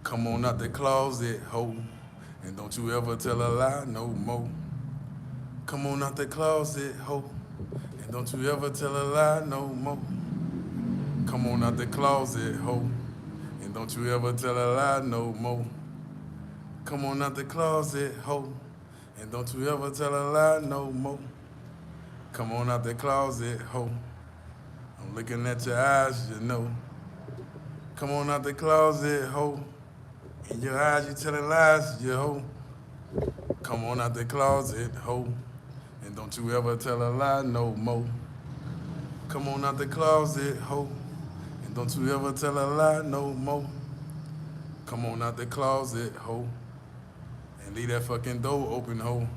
Come on out the closet, ho, and don't you ever tell a lie no more. Come on out the closet, ho, and don't you ever tell a lie no more. Come on out the closet, ho, and don't you ever tell a lie no more. Come on out the closet, ho, and don't you ever tell a lie no more. Come on out the closet, ho. I'm looking at your eyes, you know. Come on out the closet, ho. In your eyes, you telling lies, you ho. Come on out the closet, ho. And don't you ever tell a lie no more. Come on out the closet, ho. And don't you ever tell a lie no more. Come on out the closet, ho. And leave that fucking door open, ho.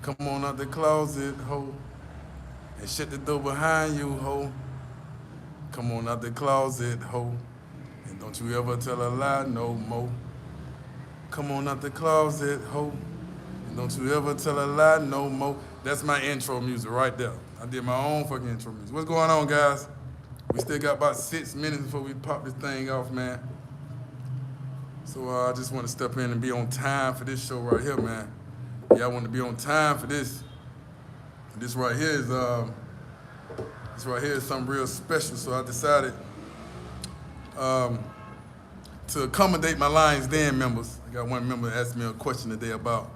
Come on out the closet, ho. And shut the door behind you, ho. Come on out the closet, ho. And don't you ever tell a lie no more. Come on out the closet, ho. And don't you ever tell a lie no more. That's my intro music right there. I did my own fucking intro music. What's going on, guys? We still got about 6 minutes before we pop this thing off, man. So I just want to step in and be on time for this show right here, man. Yeah, I want to be on time for this. This right here is something real special. So I decided to accommodate my Lions Den members. I got one member asked me a question today about,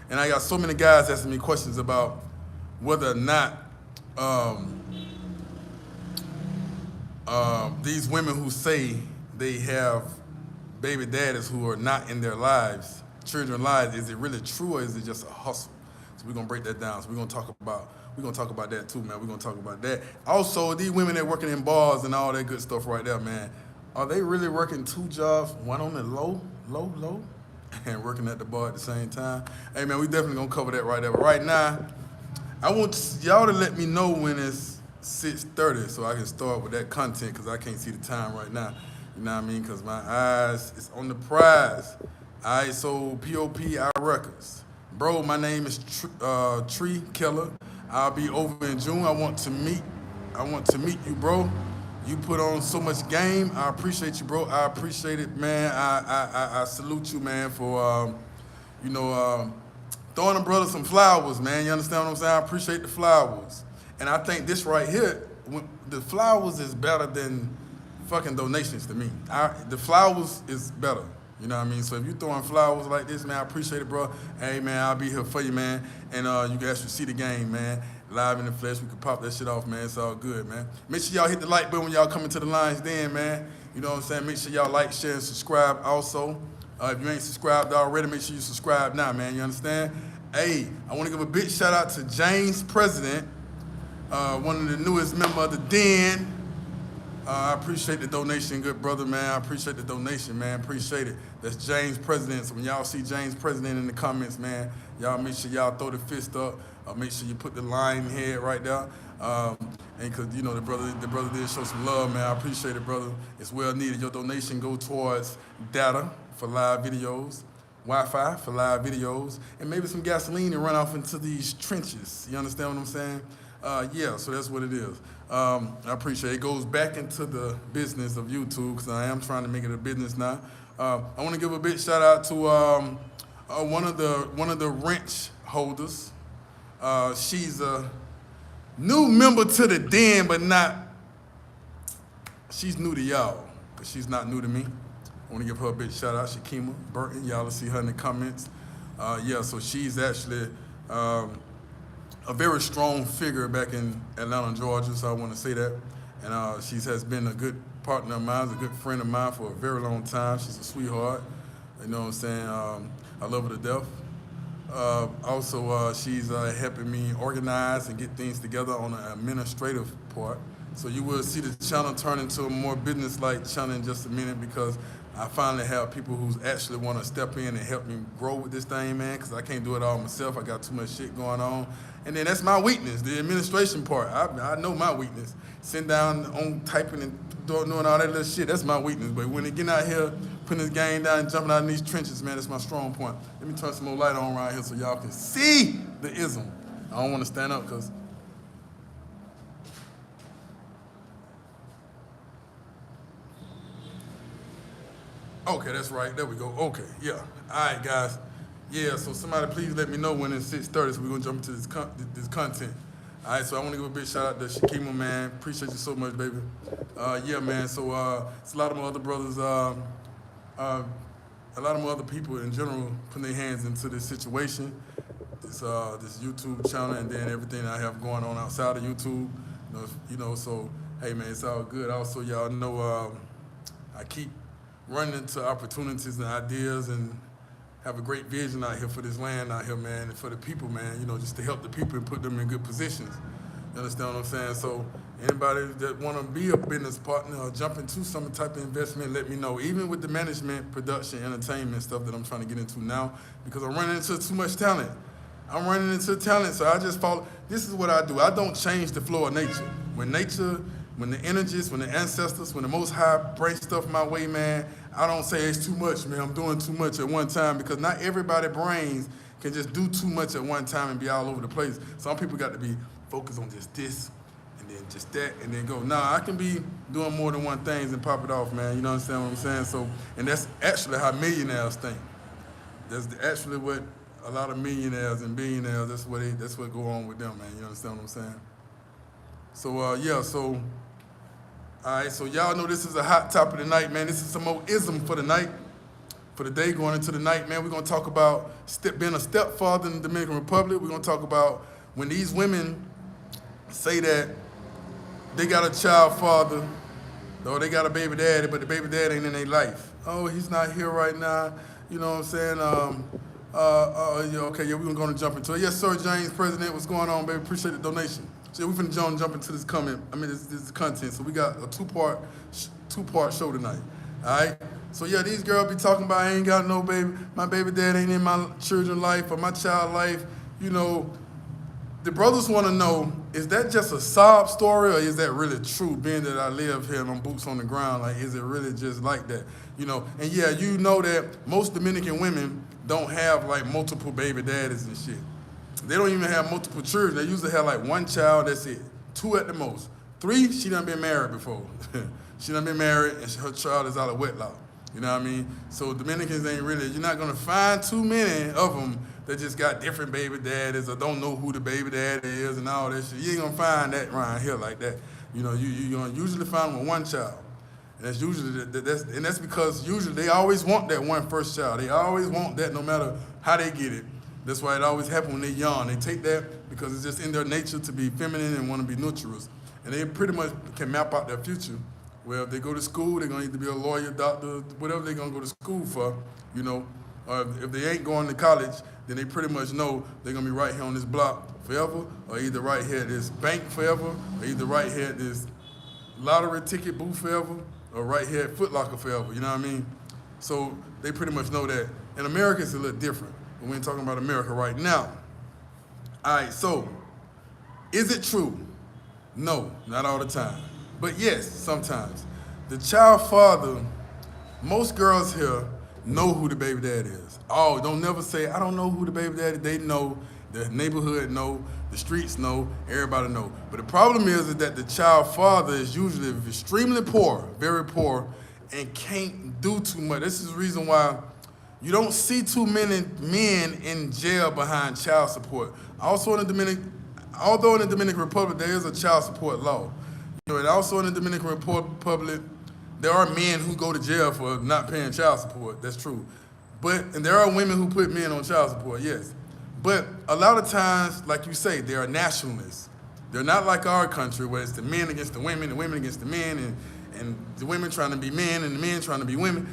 and I got so many guys asking me questions about whether or not these women who say they have baby daddies who are not in their lives, children's lives, is it really true or is it just a hustle? So we're gonna break that down. So we're gonna talk about that too, man. We're gonna talk about that. Also, these women that working in bars and all that good stuff right there, man. Are they really working 2 jobs, one on the low, and working at the bar at the same time? Hey, man, we definitely gonna cover that right there. But right now, I want y'all to let me know when it's 6:30 so I can start with that content because I can't see the time right now. You know what I mean? Because my eyes is on the prize. All right, so POPI Records. Bro, my name is Tree Killer. I'll be over in June. I want to meet you, bro. You put on so much game. I appreciate you, bro. I appreciate it, man. I salute you, man, for throwing them brothers some flowers, man. You understand what I'm saying? I appreciate the flowers. And I think this right here, the flowers is better than fucking donations to me. The flowers is better. You know what I mean? So if you throwing flowers like this, man, I appreciate it, bro. Hey, man, I'll be here for you, man. And you can actually see the game, man. Live in the flesh, we can pop that shit off, man. It's all good, man. Make sure y'all hit the like button when y'all come into the Lions Den, man. You know what I'm saying? Make sure y'all like, share, and subscribe also. If you ain't subscribed already, make sure you subscribe now, man. You understand? Hey, I want to give a big shout out to James President, one of the newest members of the Den. I appreciate the donation, good brother, man. I appreciate the donation, man. Appreciate it. That's James President. So when y'all see James President in the comments, man, y'all make sure y'all throw the fist up. Make sure you put the lion head right there. And because, you know, the brother did show some love, man. I appreciate it, brother. It's well needed. Your donation go towards data for live videos, Wi-Fi for live videos, and maybe some gasoline to run off into these trenches. You understand what I'm saying? Yeah, so that's what it is. I appreciate it. It goes back into the business of YouTube because I am trying to make it a business now. I want to give a big shout out to one of the wrench holders. She's a new member to the Den, but she's new to y'all, but she's not new to me. I want to give her a big shout out, Shakima Burton. Y'all will see her in the comments. Yeah, so she's actually a very strong figure back in Atlanta, Georgia, so I want to say that. And she has been a good partner of mine, a good friend of mine for a very long time. She's a sweetheart, you know what I'm saying? I love her to death. Also, she's helping me organize and get things together on an administrative part. So you will see the channel turn into a more business-like channel in just a minute because I finally have people who actually want to step in and help me grow with this thing, man, because I can't do it all myself. I got too much shit going on. And then that's my weakness, the administration part. I know my weakness. Sitting down on typing and doing all that little shit, that's my weakness. But when they get out here, putting this game down and jumping out in these trenches, man, that's my strong point. Let me turn some more light on right here so y'all can see the ism. I don't want to stand up because Okay, that's right. There we go. Okay, yeah. All right, guys. Yeah, so somebody please let me know when it's 6:30, so we're going to jump into this content. All right, so I want to give a big shout out to Shakima, man. Appreciate you so much, baby. Yeah, man, so it's a lot of my other brothers, uh, a lot of my other people in general putting their hands into this situation, this YouTube channel, and then everything I have going on outside of YouTube. So, hey, man, it's all good. Also, y'all know I keep running into opportunities and ideas and have a great vision out here for this land out here, man, and for the people, man, just to help the people and put them in good positions. You understand what I'm saying? So anybody that want to be a business partner or jump into some type of investment, let me know. Even with the management, production, entertainment stuff that I'm trying to get into now, because I'm running into too much talent. I'm running into talent, so I just follow. This is what I do. I don't change the flow of nature. When the energies, when the ancestors, when the Most High bring stuff my way, man, I don't say it's too much, man. I'm doing too much at one time, because not everybody's brains can just do too much at one time and be all over the place. Some people got to be focused on just this and then just that and then go. Nah, I can be doing more than one thing and pop it off, man. You know understand what I'm saying? So, and that's actually how millionaires think. That's actually what a lot of millionaires and billionaires, that's what go on with them, man. You understand what I'm saying? So, yeah, so, all right, so y'all know this is a hot topic of the night, man. This is some more ism for the night, for the day going into the night, man. We're going to talk about being a stepfather in the Dominican Republic. We're going to talk about when these women say that they got a child father or they got a baby daddy, but the baby daddy ain't in their life. Oh, he's not here right now. You know what I'm saying? Yeah, okay, yeah, we're going to jump into it. Yes, sir, James, President, what's going on, baby? Appreciate the donation. So we're finna jump into this this content. So we got a two-part show tonight. All right. So yeah, these girls be talking about I ain't got no baby, my baby dad ain't in my children's life or my child life. The brothers want to know, is that just a sob story or is that really true? Being that I live here and I'm boots on the ground, like is it really just like that? And yeah, that most Dominican women don't have like multiple baby daddies and shit. They don't even have multiple children. They usually have like one child, that's it. 2 at the most. 3, she done been married before. She done been married and her child is out of wedlock. You know what I mean? So Dominicans ain't really, you're not gonna find too many of them that just got different baby daddies or don't know who the baby daddy is and all that shit. You ain't gonna find that around here like that. You're gonna usually find them with one child. And that's usually, that's because usually they always want that one first child. They always want that no matter how they get it. That's why it always happens when they're young. They take that because it's just in their nature to be feminine and want to be nurturers. And they pretty much can map out their future. Well, if they go to school, they're going to either be a lawyer, doctor, whatever they're going to go to school for, Or if they ain't going to college, then they pretty much know they're going to be right here on this block forever, or either right here at this bank forever, or either right here at this lottery ticket booth forever, or right here at Foot Locker forever, you know what I mean? So they pretty much know that. In America, it's a little different. We ain't talking about America right now. All right, so is it true? No, not all the time. But yes, sometimes. The child father, most girls here know who the baby daddy is. Oh, don't never say, I don't know who the baby daddy. They know, the neighborhood know, the streets know, everybody know. But the problem is that the child father is usually extremely poor, very poor, and can't do too much. This is the reason why you don't see too many men in jail behind child support. Also although in the Dominican Republic there is a child support law. And also in the Dominican Republic, there are men who go to jail for not paying child support. That's true. And there are women who put men on child support, yes. But a lot of times, like you say, they are nationalists. They're not like our country where it's the men against the women against the men, and the women trying to be men and the men trying to be women.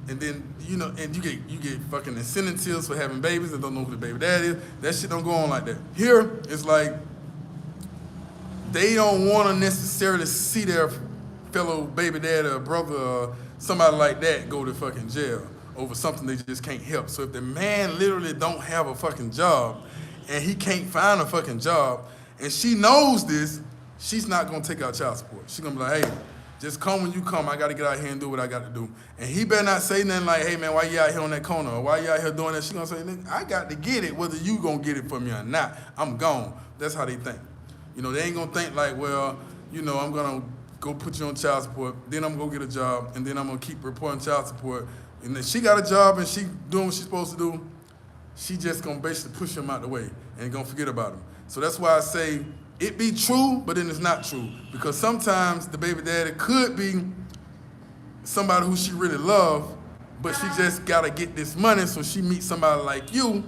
And then, and you get fucking incentives for having babies and don't know who the baby dad is. That shit don't go on like that. Here, it's like they don't want to necessarily see their fellow baby dad or brother or somebody like that go to fucking jail over something they just can't help. So if the man literally don't have a fucking job and he can't find a fucking job and she knows this, she's not going to take out child support. She's going to be like, hey, just come when you come. I got to get out here and do what I got to do. And he better not say nothing like, hey, man, why you out here on that corner? Or why you out here doing that? She's going to say, nigga, I got to get it whether you going to get it for me or not. I'm gone. That's how they think. They ain't going to think like, well, I'm going to go put you on child support, then I'm going to go get a job, and then I'm going to keep reporting child support, and then she got a job and she doing what she's supposed to do, she just gonna basically push him out the way and gonna forget about him. So that's why I say it be true, but then it's not true. Because sometimes the baby daddy could be somebody who she really love, but she just gotta get this money, so she meets somebody like you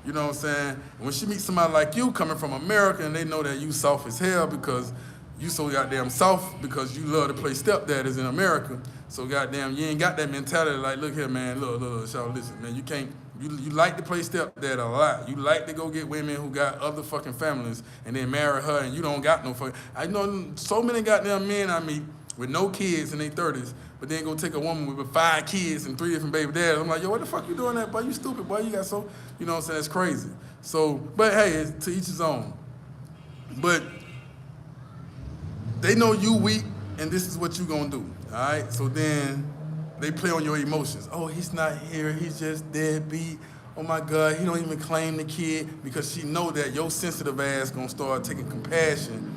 know what I'm saying? And when she meets somebody like you coming from America and they know that you soft as hell because you so goddamn soft because you love to play stepdadders in America. So goddamn, you ain't got that mentality like, look here, man, look, y'all listen, man, you can't, you like to play stepdad a lot. You like to go get women who got other fucking families and then marry her and you don't got no fucking, I know so many goddamn men I meet with no kids in their 30s, but then go take a woman with 5 kids and 3 different baby dads. I'm like, yo, what the fuck you doing that, boy? You stupid, boy. You got so, you know what I'm saying? It's crazy. So, but hey, it's to each his own. But they know you weak and this is what you gonna do, all right? So then they play on your emotions. Oh, he's not here, he's just deadbeat. Oh my God, he don't even claim the kid, because she know that your sensitive ass gonna start taking compassion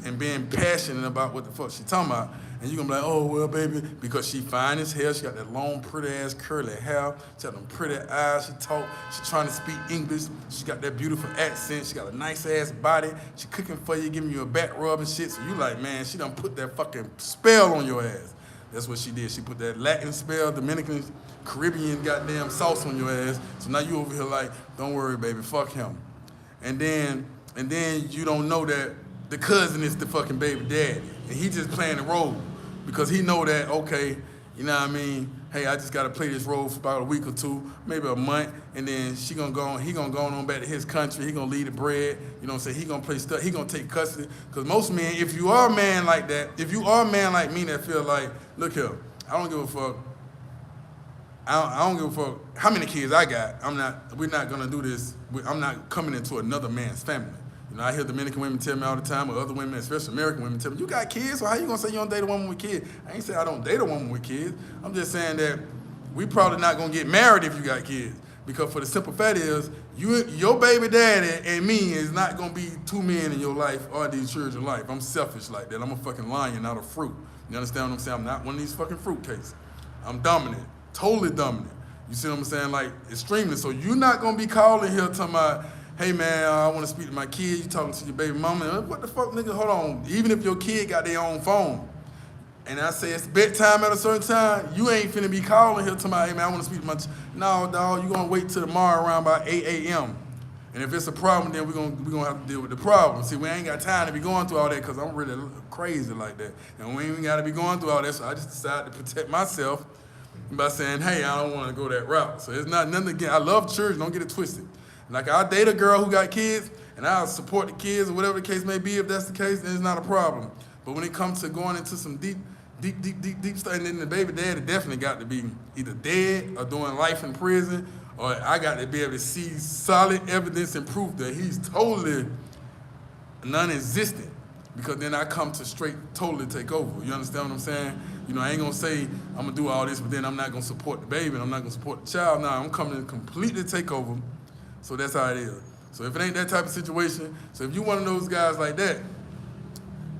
and being passionate about what the fuck she talking about. And you gonna be like, oh, well, baby, because she fine as hell, she got that long, pretty ass, curly hair, she got them pretty eyes, she talk, she trying to speak English, she got that beautiful accent, she got a nice ass body, she cooking for you, giving you a back rub and shit, so you like, man, she done put that fucking spell on your ass. That's what she did. She put that Latin spell, Dominican, Caribbean goddamn sauce on your ass. So now you over here like, don't worry, baby, fuck him. And then you don't know that the cousin is the fucking baby daddy. And he just playing the role because he know that, okay, you know what I mean? Hey, I just gotta play this role for about a week or two, maybe a month, and then he gonna go on back to his country, he gonna leave the bread, you know what I'm saying? He gonna play stuff, he gonna take custody. Because most men, if you are a man like that, if you are a man like me that feel like, look here, I don't give a fuck, I don't give a fuck how many kids I got, we're not gonna do this, I'm not coming into another man's family. You know, I hear Dominican women tell me all the time, or other women, especially American women, tell me, you got kids, so how you gonna say you don't date a woman with kids? I ain't saying I don't date a woman with kids. I'm just saying that we probably not gonna get married if you got kids. Because for the simple fact is, your baby daddy and me is not gonna be 2 men in your life or these children's life. I'm selfish like that. I'm a fucking lion, not a fruit. You understand what I'm saying? I'm not one of these fucking fruitcakes. I'm dominant, totally dominant. You see what I'm saying? Like, extremely. So you're not gonna be calling here talking about, hey man, I want to speak to my kid. You talking to your baby mama? What the fuck, nigga? Hold on. Even if your kid got their own phone, and I say it's bedtime at a certain time, you ain't finna be calling here talking about, hey man, I want to speak to my. No, dog. You gonna wait till tomorrow around about 8 a.m. And if it's a problem, then we gonna have to deal with the problem. See, we ain't got time to be going through all that because I'm really crazy like that, and we ain't got to be going through all that. So I just decided to protect myself by saying, hey, I don't want to go that route. So it's not nothing again. I love church. Don't get it twisted. Like, I'll date a girl who got kids, and I'll support the kids, or whatever the case may be. If that's the case, then it's not a problem. But when it comes to going into some deep stuff, then the baby daddy definitely got to be either dead or doing life in prison, or I got to be able to see solid evidence and proof that he's totally non-existent. Because then I come to straight totally take over. You understand what I'm saying? You know, I ain't gonna say I'm gonna do all this, but then I'm not gonna support the baby and I'm not gonna support the child. No, I'm coming to completely take over. So that's how it is. So if it ain't that type of situation, so if you one of those guys like that,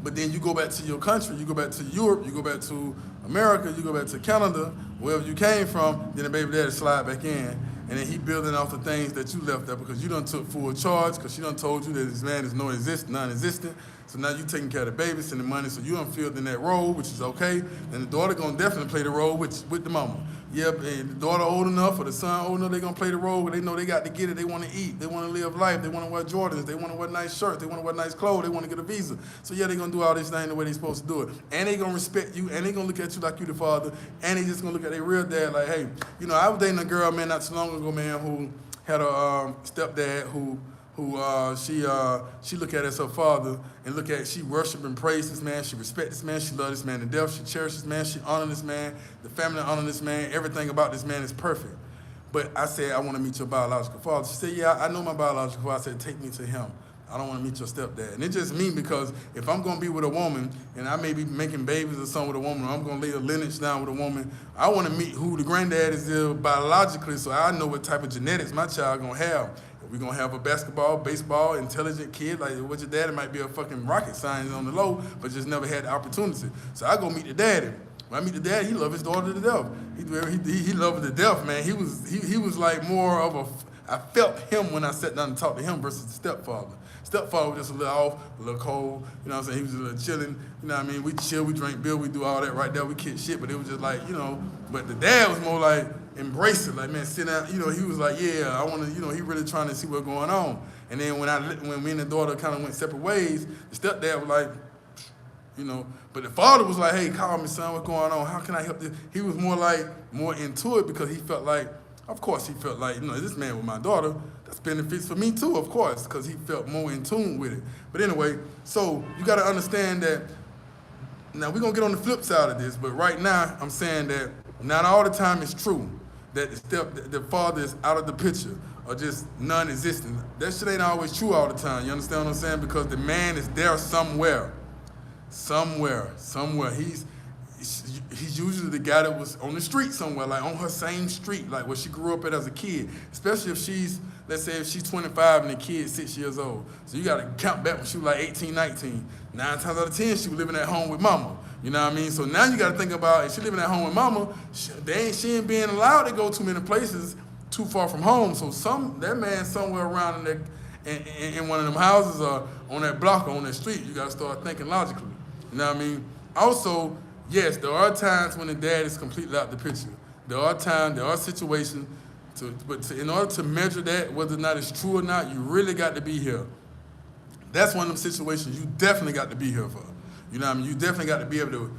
but then you go back to your country, you go back to Europe, you go back to America, you go back to Canada, wherever you came from, then the baby daddy slide back in, and then he building off the things that you left there because you done took full charge, because she done told you that this man is non-existent. So now you taking care of the baby, sending money, so you done filled in that role, which is okay. And the daughter gonna definitely play the role with the mama. Yep, and the daughter old enough or the son old enough, they gonna play the role, but they know they got to get it. They wanna eat, they wanna live life, they wanna wear Jordans, they wanna wear nice shirts, they wanna wear nice clothes, they wanna get a visa. So yeah, they gonna do all this thing the way they supposed to do it. And they gonna respect you, and they gonna look at you like you the father, and they just gonna look at their real dad like, hey, you know, I was dating a girl, man, not too long ago, man, who had a stepdad who she look at as her father, and look at, she worship and praise this man, she respect this man, she love this man to death, she cherish this man, she honor this man, the family honor this man, everything about this man is perfect. But I said, I want to meet your biological father. She said, yeah, I know my biological father. I said, take me to him. I don't want to meet your stepdad. And it just mean because if I'm going to be with a woman, and I may be making babies or something with a woman, or I'm going to lay a lineage down with a woman, I want to meet who the granddad is biologically, so I know what type of genetics my child going to have. We're going to have a basketball, baseball, intelligent kid, like what your daddy might be a fucking rocket scientist on the low, but just never had the opportunity. So I go meet the daddy. when I meet the dad, he loved his daughter to death. He loved her to death, man. He was like more of I felt him when I sat down and talked to him versus the stepfather. Stepfather was just a little off, a little cold, you know what I'm saying? He was a little chilling, you know what I mean? We chill, we drink beer, we do all that right there, we kick shit, but it was just like, you know, but the dad was more like embrace it, like, man, sit down, you know, he was like, yeah, I want to, you know, he really trying to see what's going on. And then when me and the daughter kind of went separate ways, the stepdad was like, you know, but the father was like, hey, call me, son, what's going on? How can I help this? He was more into it because he felt like, of course, he felt like, you know, this man with my daughter, that's benefits for me too, of course, because he felt more in tune with it. But anyway, so you got to understand that, now we're going to get on the flip side of this, but right now I'm saying that not all the time it's true that the father is out of the picture or just non-existent. That shit ain't always true all the time, you understand what I'm saying? Because the man is there somewhere. He's usually the guy that was on the street somewhere, like on her same street, like where she grew up at as a kid. Especially if she's, let's say if she's 25 and the kid's 6 years old. So you gotta count back when she was like 18, 19. 9 times out of 10, she was living at home with mama. You know what I mean? So now you gotta think about, if she living at home with mama, she ain't being allowed to go too many places too far from home. So that man somewhere around in one of them houses or on that block or on that street, you gotta start thinking logically. You know what I mean? Also, yes, there are times when the dad is completely out the picture. There are situations, in order to measure that, whether or not it's true or not, you really got to be here. That's one of them situations you definitely got to be here for. You know what I mean? You definitely got to be able to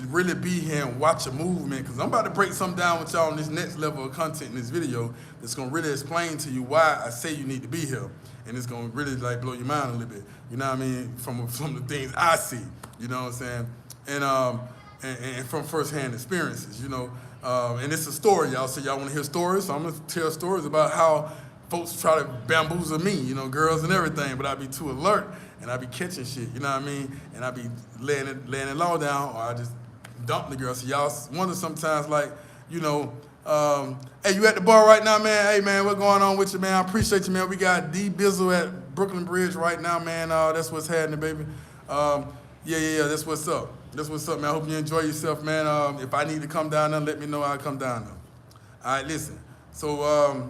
really be here and watch a movement, because I'm about to break something down with y'all on this next level of content in this video that's going to really explain to you why I say you need to be here. And it's going to really like blow your mind a little bit. You know what I mean? From the things I see, you know what I'm saying? And from firsthand experiences, you know. And it's a story, y'all. So y'all want to hear stories? So I'm going to tell stories about how folks try to bamboozle me, you know, girls and everything, but I be too alert and I be catching shit, you know what I mean? And I be laying it low down, or I just dump the girl. So y'all wonder sometimes, like, you know, hey, you at the bar right now, man? Hey, man, what's going on with you, man? I appreciate you, man. We got D Bizzle at Brooklyn Bridge right now, man. That's what's happening, baby. Yeah, that's what's up. That's what's up, man. I hope you enjoy yourself, man. If I need to come down there, let me know. I'll come down there. All right, listen. So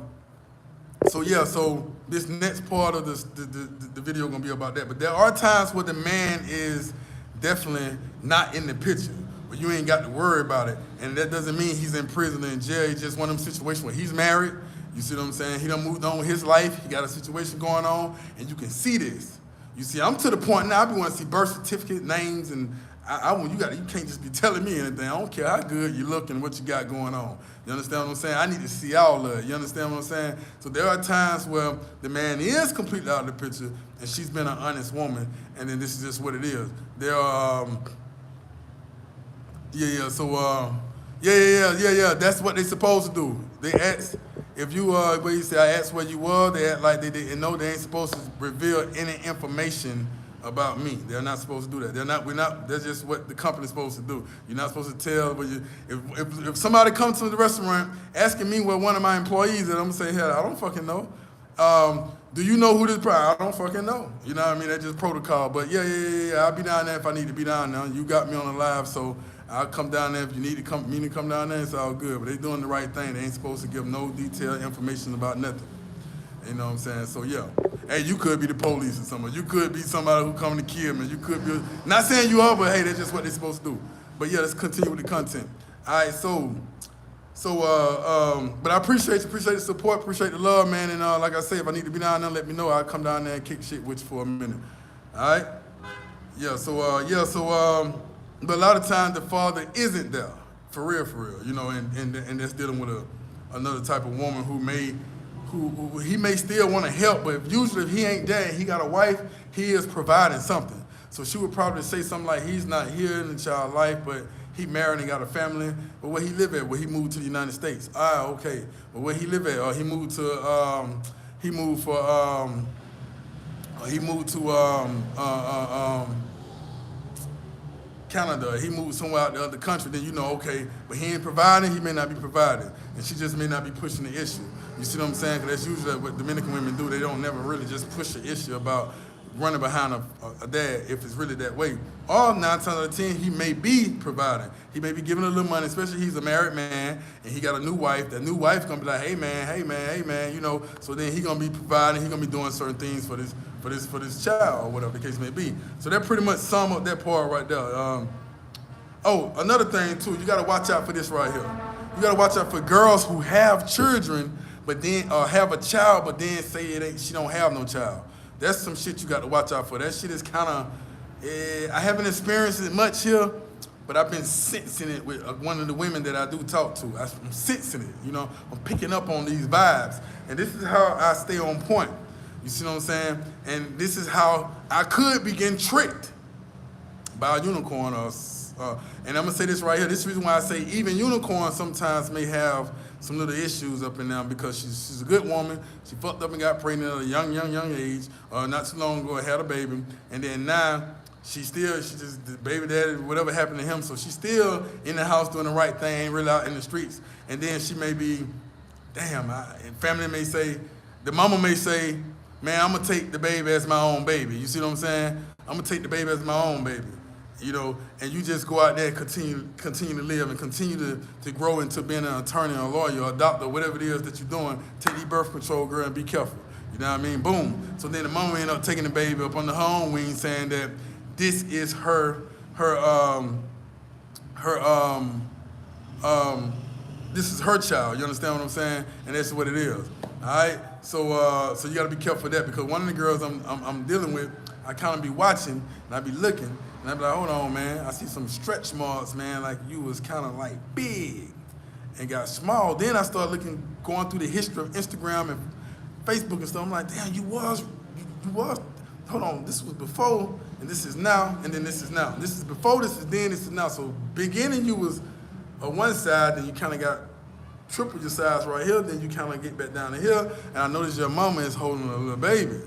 this next part of the video gonna be about that. But there are times where the man is definitely not in the picture, but you ain't got to worry about it. And that doesn't mean he's in prison or in jail. It's just one of them situations where he's married. You see what I'm saying? He done moved on with his life. He got a situation going on, and you can see this. You see, I'm to the point now, I be wanting to see birth certificate, names, and you can't just be telling me anything. I don't care how good you look and what you got going on. You understand what I'm saying? I need to see all of it. You understand what I'm saying? So there are times where the man is completely out of the picture, and she's been an honest woman, and then this is just what it is. There are, that's what they supposed to do. They ask, if you, what you say, I asked where you were, they act like they didn't know. They ain't supposed to reveal any information about me. They're not supposed to do that. That's just what the company's supposed to do. You're not supposed to tell, but if somebody comes to the restaurant asking me where one of my employees is, I'm gonna say, hell, I don't fucking know. Do you know who this I don't fucking know. You know what I mean? That's just protocol. But yeah, I'll be down there if I need to be down there. You got me on the live, so I'll come down there if you need to come down there. It's all good. But they doing the right thing. They ain't supposed to give no detailed information about nothing. You know what I'm saying? So yeah. Hey, you could be the police or something. You could be somebody who coming to kill me. You could be, not saying you are, but hey, that's just what they're supposed to do. But yeah, let's continue with the content. All right, but I appreciate the support, appreciate the love, man. And like I say, if I need to be down there, let me know. I'll come down there and kick shit with you for a minute. All right? But a lot of times the father isn't there, for real, you know, and that's dealing with another type of woman who he may still want to help, but usually if he ain't there and he got a wife, he is providing something. So she would probably say something like, he's not here in the child's life, but he married and got a family. But where he live at? Where he moved to the United States. Okay. But where he live at? He moved to Canada. He moved somewhere out the other country. Then you know, okay, but he ain't providing. He may not be providing, and she just may not be pushing the issue. You see what I'm saying? Because that's usually what Dominican women do. They don't never really just push the issue about running behind a dad if it's really that way. Or 9 times out of 10, he may be providing. He may be giving a little money, especially he's a married man and he got a new wife. That new wife's gonna be like, hey man, you know. So then he gonna be providing. He gonna be doing certain things for this child or whatever the case may be. So that pretty much sum up that part right there. Oh, another thing too, you gotta watch out for this right here. You gotta watch out for girls who have children, but then have a child, but then say she don't have no child. That's some shit you got to watch out for. That shit is kind of, I haven't experienced it much here, but I've been sensing it with one of the women that I do talk to. I'm sensing it, you know. I'm picking up on these vibes. And this is how I stay on point. You see what I'm saying? And this is how I could be getting tricked by a unicorn. And I'm going to say this right here. This is the reason why I say even unicorns sometimes may have some little issues up and down because she's a good woman. She fucked up and got pregnant at a young age. Not too long ago, had a baby. And then now, she just, the baby daddy, whatever happened to him, so she's still in the house doing the right thing, ain't really out in the streets. And then she may be, and family may say, the mama may say, man, I'm going to take the baby as my own baby. You see what I'm saying? I'm going to take the baby as my own baby. You know, and you just go out there and continue to live and continue to grow into being an attorney or a lawyer or a doctor, whatever it is that you're doing. Take these birth control, girl, and be careful. You know what I mean? Boom. So then the mama end up taking the baby up on the home wing, saying that this is this is her child. You understand what I'm saying? And that's what it is. All right. So you got to be careful of that because one of the girls I'm dealing with, I kind of be watching and I be looking. And I be like, hold on, man. I see some stretch marks, man, like you was kind of like big and got small. Then I started going through the history of Instagram and Facebook and stuff. I'm like, damn, you was. Hold on, this was before, and this is now, and then this is now. This is before, this is then, this is now. So beginning you was on one side, then you kind of got triple your size right here, then you kind of get back down to here, and I noticed your mama is holding a little baby.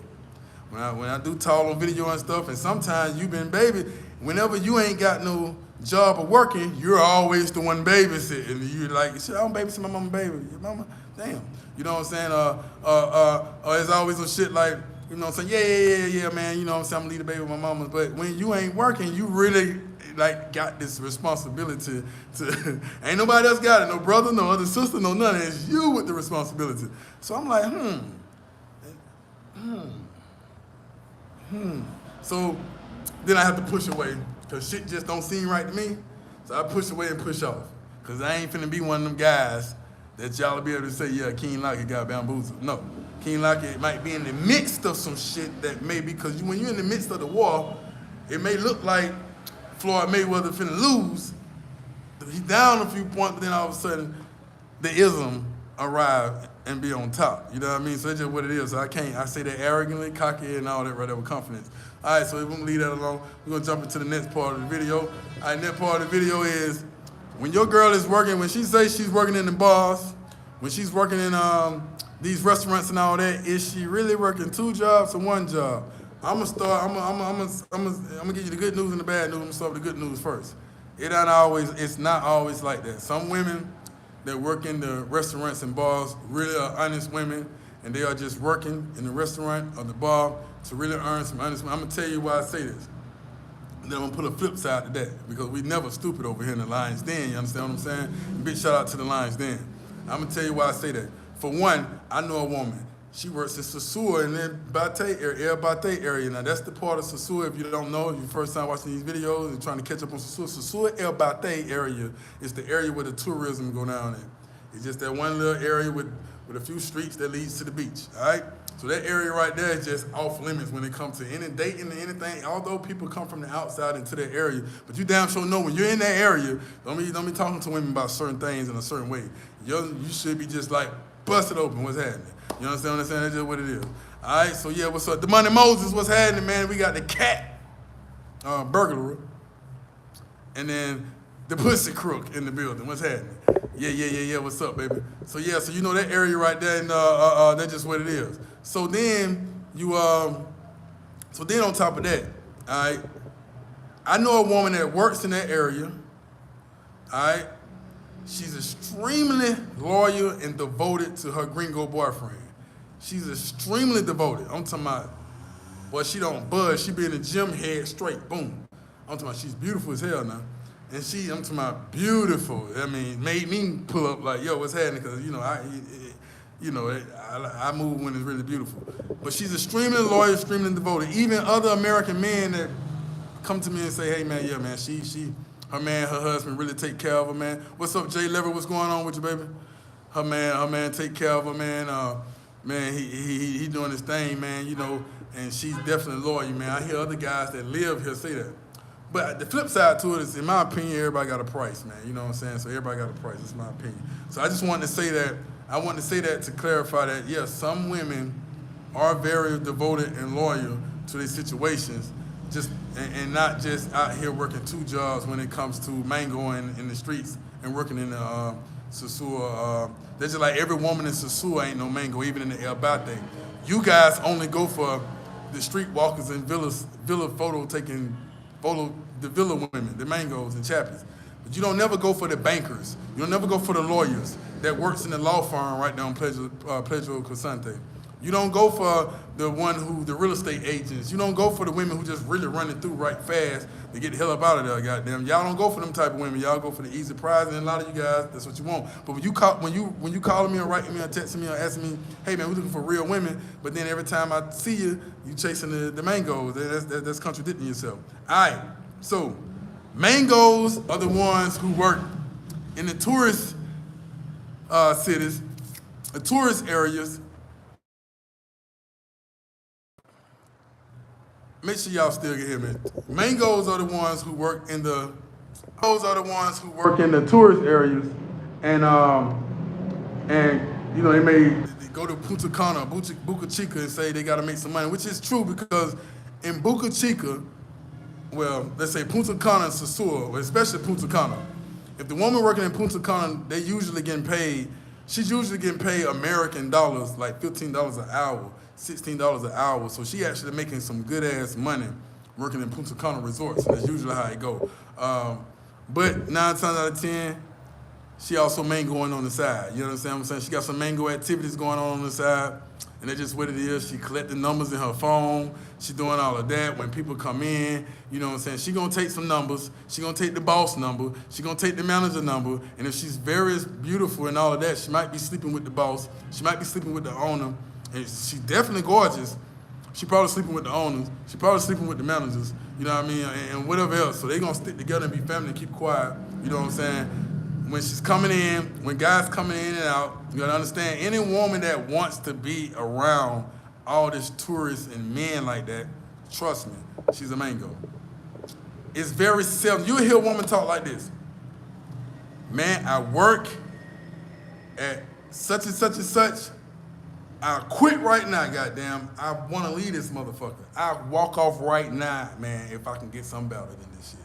When I do talk on video and stuff, and sometimes you been baby, whenever you ain't got no job or working, you're always the one babysitting. And you're like, shit, I don't babysit my mama baby. Your mama, damn. You know what I'm saying? It's always some shit like, you know what I'm saying? Yeah, man. You know what I'm saying? I'm gonna leave the baby with my mama. But when you ain't working, you really like got this responsibility to, ain't nobody else got it. No brother, no other sister, no nothing. It's you with the responsibility. So I'm like, So then I have to push away because shit just don't seem right to me. So I push away and push off because I ain't finna be one of them guys that y'all will be able to say, yeah, King Lockett got bamboozled. No, King Lockett might be in the midst of some shit that may be, because when you're in the midst of the war, it may look like Floyd Mayweather finna lose. He's down a few points, but then all of a sudden the ism arrive and be on top. You know what I mean? So that's just what it is. So I say that arrogantly, cocky, and all that right there with confidence. All right, so we're gonna leave that alone. We're gonna jump into the next part of the video. All right, next part of the video is when your girl is working, when she says she's working in the bars, when she's working in these restaurants and all that, is she really working 2 jobs or 1 job? I'm gonna give you the good news and the bad news. I'm gonna start with the good news first. It's not always like that. Some women that work in the restaurants and bars really are honest women, and they are just working in the restaurant or the bar to really earn some honest money. I'm gonna tell you why I say this. And then I'm gonna put a flip side to that, because we never stupid over here in the Lions Den, you understand what I'm saying? Big shout out to the Lions Den. I'm gonna tell you why I say that. For one, I know a woman. She works in Sosua in the El Bate area. Now that's the part of Sosua, if you don't know, if you're first time watching these videos and trying to catch up on Sosua. Sosua El Bate area is the area where the tourism go down in. It's just that one little area with a few streets that leads to the beach, all right? So that area right there is just off limits when it comes to any dating or anything, although people come from the outside into that area. But you damn sure know when you're in that area, don't be talking to women about certain things in a certain way. You should be just like, bust it open, what's happening? You understand what I'm saying? That's just what it is. All right, so yeah, what's up? The Money Moses, what's happening, man? We got the cat burglar, and then the pussy crook in the building. What's happening? Yeah, what's up, baby? So yeah, so you know that area right there, and that's just what it is. So then so then on top of that, all right, I know a woman that works in that area, all right? She's extremely loyal and devoted to her gringo boyfriend. She's extremely devoted. I'm talking about Boy, she don't budge. She be in the gym head straight. Boom. I'm talking about she's beautiful as hell now. And I'm talking about beautiful. I mean, made me pull up like, yo, what's happening? Because, I move when it's really beautiful. But she's extremely loyal, extremely devoted. Even other American men that come to me and say, hey, man, yeah, man, her husband really take care of her, man. What's up, Jay Lever? What's going on with you, baby? Her man take care of her, man. Man, he doing his thing, man, and she's definitely loyal, man. I hear other guys that live here say that. But the flip side to it is, in my opinion, everybody got a price, man. You know what I'm saying? So everybody got a price. That's my opinion. So I just wanted to say that. I wanted to say that to clarify that, yes, some women are very devoted and loyal to their situations, and not just out here working two jobs when it comes to mangoing in the streets and working in the Sosua. That's just like every woman in Sosua ain't no mango, even in the El Bate. You guys only go for the street walkers and villa the villa women, the mangos and chappies. But you don't never go for the bankers. You don't never go for the lawyers that works in the law firm right there on Pedro Crescente. You don't go for the real estate agents. You don't go for the women who just really running through right fast to get the hell up out of there, goddamn. Y'all don't go for them type of women. Y'all go for the easy prize, and a lot of you guys, that's what you want. But when you calling me or writing me or texting me or asking me, hey man, we're looking for real women, but then every time I see you, you chasing the mangoes. That's contradicting yourself. All right, so mangoes are the ones who work in the tourist cities, the tourist areas. Make sure y'all still can hear me. Mangos are the ones who work in the tourist areas, and they may go to Punta Cana, Boca Chica, and say they got to make some money, which is true because in Boca Chica, well, let's say Punta Cana and Sosua, especially Punta Cana. If the woman working in Punta Cana, she's usually getting paid American dollars, like $15 an hour. $16 an hour, so she actually making some good ass money working in Punta Cana resorts. That's usually how it go. But 9 times out of 10, she also mangoing on the side. You know what I'm saying? She got some mango activities going on the side, and that's just what it is. She collecting numbers in her phone. She doing all of that when people come in. You know what I'm saying? She gonna take some numbers. She gonna take the boss number. She gonna take the manager number. And if she's very beautiful and all of that, she might be sleeping with the boss. She might be sleeping with the owner. And she's definitely gorgeous. She probably sleeping with the owners. She probably sleeping with the managers. You know what I mean? And whatever else. So they gonna stick together and be family and keep quiet. You know what I'm saying? When she's coming in, when guys coming in and out, you gotta understand, any woman that wants to be around all this tourists and men like that, trust me, she's a mango. It's very seldom. You'll hear a woman talk like this. Man, I work at such and such and such. I'll quit right now, goddamn. I want to leave this motherfucker. I'll walk off right now, man, if I can get something better than this shit.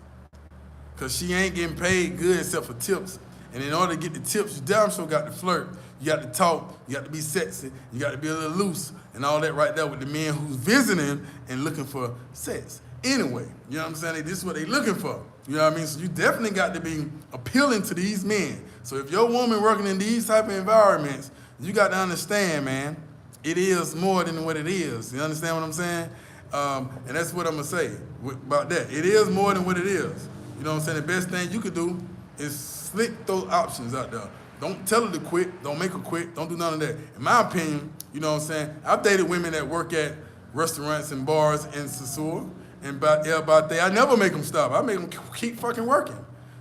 Because she ain't getting paid good except for tips. And in order to get the tips, you damn sure got to flirt. You got to talk. You got to be sexy. You got to be a little loose and all that right there with the men who's visiting and looking for sex. Anyway, you know what I'm saying? This is what they looking for. You know what I mean? So you definitely got to be appealing to these men. So if your woman working in these type of environments, you got to understand, man, it is more than what it is. You understand what I'm saying? And that's what I'm going to say about that. It is more than what it is. You know what I'm saying? The best thing you could do is slick those options out there. Don't tell her to quit. Don't make her quit. Don't do none of that. In my opinion, you know what I'm saying? I've dated women that work at restaurants and bars in Sosua and El Bate. I never make them stop. I make them keep fucking working.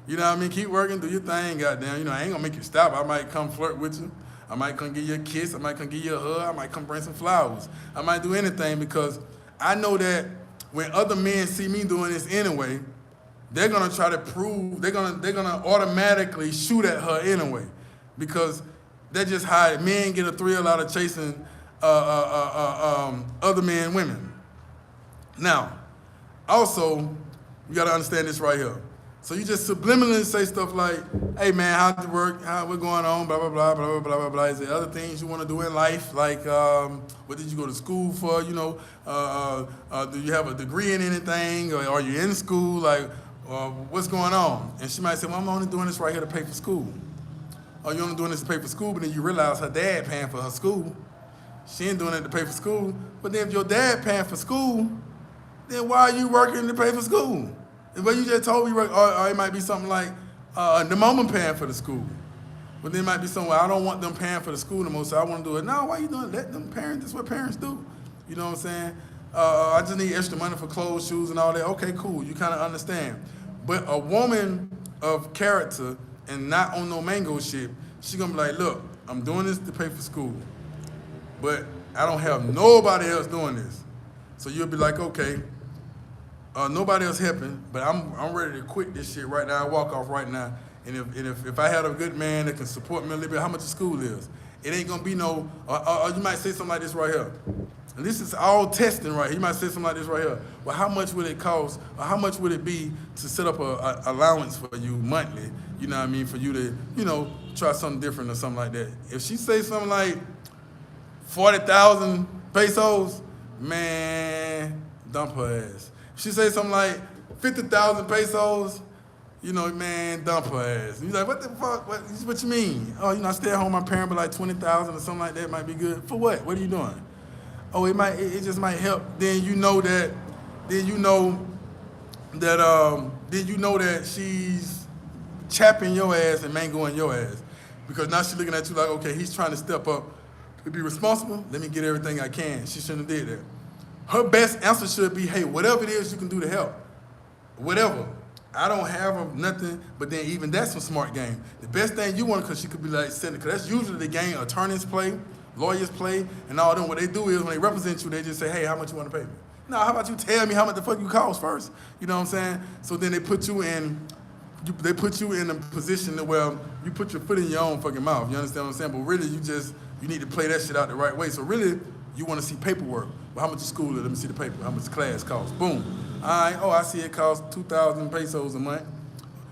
You know what I mean? Keep working, do your thing, goddamn. You know, I ain't going to make you stop. I might come flirt with you. I might come give you a kiss. I might come give you a hug. I might come bring some flowers. I might do anything because I know that when other men see me doing this anyway, they're gonna try to prove, they're gonna automatically shoot at her anyway, because that's just how men get a thrill out of chasing other men and women. Now, also, you gotta understand this right here. So you just subliminally say stuff like, hey man, how's it work? What's going on? Blah, blah, blah, blah, blah, blah, blah, blah. Is there other things you want to do in life? Like, what did you go to school for? You know, do you have a degree in anything? Or are you in school? Like, what's going on? And she might say, well, I'm only doing this right here to pay for school. Or you're only doing this to pay for school, but then you realize her dad paying for her school. She ain't doing it to pay for school. But then if your dad paying for school, then why are you working to pay for school? Well, you just told me, or it might be something like the mama paying for the school. But then it might be something where I don't want them paying for the school no more, so I want to do it. No, why you doing it? Let them parents, that's what parents do. You know what I'm saying? I just need extra money for clothes, shoes, and all that. Okay, cool. You kind of understand. But a woman of character and not on no mango shit, she gonna be like, look, I'm doing this to pay for school, but I don't have nobody else doing this. So you'll be like, okay, nobody else helping, but I'm ready to quit this shit right now. I walk off right now. And if I had a good man that can support me a little bit, how much the school is? It ain't gonna be no, or you might say something like this right here. And this is all testing right here. You might say something like this right here. Well, how much would it cost, or how much would it be to set up a allowance for you monthly, you know what I mean, for you to, you know, try something different or something like that. If she say something like 40,000 pesos, man, dump her ass. If she say something like 50,000 pesos, you know, man, dump her ass. You're like, what the fuck? What you mean? Oh, you know, I stay at home with my parent, but like 20,000 or something like that might be good. For what? What are you doing? Oh, it just might help. Then you know that she's chapping your ass and mangoing your ass. Because now she's looking at you like, okay, he's trying to step up to be responsible. Let me get everything I can. She shouldn't have did that. Her best answer should be, hey, whatever it is you can do to help. Whatever. I don't have nothing, but then even that's some smart game. The best thing you want, because she could be like, because that's usually the game attorneys play, lawyers play, and all them. What they do is when they represent you, they just say, hey, how much you want to pay me? No, how about you tell me how much the fuck you cost first? You know what I'm saying? So then they put you in a position where you put your foot in your own fucking mouth. You understand what I'm saying? But really, you need to play that shit out the right way. So really, you want to see paperwork. Well, how much is school? Let me see the paper. How much class costs? Boom. All right. Oh, I see it costs 2,000 pesos a month.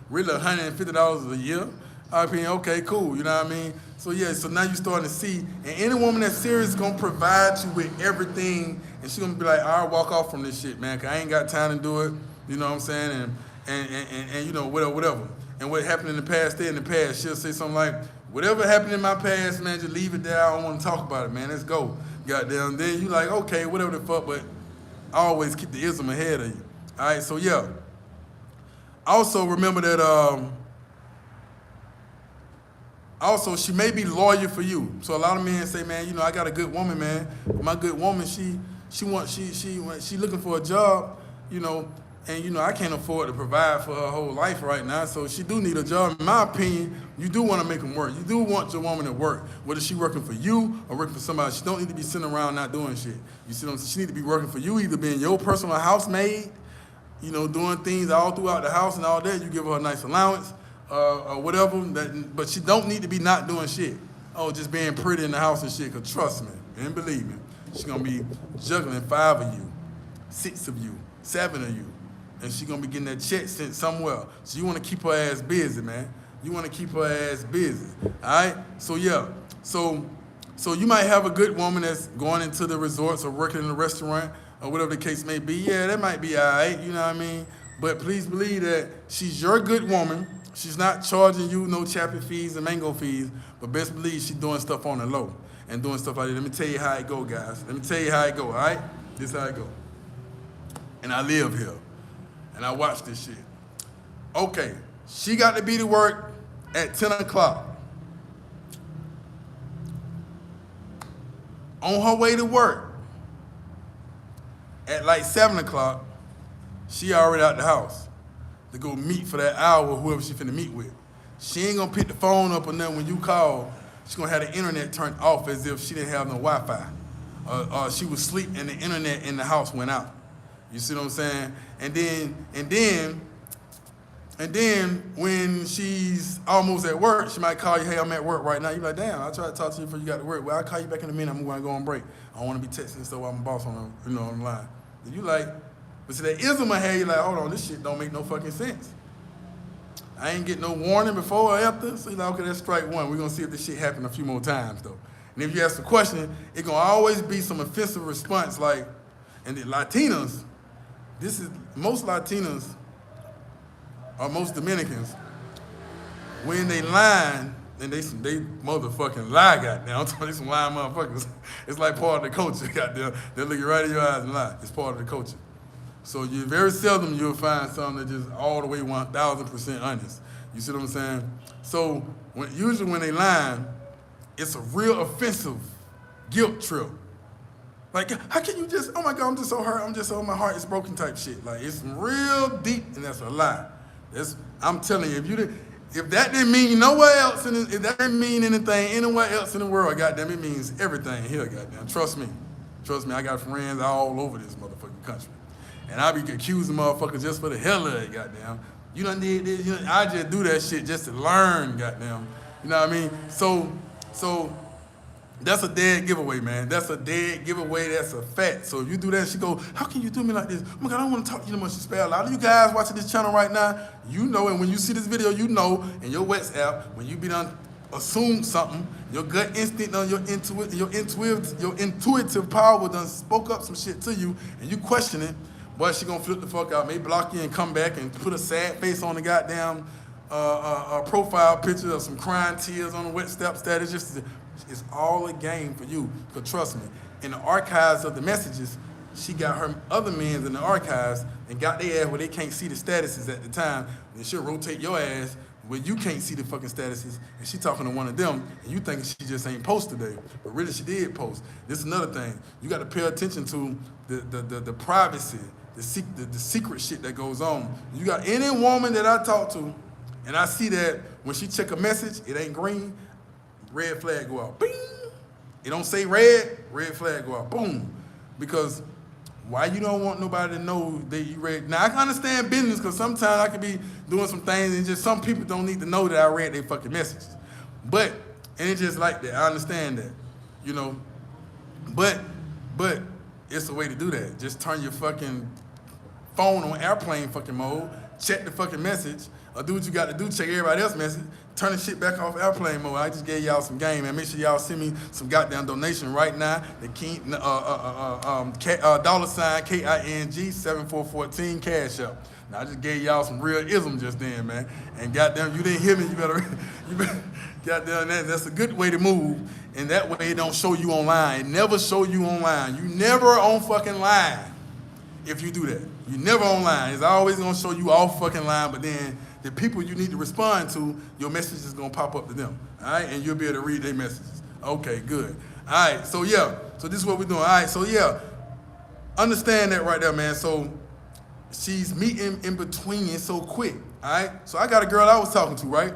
Really, $150 a year. I mean, okay, cool. You know what I mean? So yeah. So now you're starting to see, and any woman that's serious is gonna provide you with everything, and she's gonna be like, all right, walk off from this shit, man, 'cause I ain't got time to do it. You know what I'm saying? And you know, whatever. And what happened in the past, stay in the past. She'll say something like, whatever happened in my past, man, just leave it there. I don't want to talk about it, man. Let's go. Goddamn. Then you like, okay, whatever the fuck, but always keep the ism ahead of you. All right, so yeah. Also remember that, also she may be loyal for you. So a lot of men say, man, you know, I got a good woman, man. My good woman, she looking for a job, you know, and you know, I can't afford to provide for her whole life right now, so she do need a job. In my opinion, you do want to make them work. You do want your woman to work, whether she working for you or working for somebody. She don't need to be sitting around not doing shit. You see what I'm saying? She need to be working for you, either being your personal housemaid, you know, doing things all throughout the house and all that. You give her a nice allowance or whatever, but she don't need to be not doing shit. Oh, just being pretty in the house and shit, because trust me and believe me, she's going to be juggling 5 of you, 6 of you, 7 of you. And she's gonna be getting that check sent somewhere. So you wanna keep her ass busy, man. You wanna keep her ass busy, all right? So yeah, so you might have a good woman that's going into the resorts or working in a restaurant or whatever the case may be. Yeah, that might be all right, you know what I mean? But please believe that she's your good woman. She's not charging you no chappy fees and mango fees, but best believe she's doing stuff on the low and doing stuff like that. Let me tell you how it go, guys. Let me tell you how it go, all right? This is how it go. And I live here. And I watched this shit. Okay, she got to be to work at 10 o'clock. On her way to work, at like 7 o'clock, she already out the house to go meet for that hour whoever she finna meet with. She ain't gonna pick the phone up or nothing when you call. She's gonna have the internet turned off as if she didn't have no Wi-Fi. She was asleep and the internet in the house went out. You see what I'm saying? And then when she's almost at work, she might call you, hey, I'm at work right now. You're like, damn, I tried to talk to you before you got to work. Well, I'll call you back in a minute. I'm going to go on break. I don't want to be texting stuff while my boss on the line. And you like, but see that ism I had, you like, hold on, this shit don't make no fucking sense. I ain't get no warning before or after. So you're like, okay, that's strike one. We're going to see if this shit happen a few more times, though. And if you ask the question, it's going to always be some offensive response like, and the Latinas, most Latinas or most Dominicans, when they lying, And they motherfucking lie, goddamn. I'm talking some lying motherfuckers. It's like part of the culture, goddamn. They look you right in your eyes and lie. It's part of the culture. So you very seldom you'll find something that just all the way 1,000% honest. You see what I'm saying? So usually when they lie, it's a real offensive guilt trip. Like, how can you just, oh my God, I'm just so hurt, I'm just so, my heart is broken type shit. Like, it's real deep, and that's a lie. I'm telling you, if that didn't mean nowhere else, if that didn't mean anything anywhere else in the world, goddamn, it means everything here, goddamn. Trust me, I got friends all over this motherfucking country. And I be accusing motherfuckers just for the hell of it, goddamn. You done did this, I just do that shit just to learn, goddamn. You know what I mean? So that's a dead giveaway, man. That's a dead giveaway. That's a fact. So if you do that, she go, how can you do me like this? Oh my God, I don't want to talk to you no more. She spell. A lot of you guys watching this channel right now, you know, and when you see this video, you know, in your WhatsApp, when you be done assume something, your gut instinct or your intuitive power done spoke up some shit to you, and you question it, boy, she gonna flip the fuck out, may block you and come back and put a sad face on the goddamn profile picture of some crying tears on the wet step status. It's all a game for you. But trust me, in the archives of the messages, she got her other men in the archives and got their ass where they can't see the statuses at the time. And she'll rotate your ass where you can't see the fucking statuses, and she talking to one of them, and you thinking she just ain't post today. But really, she did post. This is another thing. You got to pay attention to the privacy, the secret shit that goes on. You got any woman that I talk to, and I see that when she check a message, it ain't green, red flag go out. Bing! It don't say red flag go out. Boom! Because why you don't want nobody to know that you read? Now I can understand business because sometimes I could be doing some things and just some people don't need to know that I read their fucking messages. But and it's just like that. I understand that, you know. But it's a way to do that. Just turn your fucking phone on airplane fucking mode. Check the fucking message. Or do what you got to do. Check everybody else's message. Turn the shit back off airplane mode. I just gave y'all some game, man. Make sure y'all send me some goddamn donation right now. The $$KING 7414 Cash App. Now I just gave y'all some real ism just then, man. And goddamn, you didn't hear me. You better goddamn, that's a good way to move. And that way it don't show you online. It never show you online. You never on fucking line if you do that. You never online. It's always gonna show you off fucking line, but then the people you need to respond to, your message is gonna pop up to them, all right? And you'll be able to read their messages. Okay, good. All right, so yeah, so this is what we're doing. All right, so yeah, understand that right there, man. So she's meeting in between so quick, all right? So I got a girl I was talking to, right?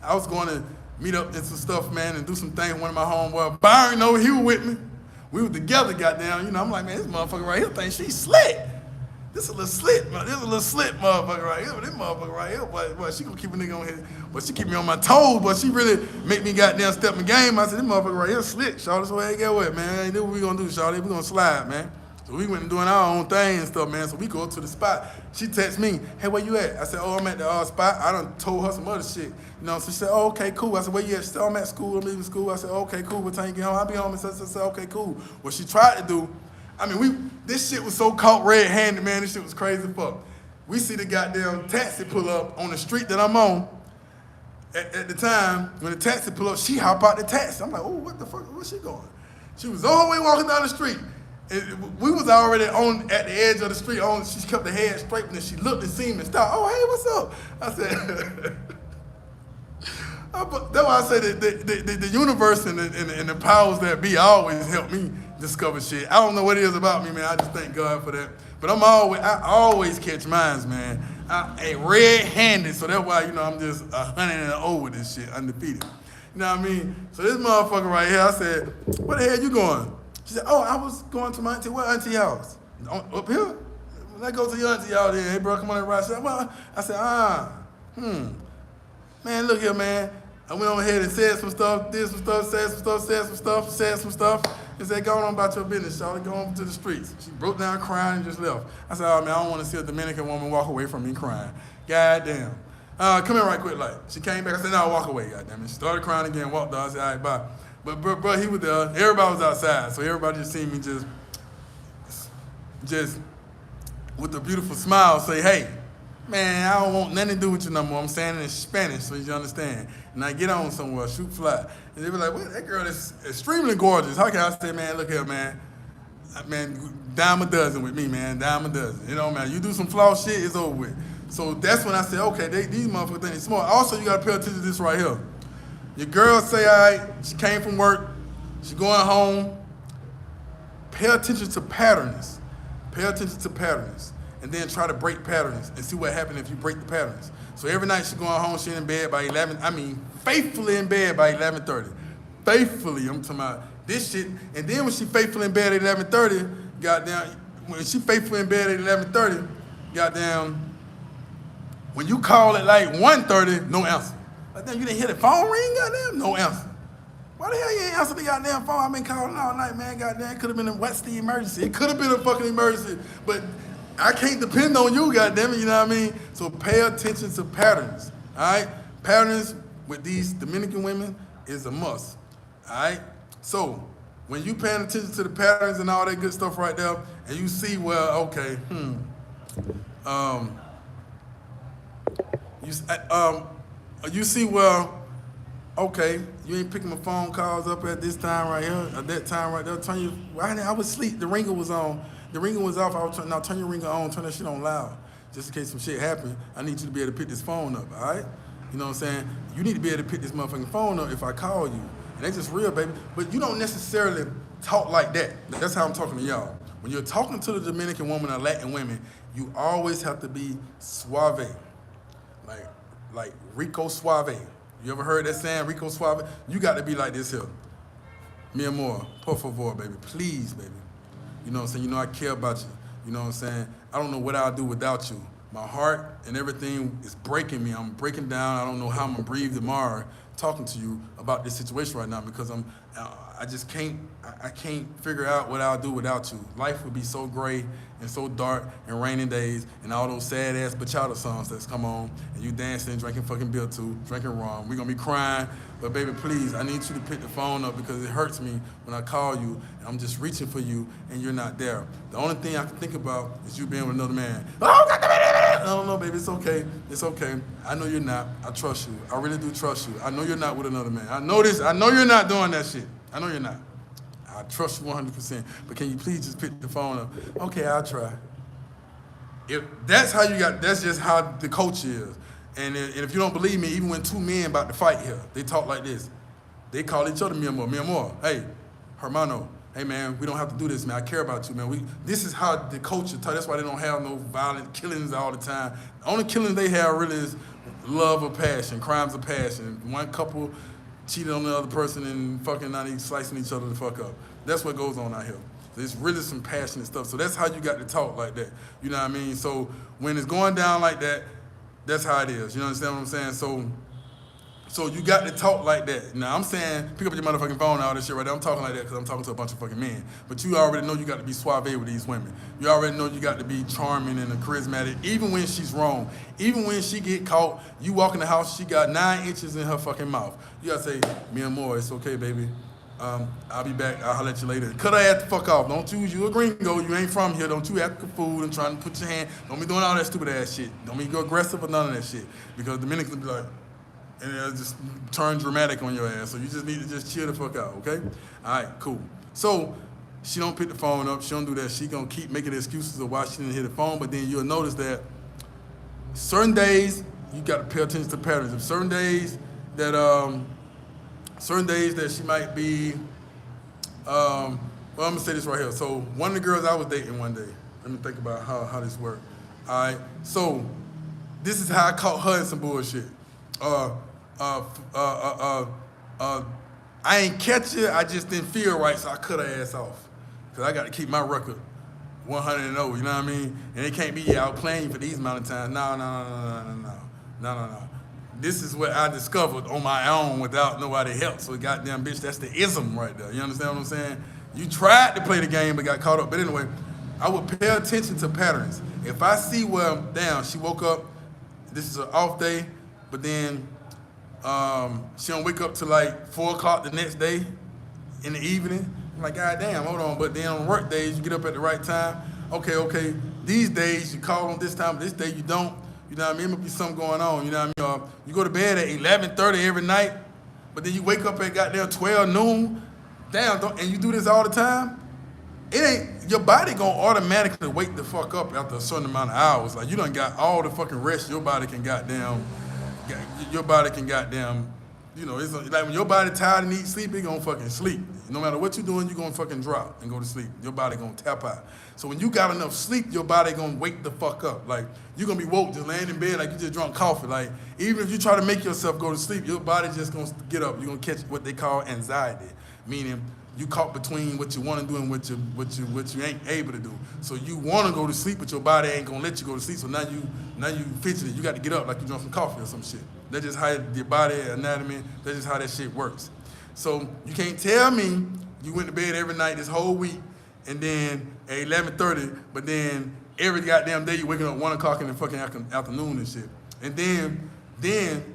I was going to meet up and some stuff, man, and do some things with one of my homeboys. Byron over, he was with me. We were together, goddamn. You know, I'm like, man, this motherfucker right here thinks she's slick. This is a little slit, man. This is a little slit motherfucker right here. This motherfucker right here, boy, she gonna keep a nigga on here. But she keep me on my toes, but she really make me goddamn step my game. I said, this motherfucker right here slick, shawty. So hey, get what, man? This what we gonna do, shawty. We gonna slide, man. So we went and doing our own thing and stuff, man. So we go to the spot. She texts me, hey, where you at? I said, oh, I'm at the spot. I done told her some other shit. You know, so she said, oh, okay, cool. I said, where you at? She said, oh, I'm at school. I'm leaving school. I said, okay, cool. What time you get home? I'll be home. And so I said, okay, cool. What she tried to do, I mean, this shit was so caught red-handed, man. This shit was crazy as fuck. We see the goddamn taxi pull up on the street that I'm on. At the time, when the taxi pull up, she hop out the taxi. I'm like, oh, what the fuck? Where's she going? She was all the way walking down the street. And we was already at the edge of the street. She kept her head straight, and then she looked and seen me and stopped. Oh, hey, what's up? I said, that's why I say that the universe and the powers that be always help me discover shit. I don't know what it is about me, man. I just thank God for that. But I always catch mines, man. I ain't red-handed, so that's why, you know, I'm just 100-0 with this shit, undefeated. You know what I mean? So this motherfucker right here, I said, where the hell you going? She said, oh, I was going to my auntie. What auntie house? Up here? Let's go to your auntie out there. Hey, bro, come on and ride. I said, man, look here, man. I went on ahead and said some stuff, did some stuff, said some stuff. And said, go on about your business, Charlie. Go on to the streets. She broke down crying and just left. I said, oh, man, I don't want to see a Dominican woman walk away from me crying. God damn. Come here right quick, like. She came back. I said, no, walk away, goddamn it. She started crying again, walked out. I said, all right, bye. But bro, he was there. Everybody was outside, so everybody just seen me just with a beautiful smile say, hey. Man, I don't want nothing to do with you no more. I'm saying it in Spanish so you understand. And I get on somewhere, shoot fly. And they be like, what? That girl is extremely gorgeous. How can I say, man, look here, man. Man, dime a dozen with me, man. Dime a dozen. It don't matter. You do some flaw shit, it's over with. So that's when I said, okay, these motherfuckers think they smart. Also, you gotta pay attention to this right here. Your girl say, all right, she came from work, she going home. Pay attention to patterns. Pay attention to patterns. And then try to break patterns and see what happens if you break the patterns. So every night she going home, she in bed by 11, faithfully in bed by 11:30. Faithfully, I'm talking about this shit. And then when she faithfully in bed at 11:30, goddamn, when she faithfully in bed at 11:30, goddamn, when you call at like 1:30, no answer. Like, damn, you didn't hear the phone ring, goddamn? No answer. Why the hell you ain't answer the goddamn phone? I've been calling all night, man, goddamn. It could have been what's the emergency? It could have been a fucking emergency, but I can't depend on you, goddammit, you know what I mean? So pay attention to patterns, all right? Patterns with these Dominican women is a must, all right? So when you paying attention to the patterns and all that good stuff right there, and you see, well, okay, you see, well, okay, you ain't picking my phone calls up at this time right here, at that time right there. I was asleep, the ringer was on. The ringer was off, I was now turn your ringer on, turn that shit on loud. Just in case some shit happen, I need you to be able to pick this phone up, all right? You know what I'm saying? You need to be able to pick this motherfucking phone up if I call you. And that's just real, baby. But you don't necessarily talk like that. That's how I'm talking to y'all. When you're talking to the Dominican woman or Latin women, you always have to be suave. Like Rico Suave. You ever heard that saying, Rico Suave? You got to be like this here. Mi amor, por favor, baby. Please, baby. You know what I'm saying? You know I care about you. You know what I'm saying? I don't know what I'll do without you. My heart and everything is breaking me. I'm breaking down. I don't know how I'm gonna breathe tomorrow talking to you about this situation right now because I just can't figure out what I'll do without you. Life would be so gray and so dark and raining days and all those sad ass bachata songs that's come on and you dancing, drinking fucking beer too, drinking rum. We're gonna be crying, but baby, please, I need you to pick the phone up because it hurts me when I call you and I'm just reaching for you and you're not there. The only thing I can think about is you being with another man. Oh, God, I don't know, baby, it's okay. It's okay. I know you're not. I trust you. I really do trust you. I know you're not with another man. I know this. I know you're not doing that shit. I know you're not. I trust you 100%. But can you please just pick the phone up? Okay, I'll try. If that's how you got, that's just how the culture is. And if you don't believe me, even when two men about to fight here, they talk like this. They call each other mi amor. Hey, hermano. Hey, man, we don't have to do this, man. I care about you, man. This is how the culture, that's why they don't have no violent killings all the time. The only killing they have really is love or passion, crimes of passion. One couple cheated on the other person and fucking not even slicing each other the fuck up. That's what goes on out here. There's really some passionate stuff. So that's how you got to talk like that. You know what I mean? So when it's going down like that, that's how it is. You understand what I'm saying? So you got to talk like that. Now, I'm saying, pick up your motherfucking phone and all this shit right there. I'm talking like that because I'm talking to a bunch of fucking men. But you already know you got to be suave with these women. You already know you got to be charming and charismatic, even when she's wrong. Even when she get caught, you walk in the house, she got 9 inches in her fucking mouth. You got to say, mi amor, it's okay, baby. I'll be back. I'll holler at you later. Cut her ass the fuck off. Don't you a gringo. You ain't from here. Don't you act for food and trying to put your hand. Don't be doing all that stupid ass shit. Don't be go aggressive or none of that shit. Because Dominicans be like, and it'll just turn dramatic on your ass. So you just need to just chill the fuck out, okay? All right, cool. So she don't pick the phone up. She don't do that. She gonna keep making excuses of why she didn't hit the phone. But then you'll notice that certain days you got to pay attention to patterns. If certain days that she might be, well, I'm gonna say this right here. So one of the girls I was dating one day. Let me think about how this worked. All right. So this is how I caught her in some bullshit. I ain't catch it, I just didn't feel right, so I cut her ass off. Cause I gotta keep my record 100 and 0, you know what I mean? And it can't be out playing for these amount of times. No. This is what I discovered on my own without nobody help. So goddamn bitch, that's the ism right there. You understand what I'm saying? You tried to play the game but got caught up. But anyway, I would pay attention to patterns. If I see, well, damn, she woke up, this is an off day, but then she don't wake up till like 4 o'clock the next day in the evening. I'm like, God damn, hold on. But then on work days, you get up at the right time. Okay. These days you call on this time, but this day you don't. You know what I mean? There be something going on. You know what I mean? You go to bed at 11:30 every night, but then you wake up at goddamn 12 noon. Damn, and you do this all the time. It ain't your body gonna automatically wake the fuck up after a certain amount of hours. Like you done got all the fucking rest your body can goddamn. You know, it's like when your body tired and need sleep, it gonna fucking sleep. No matter what you're doing, you gonna fucking drop and go to sleep. Your body gonna tap out. So when you got enough sleep, your body gonna wake the fuck up. Like you gonna be woke just laying in bed like you just drunk coffee. Like even if you try to make yourself go to sleep, your body just gonna get up. You're gonna catch what they call anxiety, meaning you caught between what you want to do and what you ain't able to do. So you want to go to sleep, but your body ain't gonna let you go to sleep. So now you fidgety. You got to get up like you drunk some coffee or some shit. That's just how your body anatomy. That's just how that shit works. So you can't tell me you went to bed every night this whole week, and then at 11:30, but then every goddamn day you waking up 1 o'clock in the fucking afternoon and shit. And then,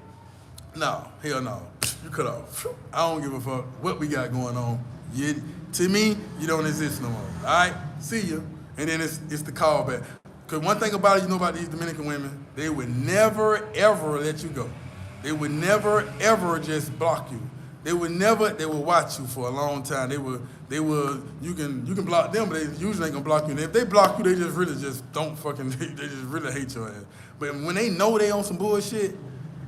no, hell no, you cut off. I don't give a fuck what we got going on. To me, you don't exist no more. All right, see you. And then it's the callback. Because one thing about it, you know about these Dominican women, they would never, ever let you go. They would never, ever just block you. They would watch you for a long time. You can block them, but they usually ain't gonna block you. And if they block you, they just really just don't fucking, they just really hate your ass. But when they know they on some bullshit,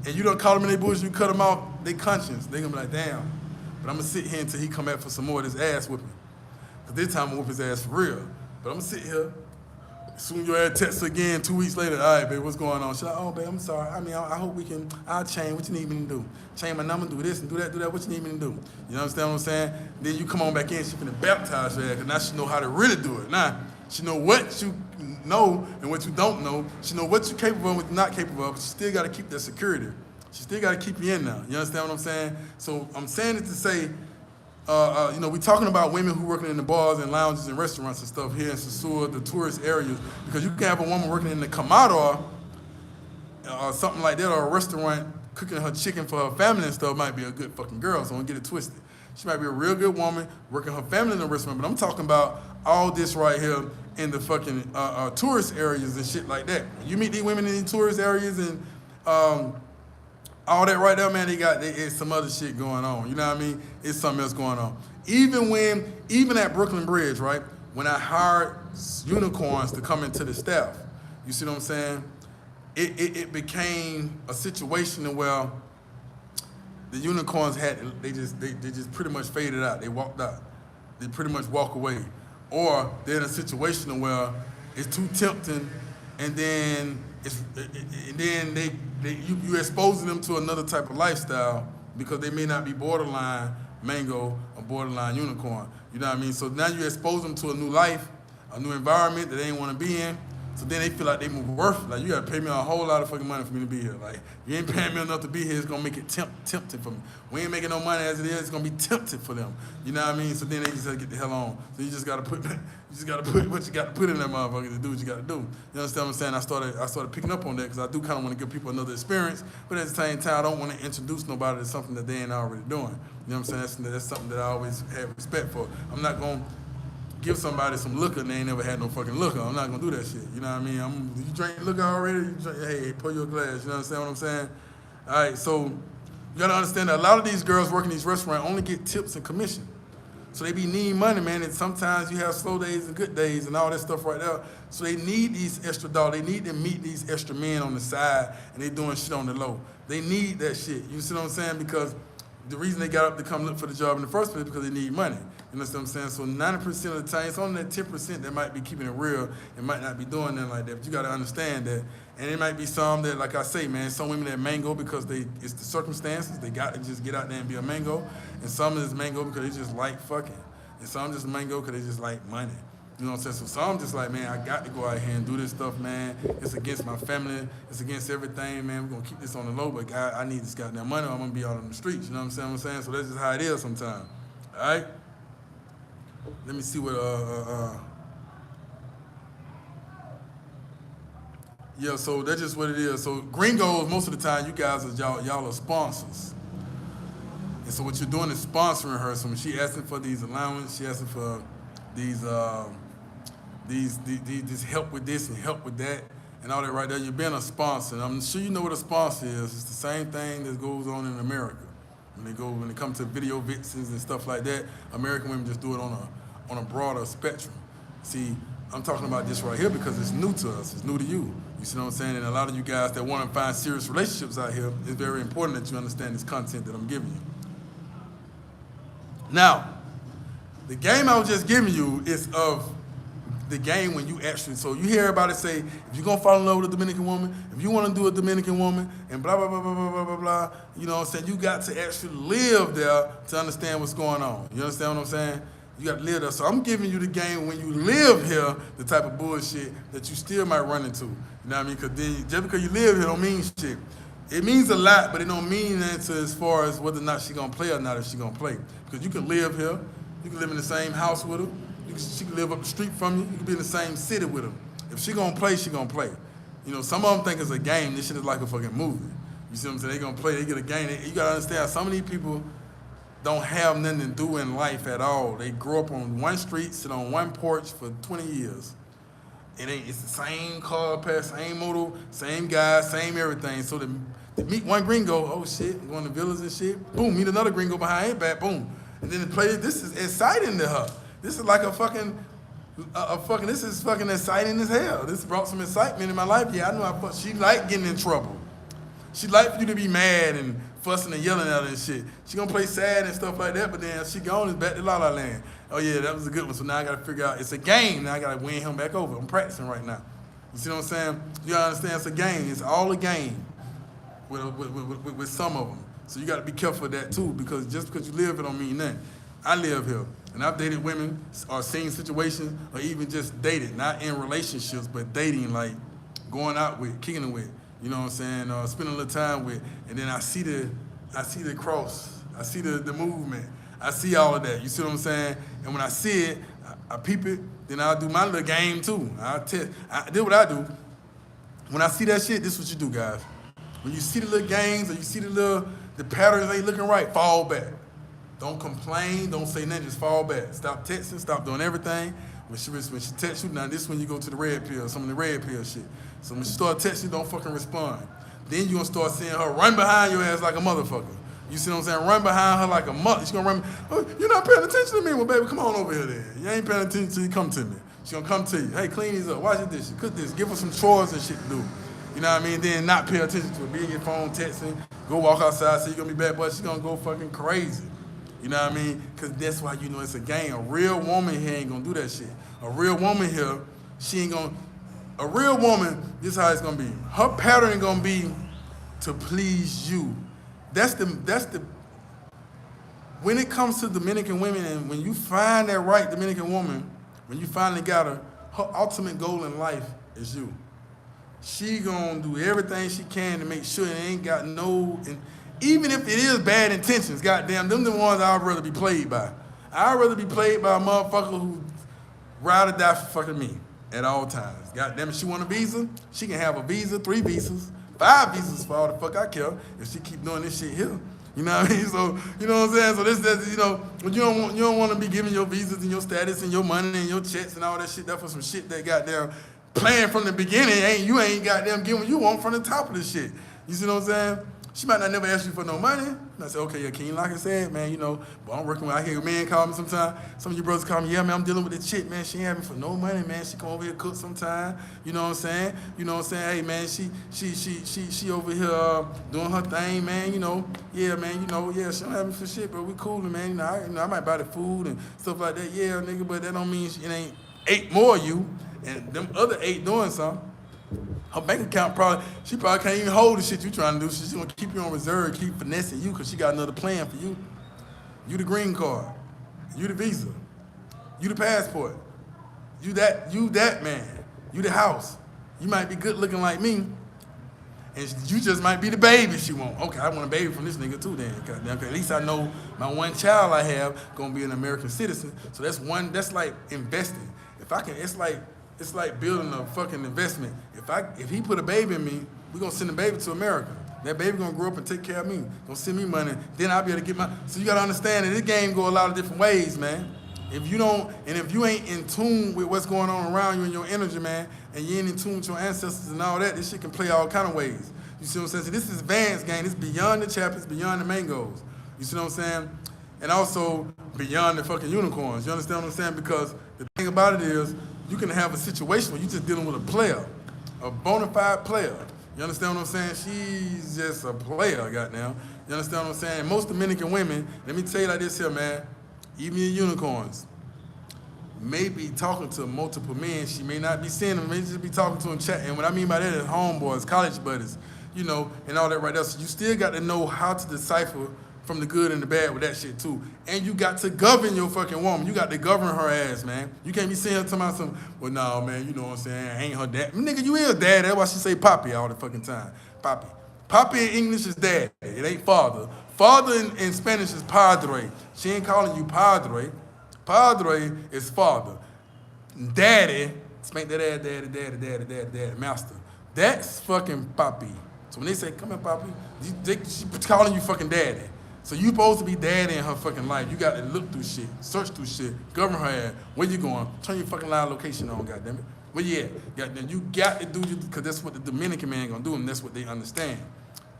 and you don't call them in their bullshit, you cut them off, they conscience. They gonna be like, damn. But I'm gonna sit here until he come back for some more of this ass whipping. Cause this time I'm gonna whoop his ass for real. But I'm gonna sit here. Soon your ass text again 2 weeks later. All right, babe, what's going on? She's like, oh, babe, I'm sorry. I mean, I hope we can, I'll change. What you need me to do? Change my number, do this and do that. What you need me to do? You understand what I'm saying? Then you come on back in, she finna baptize your ass. Cause now she know how to really do it. Now, she know what you know and what you don't know. She know what you're capable of and what you're not capable of. But she still gotta keep that security. She still got to keep you in now. You understand what I'm saying? So I'm saying it to say, we're talking about women who working in the bars and lounges and restaurants and stuff here in Sosua, the tourist areas, because you can have a woman working in the Commodore or something like that, or a restaurant cooking her chicken for her family and stuff might be a good fucking girl, so don't get it twisted. She might be a real good woman working her family in the restaurant, but I'm talking about all this right here in the fucking tourist areas and shit like that. You meet these women in these tourist areas and all that right there, man, it's some other shit going on. You know what I mean? It's something else going on. Even at Brooklyn Bridge, right, when I hired unicorns to come into the staff, you see what I'm saying? It became a situation where the unicorns they just pretty much faded out. They walked out. They pretty much walk away. Or they're in a situation where it's too tempting, and then you exposing them to another type of lifestyle because they may not be borderline mango or borderline unicorn. You know what I mean? So now you expose them to a new life, a new environment that they ain't want to be in. So then they feel like they move worth. Like, you got to pay me a whole lot of fucking money for me to be here. Like, you ain't paying me enough to be here. It's going to make it tempting for me. We ain't making no money as it is. It's going to be tempting for them. You know what I mean? So then they just got to get the hell on. So you just got to put what you got to put in that motherfucker to do what you got to do. You understand what I'm saying? I started picking up on that because I do kind of want to give people another experience. But at the same time, I don't want to introduce nobody to something that they ain't already doing. You know what I'm saying? That's something that I always have respect for. I'm not going to give somebody some liquor and they ain't never had no fucking liquor. I'm not gonna do that shit. You know what I mean? You drink liquor already? Hey, pour you a glass. You understand what I'm saying? All right, so you gotta understand that a lot of these girls working in these restaurants only get tips and commission. So they be needing money, man, and sometimes you have slow days and good days and all that stuff right there. So they need these extra dollars. They need to meet these extra men on the side and they doing shit on the low. They need that shit. You see what I'm saying? Because the reason they got up to come look for the job in the first place is because they need money. You know what I'm saying? So 90% of the time, it's only that 10% that might be keeping it real and might not be doing nothing like that. But you got to understand that. And it might be some that, like I say, man, some women that mango because it's the circumstances. They got to just get out there and be a mango. And some is mango because they just like fucking. And some just mango because they just like money. You know what I'm saying? So some just like, man, I got to go out here and do this stuff, man. It's against my family. It's against everything, man. We're going to keep this on the low, but God, I need this goddamn money or I'm going to be out on the streets. You know what I'm saying? So that's just how it is sometimes. All right? Let me see what, yeah, so that's just what it is. So gringos, most of the time, you guys y'all are sponsors. And so what you're doing is sponsoring her. So when she asking for these allowances, she asking for these help with this and help with that, and all that right there. You're being a sponsor. And I'm sure you know what a sponsor is. It's the same thing that goes on in America. When it comes to video vixens and stuff like that, American women just do it on a broader spectrum. See, I'm talking about this right here because it's new to us. It's new to you. You see what I'm saying? And a lot of you guys that want to find serious relationships out here, it's very important that you understand this content that I'm giving you. Now, the game I was just giving you is of the game when you actually, so you hear everybody say, if you're going to fall in love with a Dominican woman, if you want to do a Dominican woman, and blah, blah, blah, blah, blah, blah, blah, blah, you know what I'm saying? You got to actually live there to understand what's going on. You understand what I'm saying? You got to live there. So I'm giving you the game when you live here, the type of bullshit that you still might run into. You know what I mean? Because then, just because you live here don't mean shit. It means a lot, but it don't mean anything as far as whether or not she gonna play or not if she gonna play. Because you can live here, you can live in the same house with her, she can live up the street from you, you can be in the same city with her. If she gonna play, she gonna play. You know, some of them think it's a game, this shit is like a fucking movie. You see what I'm saying? They gonna play, they get a game. You gotta understand, some of these people don't have nothing to do in life at all. They grow up on one street, sit on one porch for 20 years. It's the same car, pass, same motor, same guy, same everything. So they meet one gringo, oh shit, going to villas and shit. Boom, meet another gringo behind his back, boom. And then the play, this is exciting to her. This is like this is fucking exciting as hell. This brought some excitement in my life. Yeah, I know she liked getting in trouble. She liked for you to be mad and fussing and yelling at her and shit. She gonna play sad and stuff like that, but then she gone is back to La La Land. Oh yeah, that was a good one. So now I gotta figure out, it's a game. Now I gotta win him back over. I'm practicing right now. You see what I'm saying? You gotta understand it's a game. It's all a game with some of them. So you gotta be careful of that too, because just because you live here don't mean nothing. I live here, and I've dated women or seen situations, or even just dated, not in relationships, but dating, like going out with, kicking it with, you know what I'm saying, spending a little time with, and then I see the cross, I see the movement, I see all of that, you see what I'm saying? And when I see it, I peep it, then I'll do my little game too. I do what I do. When I see that shit, this is what you do, guys. When you see the little games, or you see the patterns ain't looking right, fall back. Don't complain, don't say nothing, just fall back. Stop texting, stop doing everything. When she texts you, now this is when you go to the red pill, some of the red pill shit. So when she start texting, don't fucking respond. Then you gonna start seeing her run behind your ass like a motherfucker. You see what I'm saying? Run behind her like a mother. She's gonna run, oh, you're not paying attention to me? Well, baby, come on over here then. You ain't paying attention till you come to me. She's gonna come to you. Hey, clean these up, wash your dishes, cook this, give her some chores and shit to do. You know what I mean? Then not pay attention to it. Be in your phone texting, go walk outside, say you're gonna be bad, but she's gonna go fucking crazy. You know what I mean? Because that's why you know it's a game. A real woman here ain't gonna do that shit. A real woman here, a real woman, this is how it's gonna be. Her pattern gonna be to please you. When it comes to Dominican women, and when you find that right Dominican woman, when you finally got her ultimate goal in life is you. She gonna do everything she can to make sure it ain't got no, even if it is bad intentions, goddamn, them the ones I'd rather be played by. I'd rather be played by a motherfucker who ride or die for fucking me at all times. Goddamn, if she want a visa, she can have a visa, 3 visas, 5 visas for all the fuck I care if she keep doing this shit here. You know what I mean? So, you know what I'm saying? So this you know, when you don't want to be giving your visas and your status and your money and your checks and all that shit, that's for some shit that goddamn playing from the beginning, you ain't goddamn giving what you want from the top of the shit. You see what I'm saying? She might not never ask you for no money. And I say, okay, yeah, King, like I said, man, you know, but I'm working with, I hear a man call me sometimes. Some of you brothers call me, yeah, man, I'm dealing with this chick, man. She ain't having for no money, man. She come over here cook sometime. You know what I'm saying? You know what I'm saying? Hey, man, she over here doing her thing, man. You know, yeah, man, you know, yeah, she don't have me for shit, but we coolin', man. You know, I might buy the food and stuff like that. Yeah, nigga, but that don't mean it ain't 8 more of you and them other 8 doing something. Her bank account she probably can't even hold the shit you trying to do. She's gonna keep you on reserve, keep finessing you, because she got another plan for you. You the green card, you the visa, you the passport, you that man, you the house. You might be good looking like me, and you just might be the baby she want. Okay, I want a baby from this nigga too then. Cause at least I know my one child I have gonna be an American citizen. So that's like investing. If I can, it's like building a fucking investment. If he put a baby in me, we gonna send the baby to America. That baby gonna grow up and take care of me. Gonna send me money. Then I'll be able to get my. So you gotta understand that this game go a lot of different ways, man. If you don't, and if you ain't in tune with what's going on around you and your energy, man, and you ain't in tune with your ancestors and all that, this shit can play all kind of ways. You see what I'm saying? So this is advanced game. This is beyond the chapters, beyond the mangoes. You see what I'm saying? And also beyond the fucking unicorns. You understand what I'm saying? Because the thing about it is, you can have a situation where you're just dealing with a player, a bona fide player. You understand what I'm saying? She's just a player, goddamn. You understand what I'm saying? Most Dominican women, let me tell you like this here, man, even your unicorns, may be talking to multiple men. She may not be seeing them, may just be talking to them, chat. And what I mean by that is homeboys, college buddies, you know, and all that right there. So you still got to know how to decipher from the good and the bad with that shit too. And you got to govern your fucking woman. You got to govern her ass, man. You can't be saying her talking about some, well, no, man, you know what I'm saying? I ain't her dad. Nigga, you is dad. That's why she say papi all the fucking time. Papi. Papi in English is dad. It ain't father. Father in Spanish is padre. She ain't calling you padre. Padre is father. Daddy, spank that ass, daddy, master. That's fucking papi. So when they say, come here, papi, she calling you fucking daddy. So you supposed to be daddy in her fucking life. You got to look through shit, search through shit, govern her ass. Where you going? Turn your fucking live location on, goddammit. Where you at? Goddamn, you got to do it because that's what the Dominican man gonna do, and that's what they understand.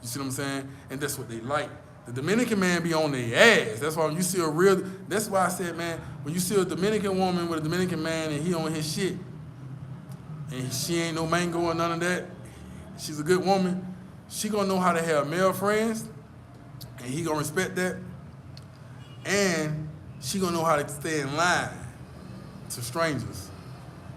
You see what I'm saying? And that's what they like. The Dominican man be on their ass. That's why when you see a real, that's why I said, man, when you see a Dominican woman with a Dominican man and he on his shit, and she ain't no mango or none of that, she's a good woman, she gonna know how to have male friends, and he gonna respect that, and she gonna know how to stay in line to strangers.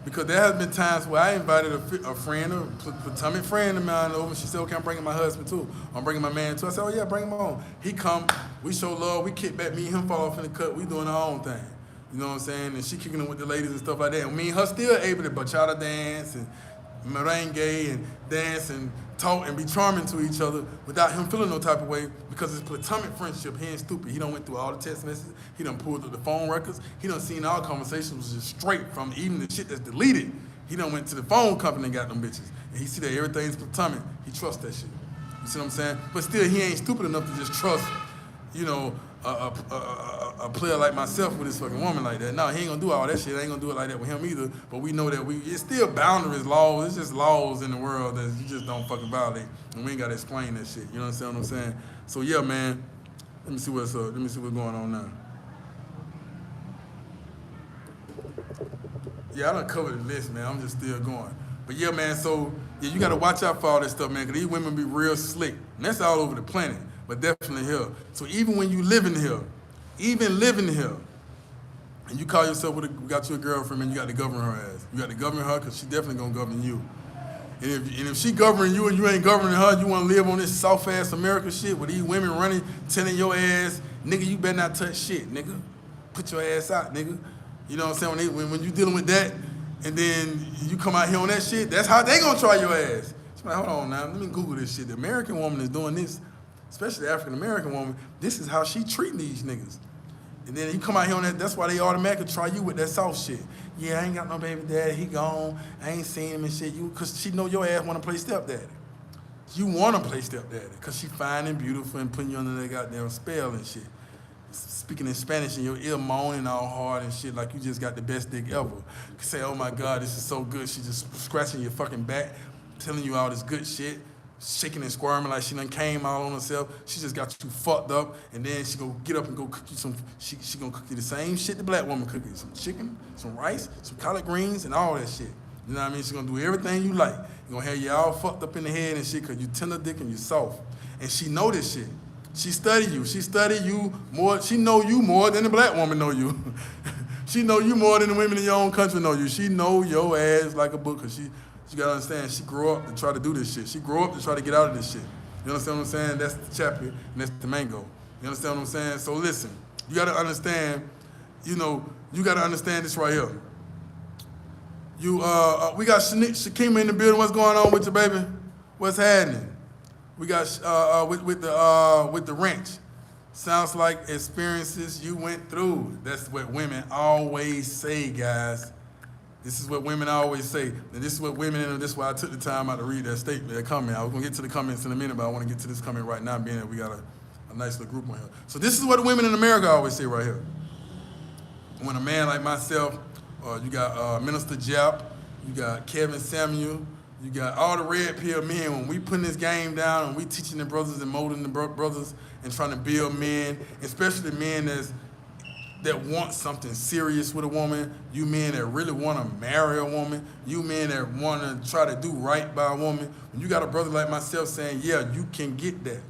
Because there has been times where I invited a friend, a platonic friend of mine over. She said, okay, I'm bringing my husband too. I'm bringing my man too. I said, oh yeah, bring him on. He come, we show love, we kick back, me and him fall off in the cut, we doing our own thing. You know what I'm saying? And she kicking it with the ladies and stuff like that. And me and her still able to bachata dance and merengue and dance and talk and be charming to each other without him feeling no type of way, because it's platonic friendship. He ain't stupid. He done went through all the text messages. He done pulled up the phone records. He done seen our conversations just straight from even the shit that's deleted. He done went to the phone company and got them bitches. And he see that everything's platonic. He trusts that shit. You see what I'm saying? But still, he ain't stupid enough to just trust, you know, a player like myself with his fucking woman like that. No, he ain't gonna do all that shit. I ain't gonna do it like that with him either. But we know that it's still boundaries, laws. It's just laws in the world that you just don't fucking violate. And we ain't gotta explain that shit. You understand what I'm saying? So yeah, man. Let me see what's up. Let me see what's going on now. Yeah, I done covered the list, man. I'm just still going. But yeah, man, so yeah, you gotta watch out for all that stuff, man, because these women be real slick. And that's all over the planet, but definitely here. So even when you living here, and you call yourself got you a girlfriend, man, you got to govern her ass. You got to govern her because she definitely gonna govern you. And if she governing you and you ain't governing her, you want to live on this soft-ass America shit with these women running, telling your ass, nigga, you better not touch shit, nigga. Put your ass out, nigga. You know what I'm saying? When you dealing with that, and then you come out here on that shit, that's how they gonna try your ass. She's like, hold on now, let me Google this shit. The American woman is doing this, especially the African-American woman. This is how she treating these niggas. And then you come out here on that, that's why they automatically try you with that soft shit. Yeah, I ain't got no baby daddy, he gone, I ain't seen him and shit. Cause she know your ass wanna play stepdaddy. You wanna play stepdaddy, cause she fine and beautiful and putting you under that goddamn spell and shit. Speaking in Spanish and your ear moaning all hard and shit like you just got the best dick ever. Say, oh my God, this is so good. She just scratching your fucking back, telling you all this good shit, shaking and squirming like she done came out on herself. She just got you fucked up, and then she gonna get up and go cook you some, she gonna cook you the same shit the black woman cook you. Some chicken, some rice, some collard greens, and all that shit. You know what I mean? She gonna do everything you like. You gonna have you all fucked up in the head and shit cause you tender dick and you soft. And she know this shit. She study you. She study you more. She know you more than the black woman know you. She know you more than the women in your own country know you. She know your ass like a book. Cause she gotta understand. She grew up to try to do this shit. She grew up to try to get out of this shit. You understand what I'm saying? That's the chapter and that's the mango. You understand what I'm saying? So listen, you gotta understand. You know, you gotta understand this right here. You we got Shakima in the building. What's going on with you, baby? What's happening? We got with the wrench. Sounds like experiences you went through. That's what women always say, guys. This is what women always say. And this is what women, and this is why I took the time out to read that statement, that comment. I was gonna get to the comments in a minute, but I wanna get to this comment right now, being that we got a nice little group on here. So this is what women in America always say right here. when a man like myself, you got Minister Jap, you got Kevin Samuel, you got all the red pill men, when we putting this game down and we teaching the brothers and molding the brothers and trying to build men, especially men that want something serious with a woman, you men that really want to marry a woman, you men that want to try to do right by a woman, when you got a brother like myself saying, yeah, you can get that,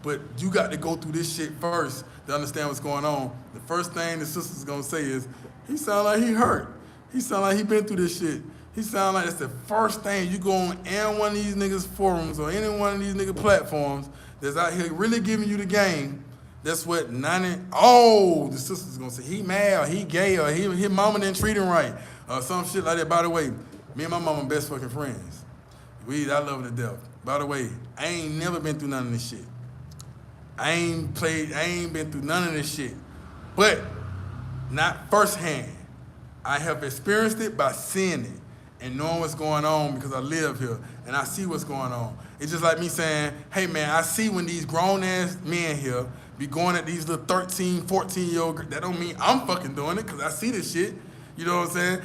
but you got to go through this shit first to understand what's going on. The first thing the sister's going to say is, he sound like he hurt. He sound like he been through this shit. He sound like that's the first thing you go on any one of these niggas forums or any one of these nigga platforms that's out here really giving you the game. That's what the sister's gonna say, he mad or he gay or his mama didn't treat him right or some shit like that. By the way, me and my mama best fucking friends. I love her to death. By the way, I ain't never been through none of this shit. I ain't been through none of this shit. But not firsthand. I have experienced it by seeing it and knowing what's going on because I live here and I see what's going on. It's just like me saying, hey man, I see when these grown ass men here be going at these little 13, 14-year-old girls. That don't mean I'm fucking doing it because I see this shit. You know what I'm saying?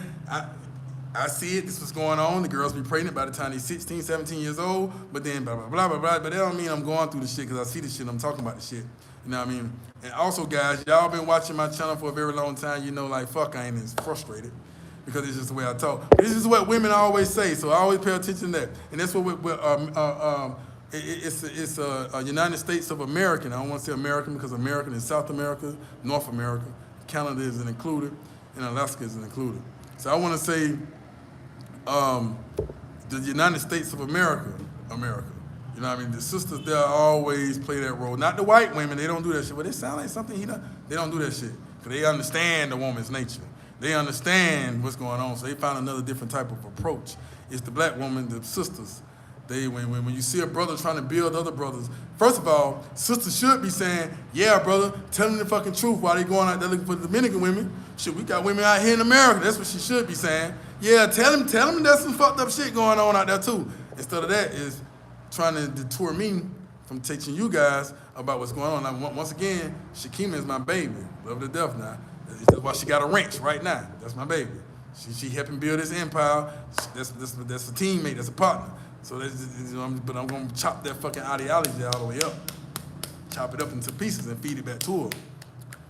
I see it. This is what's going on. The girls be pregnant by the time they're 16, 17 years old. But then blah, blah, blah, blah, blah. But that don't mean I'm going through the shit because I see the shit. I'm talking about the shit. You know what I mean? And also, guys, y'all been watching my channel for a very long time. You know, like, fuck, I ain't as frustrated because it's just the way I talk. This is what women always say, so I always pay attention to that. And that's what it's United States of America. I don't want to say American because American is South America, North America, Canada isn't included, and Alaska isn't included. So I want to say the United States of America. You know what I mean? The sisters there always play that role. Not the white women, they don't do that shit, but it sound like something he done. They don't do that shit because they understand the woman's nature. They understand what's going on, so they find another different type of approach. It's the black woman, the sisters. When you see a brother trying to build other brothers, first of all, sisters should be saying, yeah, brother, tell them the fucking truth while they going out there looking for the Dominican women. Shit, we got women out here in America. That's what she should be saying. Yeah, tell them there's some fucked up shit going on out there too. Instead of that is trying to detour me from teaching you guys about what's going on. Now, once again, Shakima is my baby. Love her to death now. That's why she got a wrench right now. That's my baby. She helping build this empire. That's a teammate. That's a partner. So but I'm gonna chop that fucking ideology all the way up. Chop it up into pieces and feed it back to her.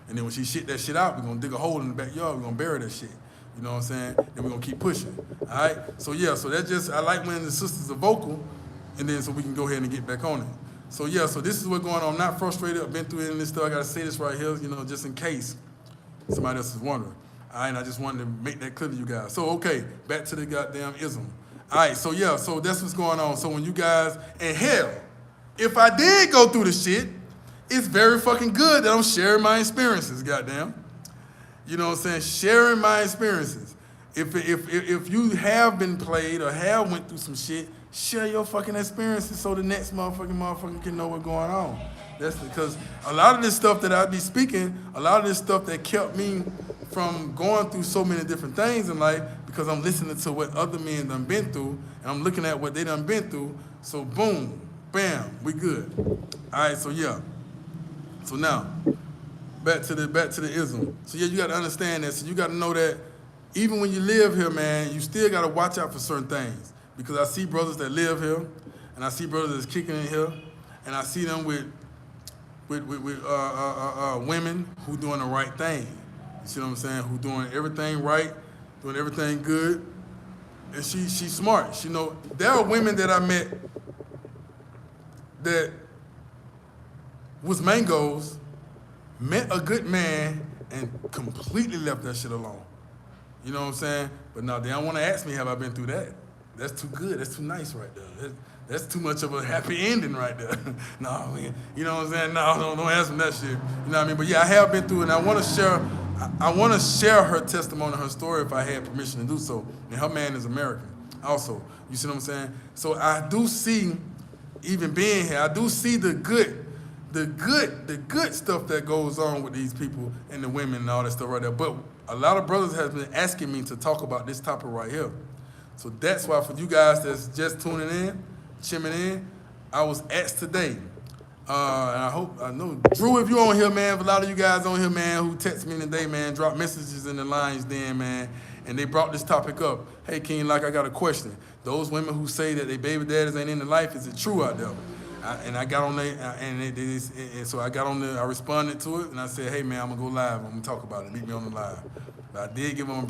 And then when she shit that shit out, we're gonna dig a hole in the backyard. We're gonna bury that shit. You know what I'm saying? And we're gonna keep pushing. All right. So yeah. So I like when the sisters are vocal, and then so we can go ahead and get back on it. So yeah. So this is what's going on. I'm not frustrated. I've been through it and this stuff. I gotta say this right here. You know, just in case somebody else is wondering. All right. I just wanted to make that clear to you guys. So okay, back to the goddamn ism. All right, so yeah, so that's what's going on. So when you guys, and hell, if I did go through the shit, it's very fucking good that I'm sharing my experiences, goddamn. You know what I'm saying? Sharing my experiences. If you have been played or have went through some shit, share your fucking experiences so the next motherfucker can know what's going on. That's because a lot of this stuff that I be speaking, a lot of this stuff that kept me from going through so many different things in life because I'm listening to what other men done been through and I'm looking at what they done been through. So boom, bam, we good. All right, so yeah. So now, back to the ism. So yeah, you got to understand that. So you got to know that even when you live here, man, you still got to watch out for certain things because I see brothers that live here and I see brothers that's kicking in here and I see them with women who doing the right thing. You see what I'm saying? Who doing everything right, doing everything good. And she's smart. She know there are women that I met that was mangoes, met a good man, and completely left that shit alone. You know what I'm saying? But no, they don't want to ask me have I been through that. That's too good. That's too nice right there. That's too much of a happy ending right there. No, man, you know what I'm saying? No, don't ask me that shit. You know what I mean? But yeah, I have been through it, and I want to share her testimony, her story, if I had permission to do so. And her man is American, also. You see what I'm saying? So I do see, even being here, I do see the good stuff that goes on with these people and the women and all that stuff right there. But a lot of brothers have been asking me to talk about this topic right here. So that's why for you guys that's just tuning in, chiming in, I was asked today, And I know, Drew, if you on here, man, a lot of you guys on here, man, who text me today, man, drop messages in the lines then, man, and they brought this topic up. Hey, King, like, I got a question. Those women who say that their baby daddies ain't in their life, is it true out there? I got on there, and so I got on there, I responded to it, and I said, hey, man, I'm going to go live. I'm going to talk about it. Meet me on the live. But I did give them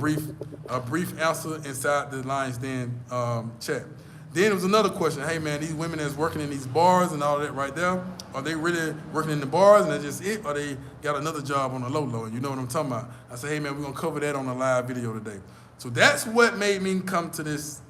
a brief answer inside the lines then chat. Then there was another question. Hey, man, these women that's working in these bars and all that right there, are they really working in the bars and that's just it, or they got another job on the low? You know what I'm talking about? I said, hey, man, we're going to cover that on a live video today. So that's what made me come to this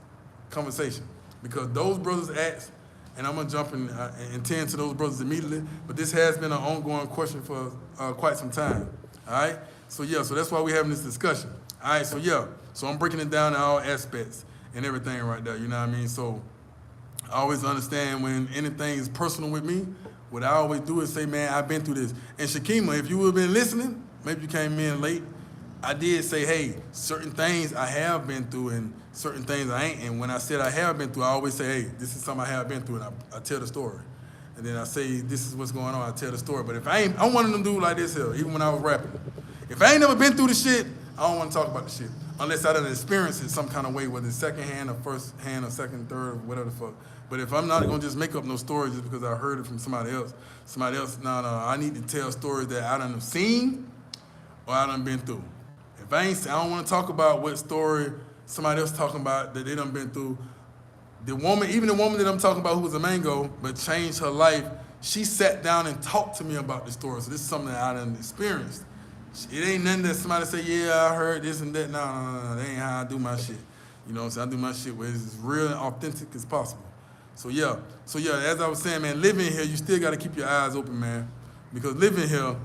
conversation, because those brothers asked, and I'm going to jump in and tend to those brothers immediately, but this has been an ongoing question for quite some time, all right? So, yeah, so that's why we're having this discussion. All right, so, yeah, so I'm breaking it down in all aspects and everything right there, you know what I mean? So I always understand when anything is personal with me, what I always do is say, man, I've been through this. And Shakima, if you would have been listening, maybe you came in late, I did say, hey, certain things I have been through and certain things I ain't. And when I said I have been through, I always say, hey, this is something I have been through, and I tell the story. And then I say, this is what's going on, I tell the story. But if I'm one of them dudes like this here, even when I was rapping. If I ain't never been through the shit, I don't want to talk about the shit. Unless I done experienced it some kind of way, whether it's second hand or first hand or second, third, or whatever the fuck. But if I'm not gonna just make up no stories just because I heard it from somebody else, no, I need to tell stories that I done seen or I done been through. If I don't want to talk about what story somebody else talking about that they done been through. Even the woman that I'm talking about who was a mango but changed her life, she sat down and talked to me about the story. So this is something that I done experienced. It ain't nothing that somebody say, yeah, I heard this and that. No, that ain't how I do my shit. You know what I'm saying? I do my shit where it's as real and authentic as possible. So yeah, as I was saying, man, living here, you still got to keep your eyes open, man. Because living here,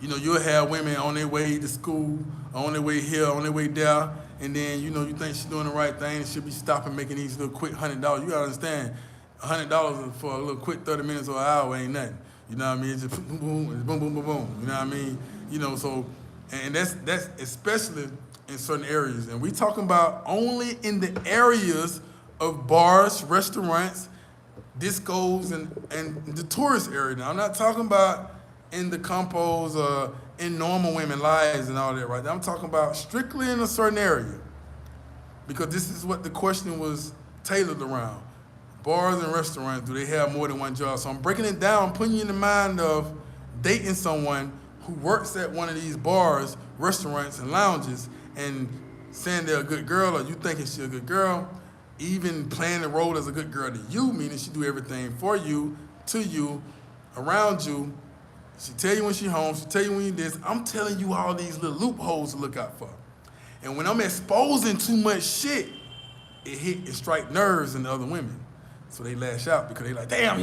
you know, you'll have women on their way to school, on their way here, on their way there, and then, you know, you think she's doing the right thing, and she'll be stopping making these little quick $100. You got to understand, $100 for a little quick 30 minutes or an hour ain't nothing. You know what I mean? It's just boom, boom, boom, boom, boom, boom. You know what I mean? You know, so, and that's especially in certain areas. And we talking about only in the areas of bars, restaurants, discos, and the tourist area. Now, I'm not talking about in the compos or in normal women lives and all that, right? I'm talking about strictly in a certain area. Because this is what the question was tailored around. Bars and restaurants, do they have more than one job? So I'm breaking it down, putting you in the mind of dating someone who works at one of these bars, restaurants, and lounges, and saying they're a good girl, or you thinking she's a good girl, even playing the role as a good girl to you, meaning she do everything for you, to you, around you. She tell you when she home, she tell you when you this. I'm telling you all these little loopholes to look out for. And when I'm exposing too much shit, it strike nerves in the other women. So they lash out because they like, damn,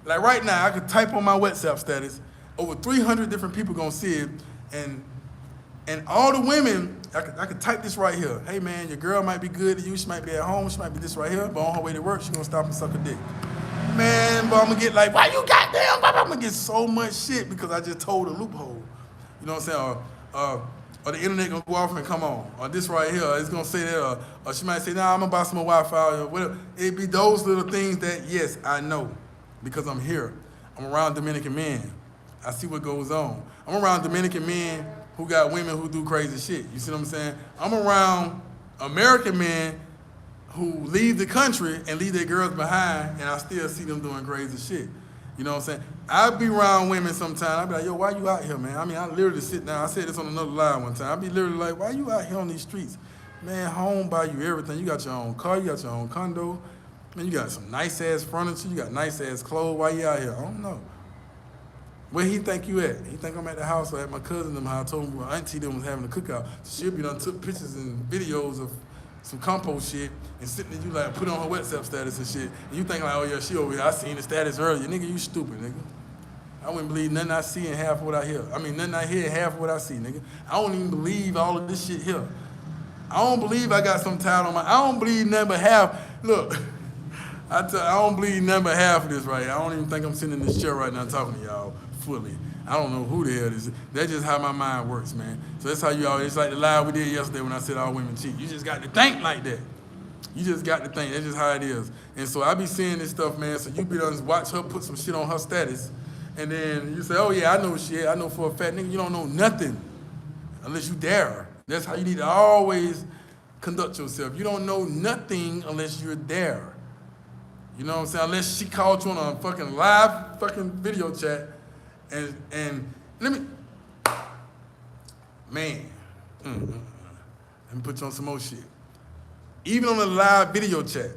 like right now, I could type on my WhatsApp status, over 300 different people gonna see it, and all the women, I could type this right here. Hey man, your girl might be good to you, she might be at home, she might be this right here, but on her way to work, she gonna stop and suck a dick. Man, but I'm gonna get like, why you goddamn, I'm gonna get so much shit because I just told a loophole. You know what I'm saying? Or the internet gonna go off and come on. Or this right here, it's gonna say that, or she might say, nah, I'm gonna buy some more Wi-Fi, or whatever. It'd be those little things that, yes, I know, because I'm here. I'm around Dominican men. I see what goes on. I'm around Dominican men who got women who do crazy shit. You see what I'm saying? I'm around American men who leave the country and leave their girls behind, and I still see them doing crazy shit. You know what I'm saying? I be around women sometimes. I be like, yo, why you out here, man? I mean, I literally sit down. I said this on another live one time. I be literally like, why you out here on these streets? Man, home buy you everything. You got your own car. You got your own condo. Man, you got some nice-ass furniture. You got nice-ass clothes. Why you out here? I don't know. Where he think you at? He think I'm at the house or at my cousin them house. I told him my auntie them was having a cookout. So she'll be done took pictures and videos of some compost shit and sitting there, you like put on her WhatsApp status and shit. And you think like, oh yeah, she over here. I seen the status earlier. Nigga, you stupid, nigga. I wouldn't believe nothing I see and half of what I hear. I mean, nothing I hear and half of what I see, nigga. I don't even believe all of this shit here. I don't believe I got some towel on my, I don't believe nothing but half. Look, I don't believe nothing but half of this right here. I don't even think I'm sitting in this chair right now talking to y'all fully. I don't know who the hell this is. That's just how my mind works, man. So that's how you always, it's like the live we did yesterday when I said all women cheat. You just got to think like that. You just got to think. That's just how it is. And so I be seeing this stuff, man. So you be done watch her put some shit on her status, and then you say, oh yeah, I know shit. I know for a fact, nigga, you don't know nothing unless you dare. That's how you need to always conduct yourself. You don't know nothing unless you're there. You know what I'm saying? Unless she called you on a fucking live fucking video chat, and let me, man, let me put you on some more shit. Even on a live video chat,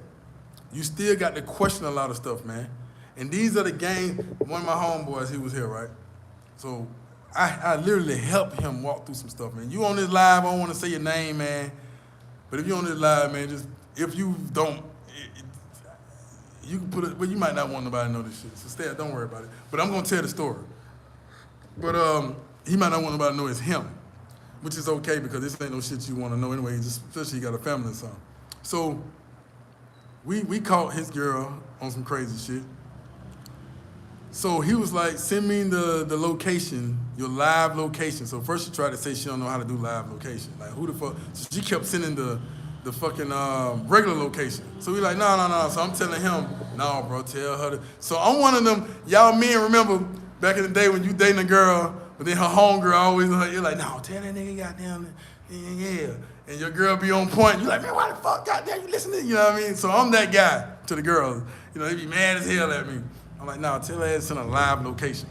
you still got to question a lot of stuff, man. And these are the games. One of my homeboys, he was here, right? So I literally helped him walk through some stuff, man. You on this live, I don't want to say your name, man. But if you on this live, man, just, if you don't, you can put it, well, you might not want nobody to know this shit. So stay, don't worry about it. But I'm going to tell the story. But he might not want nobody to know it's him, which is okay because this ain't no shit you want to know anyway, just especially you got a family or something. So we caught his girl on some crazy shit. So he was like, send me the location, your live location. So first she tried to say she don't know how to do live location. Like, who the fuck? So she kept sending the fucking regular location. So we like, no. So I'm telling him, no, bro, tell her to. So I'm one of them, y'all men remember back in the day when you dating a girl, but then her homegirl always in her ear like, no, tell that nigga goddamn, yeah. And your girl be on point. You like, man, why the fuck goddamn you listening? You know what I mean? So I'm that guy to the girls. You know, they be mad as hell at me. I'm like, no, tell her to send a live location.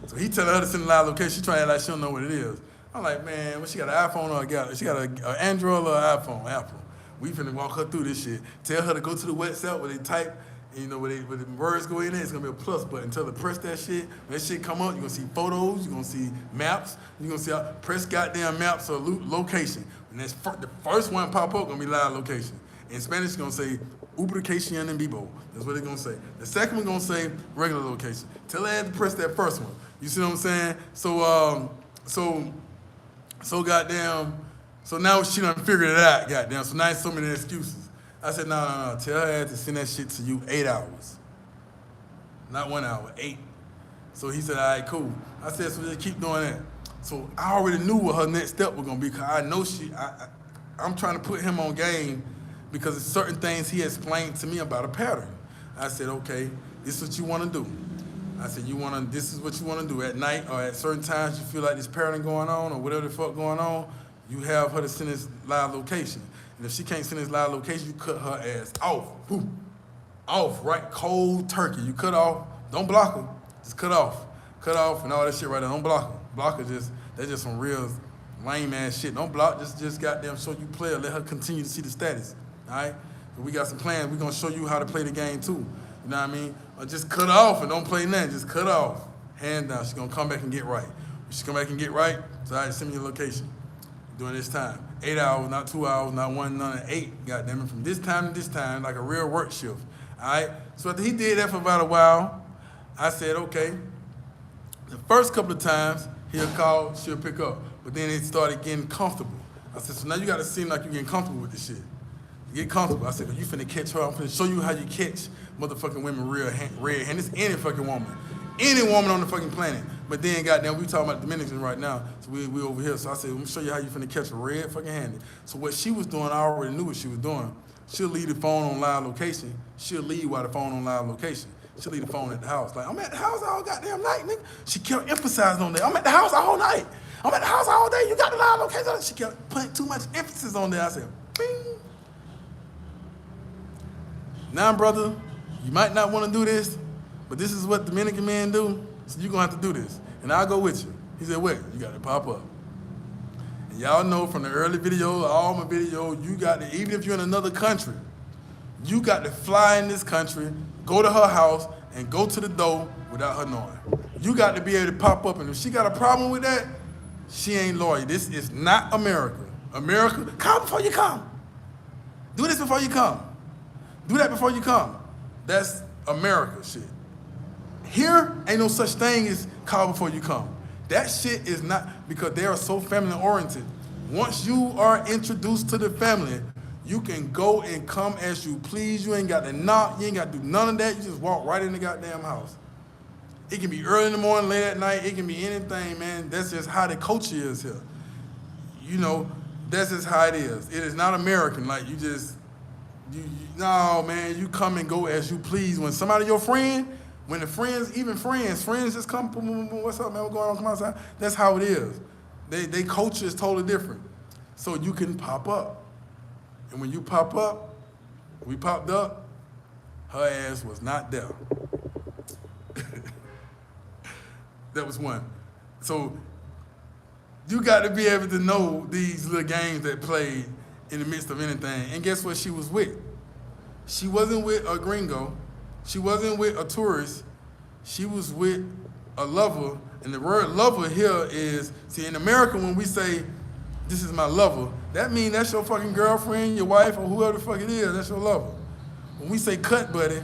So he telling her to send a live location. She trying to act like she don't know what it is. I'm like, man, what, she got an iPhone or a Galaxy? She got an Android or an iPhone? Apple. We finna walk her through this shit. Tell her to go to the website where they type, and you know, where the words go in there, it's gonna be a plus button. Tell her to press that shit. When that shit come up, you're gonna see photos, you're gonna see maps, you're gonna see, press goddamn maps or location. And that's the first one pop up gonna be live location. In Spanish, it's gonna say ubicación en vivo. That's what it's gonna say. The second one gonna say regular location. Tell her to press that first one. You see what I'm saying? So goddamn, so now she done figured it out, goddamn. So now it's so many excuses. I said, no. Tell her to send that shit to you 8 hours. Not 1 hour, 8. So he said, all right, cool. I said, so just keep doing that. So I already knew what her next step was gonna be, because I know I'm trying to put him on game because it's certain things he explained to me about a pattern. I said, okay, this is what you wanna do. I said, this is what you wanna do at night or at certain times you feel like this pattern going on or whatever the fuck going on, you have her to send this live location. And if she can't send this live location, you cut her ass off. Whew. Off, right? Cold turkey. You cut off. Don't block her. Just cut off. Cut off and all that shit right there. Don't block her. Block her that's just some real lame ass shit. Don't block, just goddamn show you play her. Let her continue to see the status. All right? But we got some plans. We're gonna show you how to play the game too. You know what I mean? Or just cut off and don't play nothing. Just cut off. Hand down. She's gonna come back and get right. When she come back and get right, so all right, send me your location. During this time. 8 hours, not 2 hours, not 1, none, 8. Goddamn it, from this time to this time, like a real work shift. All right? So after he did that for about a while, I said, okay. The first couple of times, he'll call, she'll pick up. But then it started getting comfortable. I said, so now you gotta seem like you're getting comfortable with this shit. Get comfortable. I said, well, you finna catch her. I'm finna show you how you catch motherfucking women red handed. It's any fucking woman. Any woman on the fucking planet. But then, goddamn, we talking about Dominicans right now, so we over here. So I said, let me show you how you finna catch a red fucking handed. So what she was doing, I already knew what she was doing. She'll leave the phone on live location. She'll leave while the phone on live location. She'll leave the phone at the house. Like, I'm at the house all goddamn night, nigga. She kept emphasizing on that. I'm at the house all night. I'm at the house all day. You got the live location. She kept putting too much emphasis on that. I said, bing. Now, brother, you might not want to do this, but this is what Dominican men do. So you're going to have to do this. And I'll go with you. He said, wait, you got to pop up. And y'all know from the early videos, all my videos, you got to, even if you're in another country, you got to fly in this country, go to her house, and go to the door without her knowing. You got to be able to pop up. And if she got a problem with that, she ain't loyal. This is not America. America, come before you come. Do this before you come. Do that before you come. That's America shit. Here, ain't no such thing as call before you come. That shit is not, because they are so family oriented. Once you are introduced to the family, you can go and come as you please. You ain't got to knock, you ain't got to do none of that. You just walk right in the goddamn house. It can be early in the morning, late at night, it can be anything, man. That's just how the culture is here. You know, that's just how it is. It is not American, like you just No, man, you come and go as you please. When somebody your friend, when the friends, even friends just come, boom, boom, boom, what's up, man, what's going on, come outside. That's how it is. They culture is totally different. So you can pop up. And when you pop up, we popped up, her ass was not there. That was one. So you got to be able to know these little games that played in the midst of anything. And guess what she was with? She wasn't with a gringo. She wasn't with a tourist. She was with a lover. And the word lover here is, see, in America, when we say, this is my lover, that means that's your fucking girlfriend, your wife, or whoever the fuck it is, that's your lover. When we say cut buddy,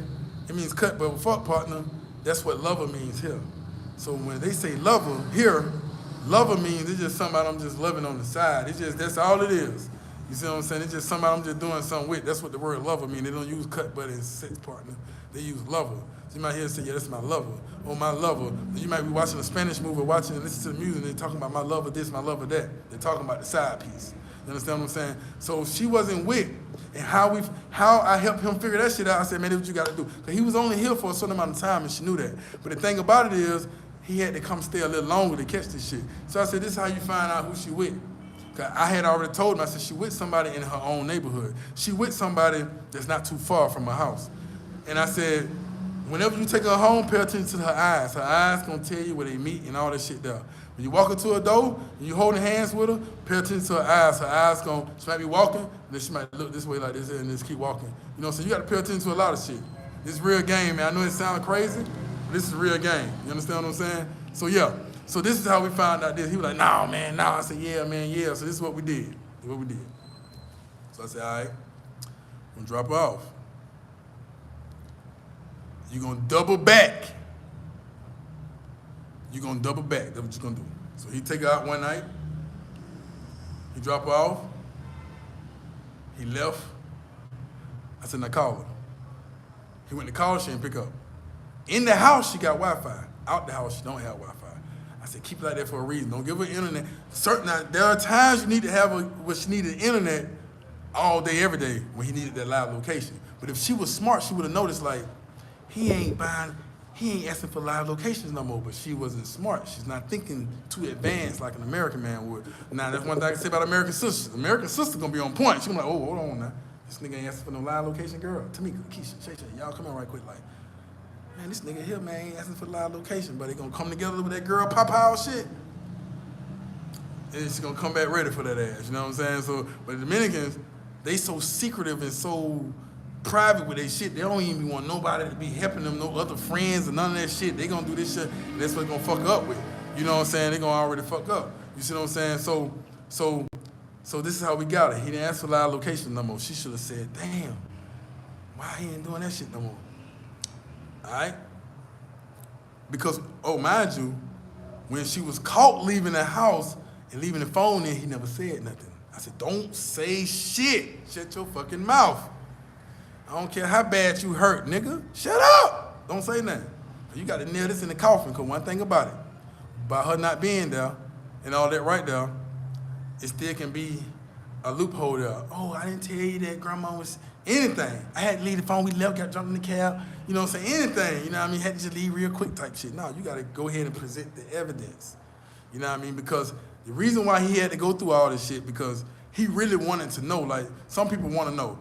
it means cut buddy, fuck partner. That's what lover means here. So when they say lover here, lover means it's just somebody I'm just loving on the side. It's just, that's all it is. You see what I'm saying? It's just somebody I'm just doing something with. That's what the word lover means. They don't use cut buddy and sex partner. They use lover. So you might hear say, yeah, that's my lover. Or my lover. You might be watching a Spanish movie, watching and listening to the music, and they're talking about my lover this, my lover that. They're talking about the side piece. You understand what I'm saying? So she wasn't with. And how I helped him figure that shit out, I said, man, that's what you got to do. Because he was only here for a certain amount of time, and she knew that. But the thing about it is, he had to come stay a little longer to catch this shit. So I said, this is how you find out who she with. Cause I had already told him, I said, she with somebody in her own neighborhood. She with somebody that's not too far from her house. And I said, whenever you take her home, pay attention to her eyes. Her eyes gonna tell you where they meet and all that shit there. When you walk into a door and you holding hands with her, pay attention to her eyes. Her eyes gonna, she might be walking, then she might look this way like this and just keep walking. You know, so you gotta pay attention to a lot of shit. This is real game, man. I know it sounds crazy, but this is real game. You understand what I'm saying? So yeah. So this is how we found out this. He was like, nah, man, nah. I said, yeah, man, yeah. So this is what we did. This is what we did. So I said, all right, I'm gonna drop her off. You're gonna double back. You're gonna double back. That's what you're gonna do. So he take her out one night. He drop her off. He left. I said, now call her. He went to call her, she didn't pick up. In the house, she got Wi-Fi. Out the house, she don't have Wi-Fi. I said, keep it like that for a reason. Don't give her internet. There are times you need to have where she needed internet all day, every day, when he needed that live location. But if she was smart, she would have noticed, like, he ain't asking for live locations no more. But she wasn't smart. She's not thinking too advanced like an American man would. Now, that's one thing I can say about American sisters. American sister gonna be on point. She gonna be like, oh, hold on now. This nigga ain't asking for no live location, girl. Tamika, Keisha, Shay, y'all come in right quick, like, man, this nigga here, man, ain't asking for the live location, but they gonna come together with that girl pop-out shit. And she's gonna come back ready for that ass, you know what I'm saying? So, but the Dominicans, they so secretive and so private with their shit, they don't even want nobody to be helping them, no other friends or none of that shit. They gonna do this shit, and that's what they gonna fuck up with. You know what I'm saying? They gonna already fuck up. You see what I'm saying? So this is how we got it. He didn't ask for live location no more. She should have said, damn, why he ain't doing that shit no more? All right? Because, oh, mind you, when she was caught leaving the house and leaving the phone in, he never said nothing. I said, don't say shit. Shut your fucking mouth. I don't care how bad you hurt, nigga. Shut up. Don't say nothing. You got to nail this in the coffin, because one thing about it, by her not being there and all that right there, it still can be a loophole there. Oh, I didn't tell you that grandma was anything. I had to leave the phone. We left, got jumped in the cab. You know what I'm saying? Anything. You know what I mean? Had to just leave real quick type shit. No, you got to go ahead and present the evidence. You know what I mean? Because the reason why he had to go through all this shit, because he really wanted to know. Like, some people want to know.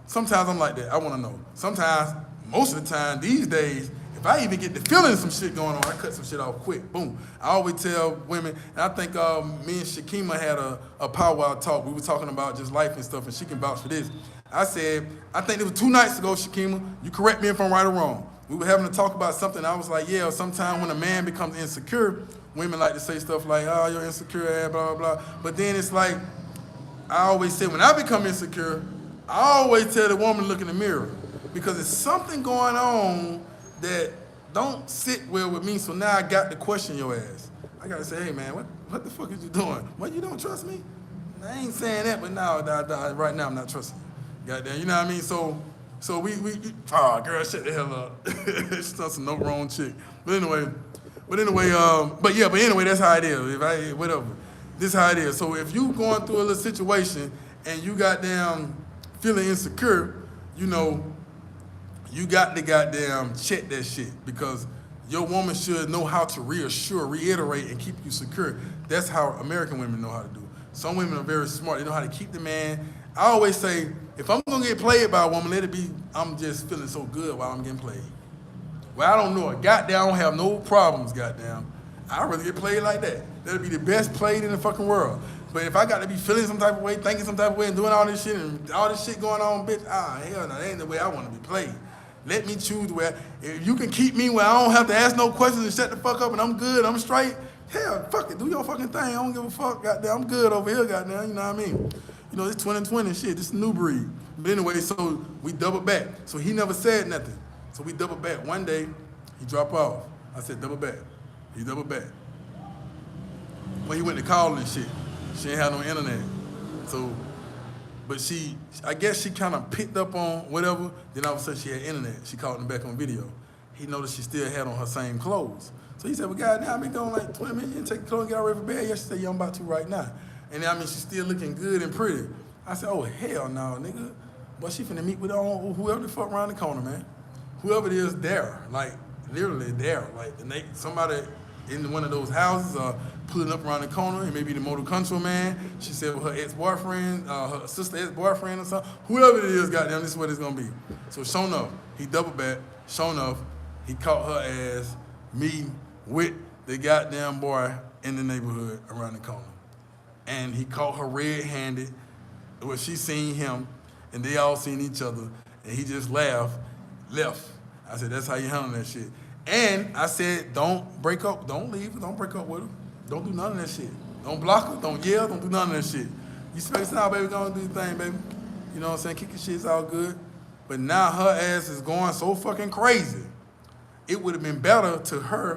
Sometimes I'm like that. I want to know. Sometimes, most of the time, these days, if I even get the feeling some shit going on, I cut some shit off quick. Boom. I always tell women, and I think me and Shakima had a powwow talk. We were talking about just life and stuff, and she can vouch for this. I said, I think it was 2 nights ago, Shakima, you correct me if I'm right or wrong. We were having to talk about something. I was like, yeah, sometimes when a man becomes insecure, women like to say stuff like, oh, you're insecure, blah, blah, blah. But then it's like, I always say, when I become insecure, I always tell the woman to look in the mirror, because there's something going on that don't sit well with me, so now I got to question your ass. I got to say, hey, man, what the fuck is you doing? What, you don't trust me? I ain't saying that, but now, right now, I'm not trusting you. Goddamn, you know what I mean? So oh, girl, shut the hell up. She's some no wrong chick. But anyway, that's how it is. Whatever. This is how it is. So if you going through a little situation and you goddamn feeling insecure, you know, you got to goddamn check that shit because your woman should know how to reassure, reiterate, and keep you secure. That's how American women know how to do. Some women are very smart. They know how to keep the man. I always say, if I'm gonna get played by a woman, let it be, I'm just feeling so good while I'm getting played. Well, I don't know it. Goddamn, I don't have no problems, goddamn. I'd rather get played like that. That'd be the best played in the fucking world. But if I got to be feeling some type of way, thinking some type of way, and doing all this shit, and all this shit going on, bitch, hell no, that ain't the way I want to be played. Let me choose where, if you can keep me where I don't have to ask no questions and shut the fuck up and I'm good, I'm straight, hell, fuck it, do your fucking thing. I don't give a fuck, goddamn, I'm good over here, goddamn, you know what I mean? You know, it's 2020 shit, this is a new breed. But anyway, so we double back. So he never said nothing. So we double back. One day, he dropped off. I said, double back. He double back. When he went to call and shit, she ain't had no internet. So, but I guess she kind of picked up on whatever, then all of a sudden she had internet. She caught him back on video. He noticed she still had on her same clothes. So he said, well, goddamn, I've been going like 20 minutes, you take the clothes and get ready for bed. Yeah, she said, yeah, I'm about to right now. And I mean, she's still looking good and pretty. I said, oh, hell no, nigga. But she finna meet with whoever the fuck around the corner, man. Whoever it is there, like, literally there. Like, somebody in one of those houses pulling up around the corner, and maybe the motor control man. She said with her ex-boyfriend, her sister ex-boyfriend or something. Whoever it is, goddamn, this is what it's gonna be. So sure enough, he double back. Sure enough, he caught her ass meeting with the goddamn boy in the neighborhood around the corner. And he caught her red-handed. Well, she seen him, and they all seen each other, and he just laughed, left. I said, that's how you handle that shit. And I said, don't break up, don't leave, don't break up with her. Don't do none of that shit. Don't block her, don't yell, don't do none of that shit. You space out, baby, go and do your thing, baby. You know what I'm saying? Kick your shit, it's all good. But now her ass is going so fucking crazy. It would have been better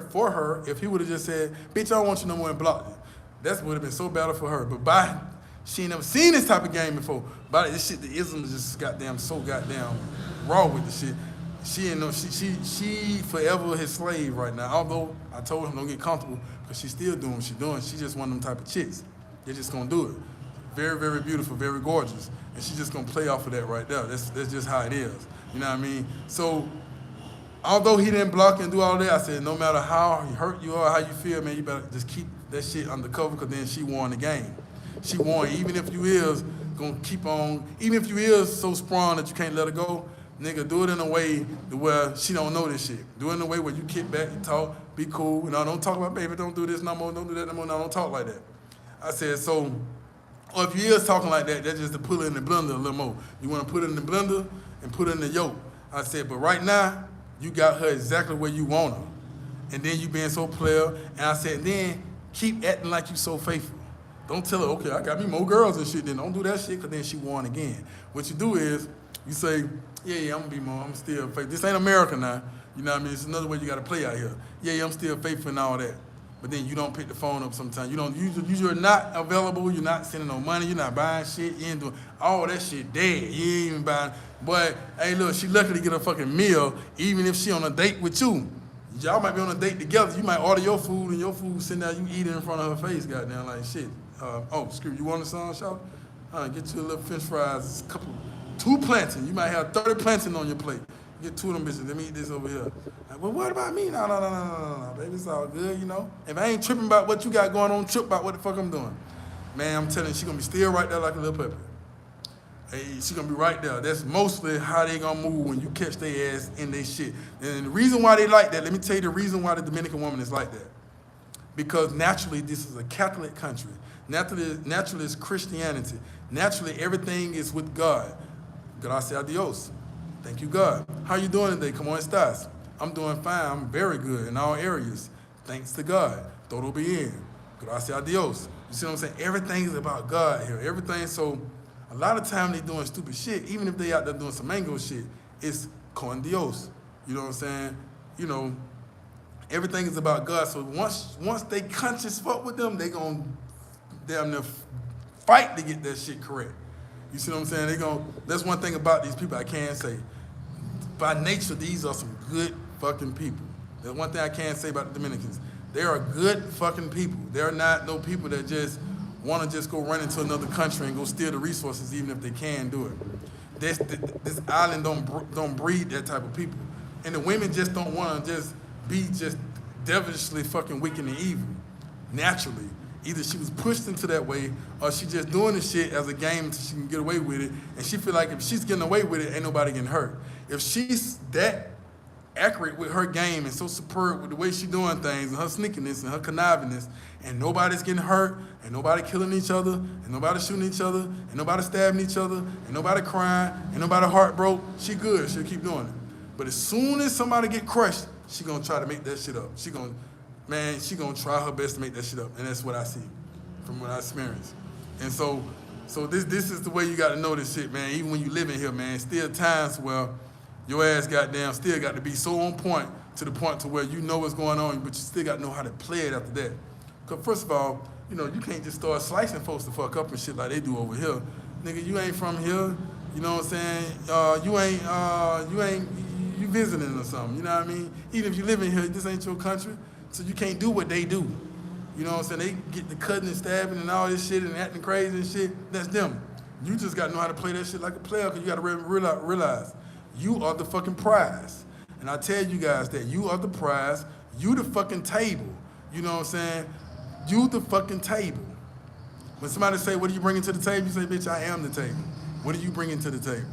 for her, if he would have just said, bitch, I don't want you no more and blocked you. That would have been so better for her. But she ain't never seen this type of game before. By this shit, the ism is just so goddamn raw with the shit. She ain't know, she forever his slave right now. Although I told him don't get comfortable, because she's still doing what she's doing. She just one of them type of chicks. They're just gonna do it. Very, very beautiful, very gorgeous. And she's just gonna play off of that right there. That's just how it is. You know what I mean? So, although he didn't block and do all that, I said, no matter how hurt you are, how you feel, man, you better just keep that shit undercover, because then she won the game. She won, even if you is gonna keep on, even if you is so sprung that you can't let her go, nigga, do it in a way where she don't know this shit. Do it in a way where you kick back, you talk, be cool. No, don't talk about, baby, don't do this no more, don't do that no more, no, don't talk like that. I said, so, or if you is talking like that, that's just to put it in the blender a little more. You wanna put it in the blender and put it in the yolk. I said, but right now, you got her exactly where you want her. And then you being so player, and I said, then keep acting like you so faithful. Don't tell her, okay, I got me more girls and shit, then don't do that shit, because then she won again. What you do is, you say, yeah, I'm gonna be more, I'm still faithful. This ain't America now, you know what I mean? It's another way you gotta play out here. Yeah, I'm still faithful and all that. But then you don't pick the phone up sometimes. You're not available, you're not sending no money, you're not buying shit, you ain't doing, all that shit dead. You ain't even buying, but, hey look, she lucky to get a fucking meal, even if she on a date with you. Y'all might be on a date together, you might order your food, and your food sitting there, you eat it in front of her face, goddamn, like shit. Excuse me, you want a song, shout? Get you a little french fries, two plantain. You might have 30 plantain on your plate. Get two of them bitches, let me eat this over here. Like, well, what about me? No, baby, it's all good, you know? If I ain't tripping about what you got going on, trip about what the fuck I'm doing. Man, I'm telling you, she gonna be still right there like a little puppy. Hey, she gonna be right there. That's mostly how they gonna move when you catch their ass in their shit. And the reason why they like that, let me tell you the reason why the Dominican woman is like that. Because naturally, this is a Catholic country. Naturally, it's Christianity. Naturally, everything is with God. Gracias a Dios. Thank you, God. How you doing today? ¿Cómo estás? I'm doing fine. I'm very good in all areas. Thanks to God. Todo bien. Gracias a Dios. You see what I'm saying? Everything is about God here. Everything. So a lot of time they doing stupid shit. Even if they out there doing some mango shit, it's con Dios. You know what I'm saying? You know, everything is about God. So once they conscious fuck with them, they gonna damn near fight to get that shit correct. You see what I'm saying? That's one thing about these people I can say. By nature, these are some good fucking people. There's one thing I can say about the Dominicans. They are good fucking people. They're not no people that just want to just go run into another country and go steal the resources even if they can do it. this island don't breed that type of people, and the women just don't want to just be just devilishly fucking wicked and evil naturally. Either she was pushed into that way, or she just doing the shit as a game so she can get away with it, and she feel like if she's getting away with it, ain't nobody getting hurt. If she's that accurate with her game and so superb with the way she doing things and her sneakiness and her connivingness, and nobody's getting hurt, and nobody killing each other, and nobody shooting each other, and nobody stabbing each other, and nobody crying, and nobody heart broke, she good, she'll keep doing it. But as soon as somebody get crushed, she gonna try to make that shit up. She gonna try her best to make that shit up, and that's what I see from what I experienced. And so this is the way you got to know this shit, man. Even when you live in here, man, still times where your ass goddamn still got to be so on point to the point to where you know what's going on, but you still got to know how to play it after that. Because first of all, you know, you can't just start slicing folks to fuck up and shit like they do over here. Nigga, you ain't from here, you know what I'm saying? You visiting or something, you know what I mean? Even if you live in here, this ain't your country, so you can't do what they do. You know what I'm saying? They get the cutting and stabbing and all this shit and acting crazy and shit, that's them. You just got to know how to play that shit like a player, because you got to realize you are the fucking prize. And I tell you guys that you are the prize, you the fucking table. You know what I'm saying? You the fucking table. When somebody say, what are you bringing to the table? You say, bitch, I am the table. What are you bringing to the table?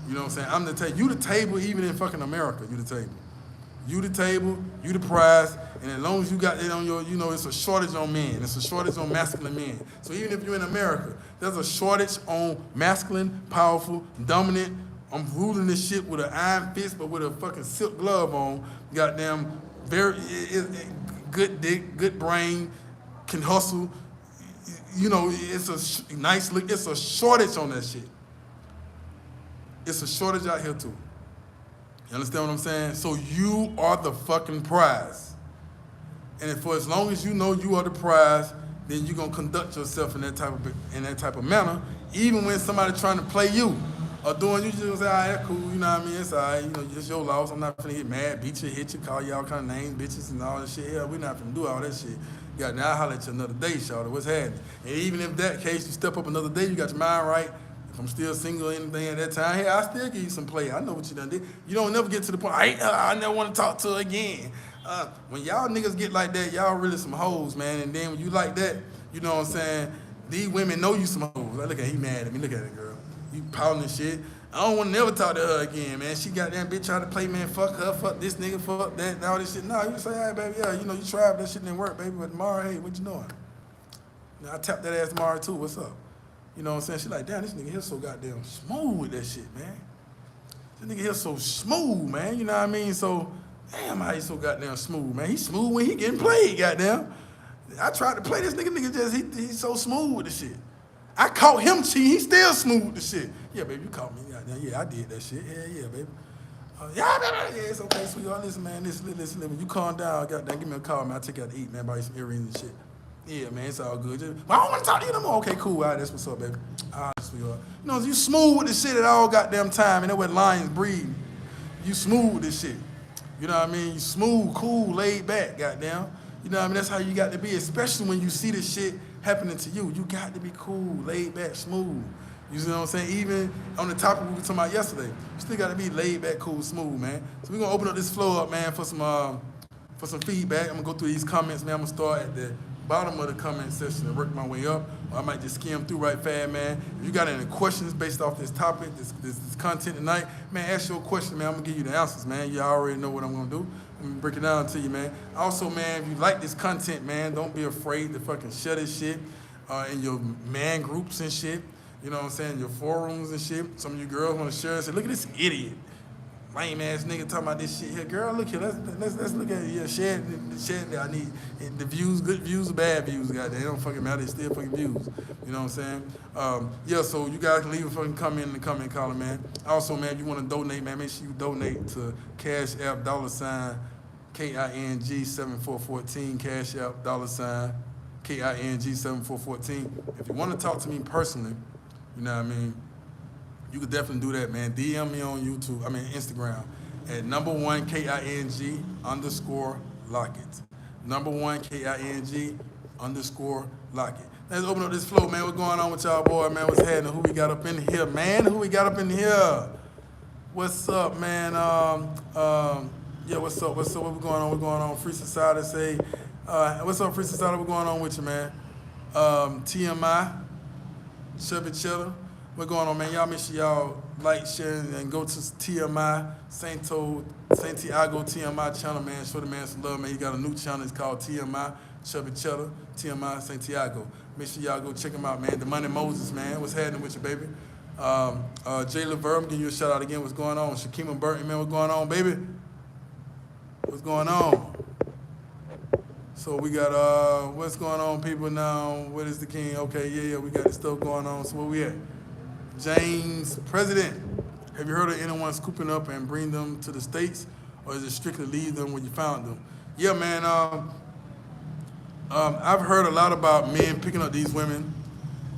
You know what I'm saying? I'm the table. You the table even in fucking America, you the table. You the table, you the prize, and as long as you got it on your, you know, it's a shortage on men. It's a shortage on masculine men. So even if you're in America, there's a shortage on masculine, powerful, dominant. I'm ruling this shit with an iron fist, but with a fucking silk glove on. Goddamn, very good dick, good brain, can hustle. You know, it's a nice look. It's a shortage on that shit. It's a shortage out here too. You understand what I'm saying? So you are the fucking prize. And for as long as you know you are the prize, then you're gonna conduct yourself in that type of manner, even when somebody trying to play you or doing, you just gonna say, all right, that's cool, you know what I mean? It's all right, you know, it's your loss. I'm not finna get mad, beat you, hit you, call you all kind of names, bitches and all that shit. Hell, we're not finna do all that shit. Now I'll holler at you another day, shawty. What's happening? And even if that case, you step up another day, you got your mind right. If I'm still single or anything at that time, hey, I still give you some play. I know what you done did. You don't never get to the point, I never want to talk to her again. When y'all niggas get like that, y'all really some hoes, man. And then when you like that, you know what I'm saying, these women know you some hoes. Like, look at, he mad at me. Look at it, girl. You pouting and shit. I don't want to never talk to her again, man. She got that bitch trying to play, man, fuck her, fuck this nigga, fuck that, and all this shit. No, you say, hey, baby, yeah, you know, you tried, but that shit didn't work, baby. But tomorrow, hey, what you doing? Now, I tapped that ass tomorrow, too. What's up? You know what I'm saying? She like, damn, this nigga here so goddamn smooth with that shit, man. This nigga here so smooth, man. You know what I mean? So, damn, how he so goddamn smooth, man. He smooth when he getting played, goddamn. I tried to play this nigga just, he's so smooth with the shit. I caught him cheating, he still smooth with the shit. Yeah, baby, you caught me. Yeah, I did that shit. Yeah, baby. Yeah, it's okay, sweetheart. Listen, man, listen. When you calm down, goddamn, give me a call, man. I'll take you out to eat, man, buy you some earrings and shit. Yeah, man, it's all good. Well, I don't want to talk to you no more. Okay, cool. All right, that's what's up, baby. All right, sweetheart. You know, you smooth with the shit at all goddamn time, and that's what lions breed. You smooth with this shit. You know what I mean? You smooth, cool, laid back, goddamn. You know what I mean? That's how you got to be, especially when you see this shit happening to you. You got to be cool, laid back, smooth. You see what I'm saying? Even on the topic we were talking about yesterday, you still got to be laid back, cool, smooth, man. So we're going to open up this floor up, man, for some feedback. I'm going to go through these comments, man. I'm going to start at the bottom of the comment section and work my way up. Or I might just skim through right fast, man. If you got any questions based off this topic, this content tonight, man, ask your question, man. I'm going to give you the answers, man. You already know what I'm going to do. I'm going to break it down to you, man. Also, man, if you like this content, man, don't be afraid to fucking share this shit in your man groups and shit. You know what I'm saying? Your forums and shit. Some of you girls want to share and say, look at this idiot. Lame ass nigga talking about this shit here. Girl, look here, let's look at it. Yeah, share that I need. The views, good views or bad views, goddamn. They don't fucking matter, it's still fucking views. You know what I'm saying? Yeah, so you guys can leave a fucking comment in the comment column, man. Also, man, if you want to donate, man, make sure you donate to Cash App $ KING 7414, Cash App $ KING 7414. If you want to talk to me personally, you know what I mean, you could definitely do that, man. DM me on Instagram at #1 KING _Lockett. #1 KING _Lockett. Let's open up this flow, man. What's going on with y'all, boy, man? What's happening? Who we got up in here, man? Who we got up in here? What's up, man? Yeah, what's up? What's up? What's going on? What's going on? Free Society say, what's up, Free Society? What's going on with you, man? TMI, Chubby Cheddar. What's going on, man? Y'all make sure y'all like, share, and go to TMI, Santiago TMI channel, man. Show the man some love, man. He got a new channel. It's called TMI, Chubby Cheddar, TMI, Santiago. Make sure y'all go check him out, man. The Money Moses, man. What's happening with you, baby? Jay Lever, I'm giving you a shout out again. What's going on? Shakima Burton, man. What's going on, baby? What's going on? So we got, what's going on, people now? What is the king? Okay, yeah, we got this stuff going on. So where we at? James President, have you heard of anyone scooping up and bring them to the States, or is it strictly leave them when you found them? Yeah, man, I've heard a lot about men picking up these women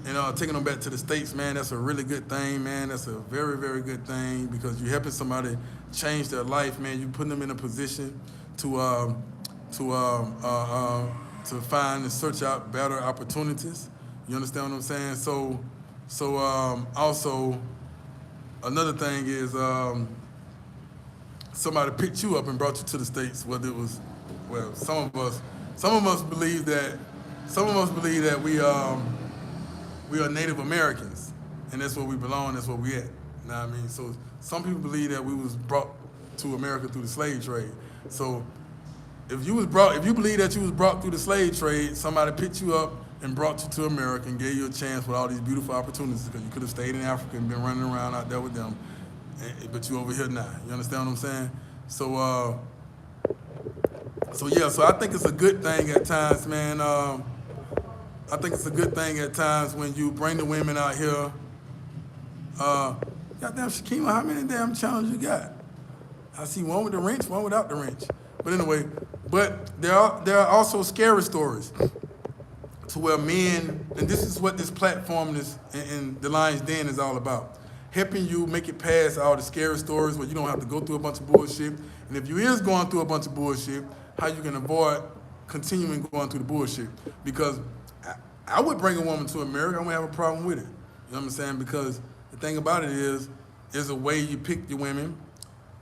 and taking them back to the States, man. That's a really good thing, man. That's a very, very good thing, because you're helping somebody change their life, man. You're putting them in a position to find and search out better opportunities. You understand what I'm saying? So also, another thing is somebody picked you up and brought you to the States. Whether it was, well, some of us believe that we are Native Americans, and that's where we belong. That's where we at. You know what I mean? So some people believe that we was brought to America through the slave trade. So if you believe that you was brought through the slave trade, somebody picked you up and brought you to America and gave you a chance with all these beautiful opportunities, because you could have stayed in Africa and been running around out there with them, but you over here now. You understand what I'm saying? So I think it's a good thing at times, man. I think it's a good thing at times when you bring the women out here. Goddamn, Shakima, how many damn channels you got? I see one with the wrench, one without the wrench. But anyway, there are also scary stories to where men, and this is what this platform and the Lion's Den is all about, helping you make it past all the scary stories where you don't have to go through a bunch of bullshit. And if you is going through a bunch of bullshit, how you can avoid continuing going through the bullshit. Because I would bring a woman to America, I wouldn't have a problem with it. You know what I'm saying? Because the thing about it is a way you pick your women,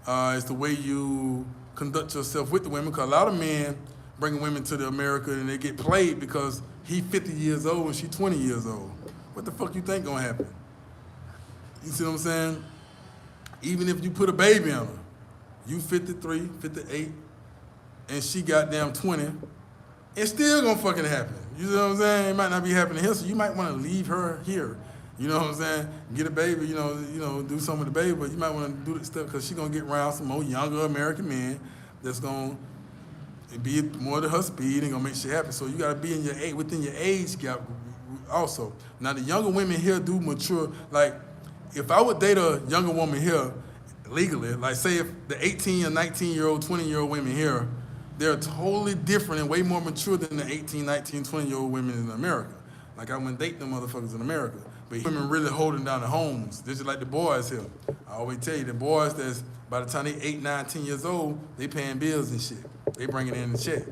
it's the way you conduct yourself with the women. Because a lot of men bring women to America and they get played because he 50 years old and she 20 years old. What the fuck you think gonna happen? You see what I'm saying? Even if you put a baby on her, you 53, 58, and she goddamn 20, it's still gonna fucking happen. You know what I'm saying? It might not be happening here, so you might wanna leave her here. You know what I'm saying? Get a baby, you know, do something with the baby, but you might wanna do this stuff because she's gonna get around some more younger American men that's gonna be more to her speed and gonna make shit happen. So you gotta be within your age gap also. Now the younger women here do mature. Like if I would date a younger woman here legally, like say if the 18 or 19-year-old, 20-year-old women here, they're totally different and way more mature than the 18, 19, 20-year-old women in America. Like I wouldn't date them motherfuckers in America. But women really holding down the homes. They're just like the boys here. I always tell you, the boys that's by the time they 8, 9, 10 years old, they paying bills and shit. They bringing in the check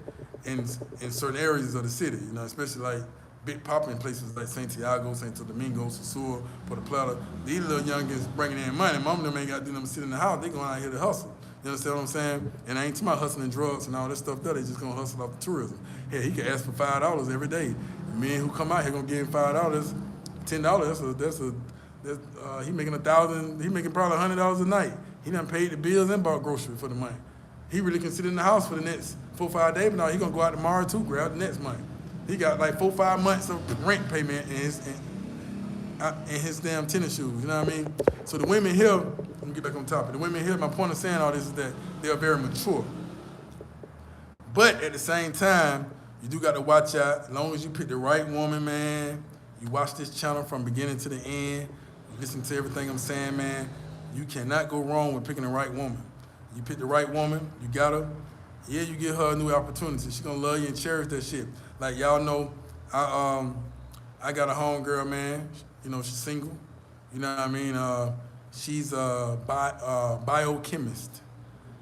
in certain areas of the city, you know, especially like big popping places like Santiago, Santo Domingo, Sosua, Puerto Plata. These little youngins bringing in money. Mom and them ain't got to do nothing but sit in the house. They going out here to hustle. You understand what I'm saying? And I ain't talking about hustling drugs and all that stuff there. They just gonna hustle off the tourism. Hell, he can ask for $5 every day. Men who come out here gonna give him $5, $10. He making $1,000. He making probably $100 a night. He done paid the bills and bought groceries for the money. He really can sit in the house for the next 4 or 5 days, but now he gonna go out tomorrow too, grab the next money. He got like 4 or 5 months of rent payment in his damn tennis shoes, you know what I mean? So the women here, let me get back on topic. The women here, my point of saying all this is that they are very mature. But at the same time, you do got to watch out. As long as you pick the right woman, man, you watch this channel from beginning to the end, you listen to everything I'm saying, man, you cannot go wrong with picking the right woman. You pick the right woman, you got her, yeah, you give her a new opportunity. She's gonna love you and cherish that shit. Like y'all know, I got a homegirl, man. You know, she's single. You know what I mean? She's a biochemist,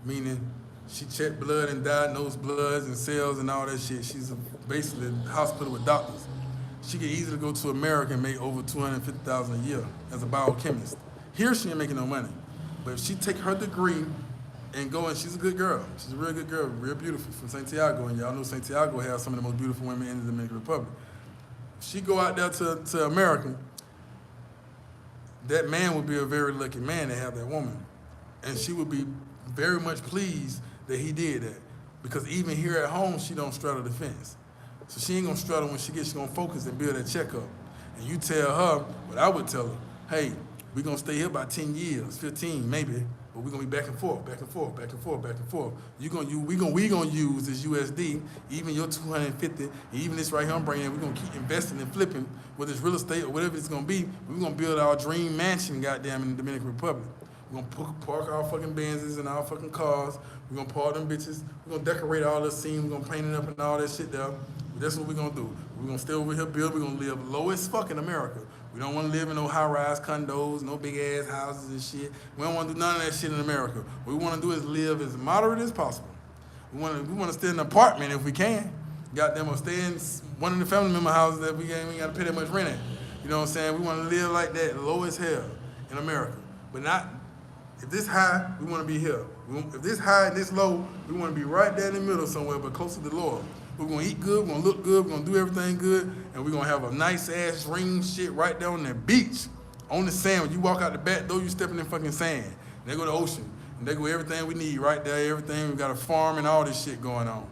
meaning she checked blood and diagnosed bloods and cells and all that shit. She's basically a hospital with doctors. she could easily go to America and make over $250,000 a year as a biochemist. Here she ain't making no money. But if she take her degree and go, and she's a good girl. She's a real good girl, real beautiful, from Santiago, and y'all know Santiago has some of the most beautiful women in the Dominican Republic. If she go out there to America, that man would be a very lucky man to have that woman. And she would be very much pleased that he did that. Because even here at home, she don't straddle the fence. So she ain't gonna straddle when she gonna focus and build that check up. And you tell her, what I would tell her, hey, we're gonna stay here about 10 years, 15 maybe, but we're gonna be back and forth, back and forth, back and forth, back and forth. We gonna use this USD, even your 250, even this right here I'm bringing in, we're gonna keep investing and flipping, whether it's real estate or whatever it's gonna be, we're gonna build our dream mansion, goddamn, in the Dominican Republic. We're gonna park our fucking Benzes and our fucking cars. We're gonna park them bitches. We're gonna decorate all the scene. We're gonna paint it up and all that shit there. That's what we're gonna do. We're gonna stay over here, build. We're gonna live low as fuck in America. We don't wanna live in no high-rise condos, no big-ass houses and shit. We don't wanna do none of that shit in America. What we wanna do is live as moderate as possible. We wanna stay in an apartment if we can. Goddamn, or stay in one of the family member houses that we ain't gotta pay that much rent at. You know what I'm saying? We wanna live like that, low as hell in America. But not, if this high, we want to be here. If this high and this low, we want to be right there in the middle somewhere, but closer to the Lord. We're going to eat good, we're going to look good, we're going to do everything good, and we're going to have a nice-ass ring shit right there on the beach, on the sand. When you walk out the back door, you stepping in fucking sand. And they go to the ocean, and they go everything we need right there, everything. We got a farm and all this shit going on.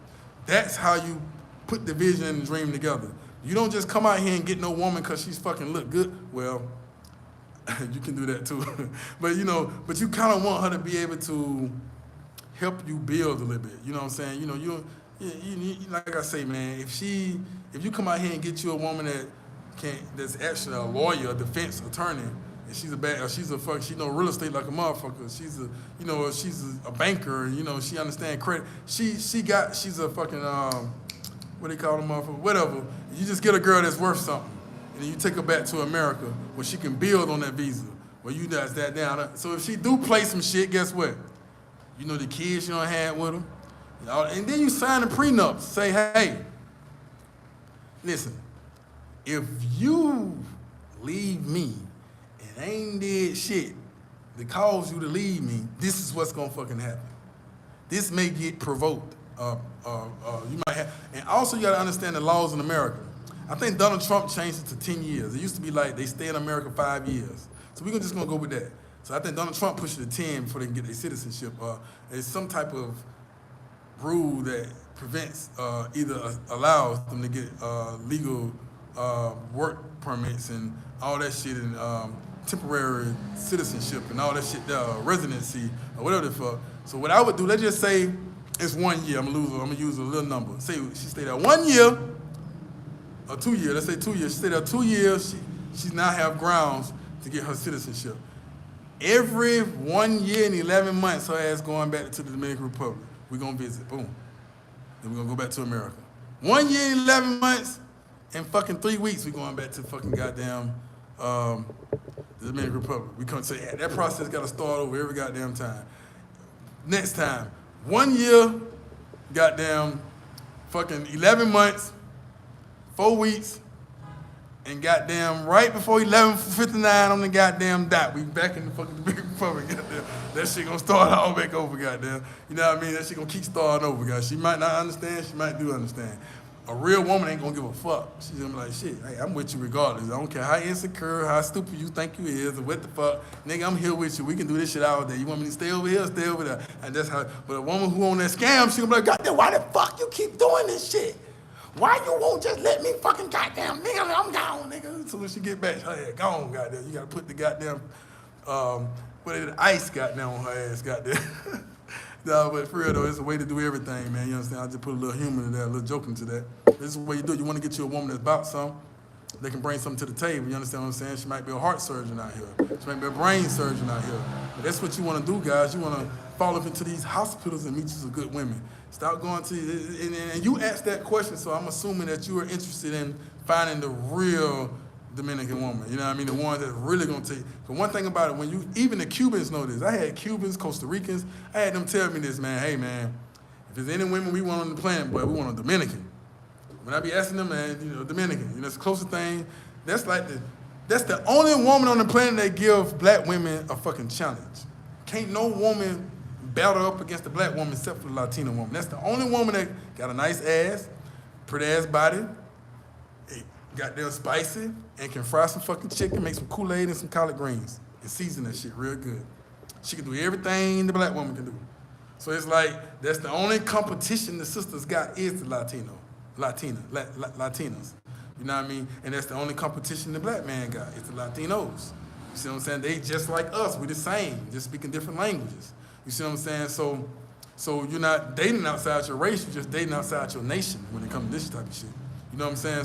That's how you put the vision and the dream together. You don't just come out here and get no woman because she's fucking look good. Well, you can do that too. But you kind of want her to be able to help you build a little bit. You know what I'm saying? You like I say, man, if you come out here and get you a woman that's actually a lawyer, a defense attorney, and she know real estate like a motherfucker. She's a banker, and she understand credit. She's a fucking what they call them motherfucker, whatever. You just get a girl that's worth something. And then you take her back to America where she can build on that visa, where you does that down. So if she do play some shit, guess what? You know the kids you done had with them. And then you sign a prenup. Say, hey, listen, if you leave me and ain't did shit that caused you to leave me, this is what's gonna fucking happen. This may get provoked. You might have, and also you gotta understand the laws in America. I think Donald Trump changed it to 10 years. It used to be like they stay in America 5 years. So we're just gonna go with that. So I think Donald Trump pushed it to 10 before they can get their citizenship. It's some type of rule that prevents, either allows them to get legal work permits and all that shit, and temporary citizenship and all that shit, residency or whatever the fuck. So what I would do, let's just say it's 1 year. I'm gonna use a little number. Say she stayed there 1 year. Or 2 years, let's say 2 years. She stayed there 2 years, she now have grounds to get her citizenship. Every 1 year and 11 months, her ass going back to the Dominican Republic. We're gonna visit, boom. Then we're gonna go back to America. 1 year and 11 months and fucking 3 weeks, we going back to fucking goddamn the Dominican Republic. We come say, that process gotta start over every goddamn time. Next time, 1 year, goddamn fucking 11 months, 4 weeks, and goddamn right before 11:59 on the goddamn dot, we back in the fucking Dominican Republic. Goddamn, that shit gonna start all back over, goddamn. You know what I mean? That shit gonna keep starting over, guys. She might not understand, she might do understand. A real woman ain't gonna give a fuck. She's gonna be like, shit, hey, I'm with you regardless. I don't care how insecure, how stupid you think you is, or what the fuck. Nigga, I'm here with you. We can do this shit all day. You want me to stay over here, stay over there. And that's how, but a woman who on that scam, she gonna be like, goddamn, why the fuck you keep doing this shit? Why you won't just let me fucking goddamn, nigga, I'm gone, nigga. So when she get back, her ass gone, goddamn. You gotta put the goddamn, ice goddamn on her ass, goddamn. No, but for real though, it's a way to do everything, man. You understand? I just put a little humor in there, a little joke into that. This is the way you do it. You wanna get you a woman that's about something, they can bring something to the table. You understand what I'm saying? She might be a heart surgeon out here. She might be a brain surgeon out here. But that's what you wanna do, guys. You wanna fall up into these hospitals and meet you some good women. Stop going to, and you asked that question, so I'm assuming that you are interested in finding the real Dominican woman. You know what I mean? The one that's really gonna take. But one thing about it, even the Cubans know this. I had Cubans, Costa Ricans, I had them tell me this, man. Hey, man, if there's any women we want on the planet, boy, we want a Dominican. When I be asking them, man, Dominican, it's the closest thing. That's the only woman on the planet that gives black women a fucking challenge. Can't no woman battle up against the black woman except for the Latina woman. That's the only woman that got a nice ass, pretty ass body, goddamn spicy, and can fry some fucking chicken, make some Kool-Aid and some collard greens, and season that shit real good. She can do everything the black woman can do. So it's like, that's the only competition the sisters got is the Latinas. You know what I mean? And that's the only competition the black man got. It's the Latinos. You see what I'm saying? They just like us. We the same, just speaking different languages. You see what I'm saying? So you're not dating outside your race. You're just dating outside your nation when it comes to this type of shit. You know what I'm saying?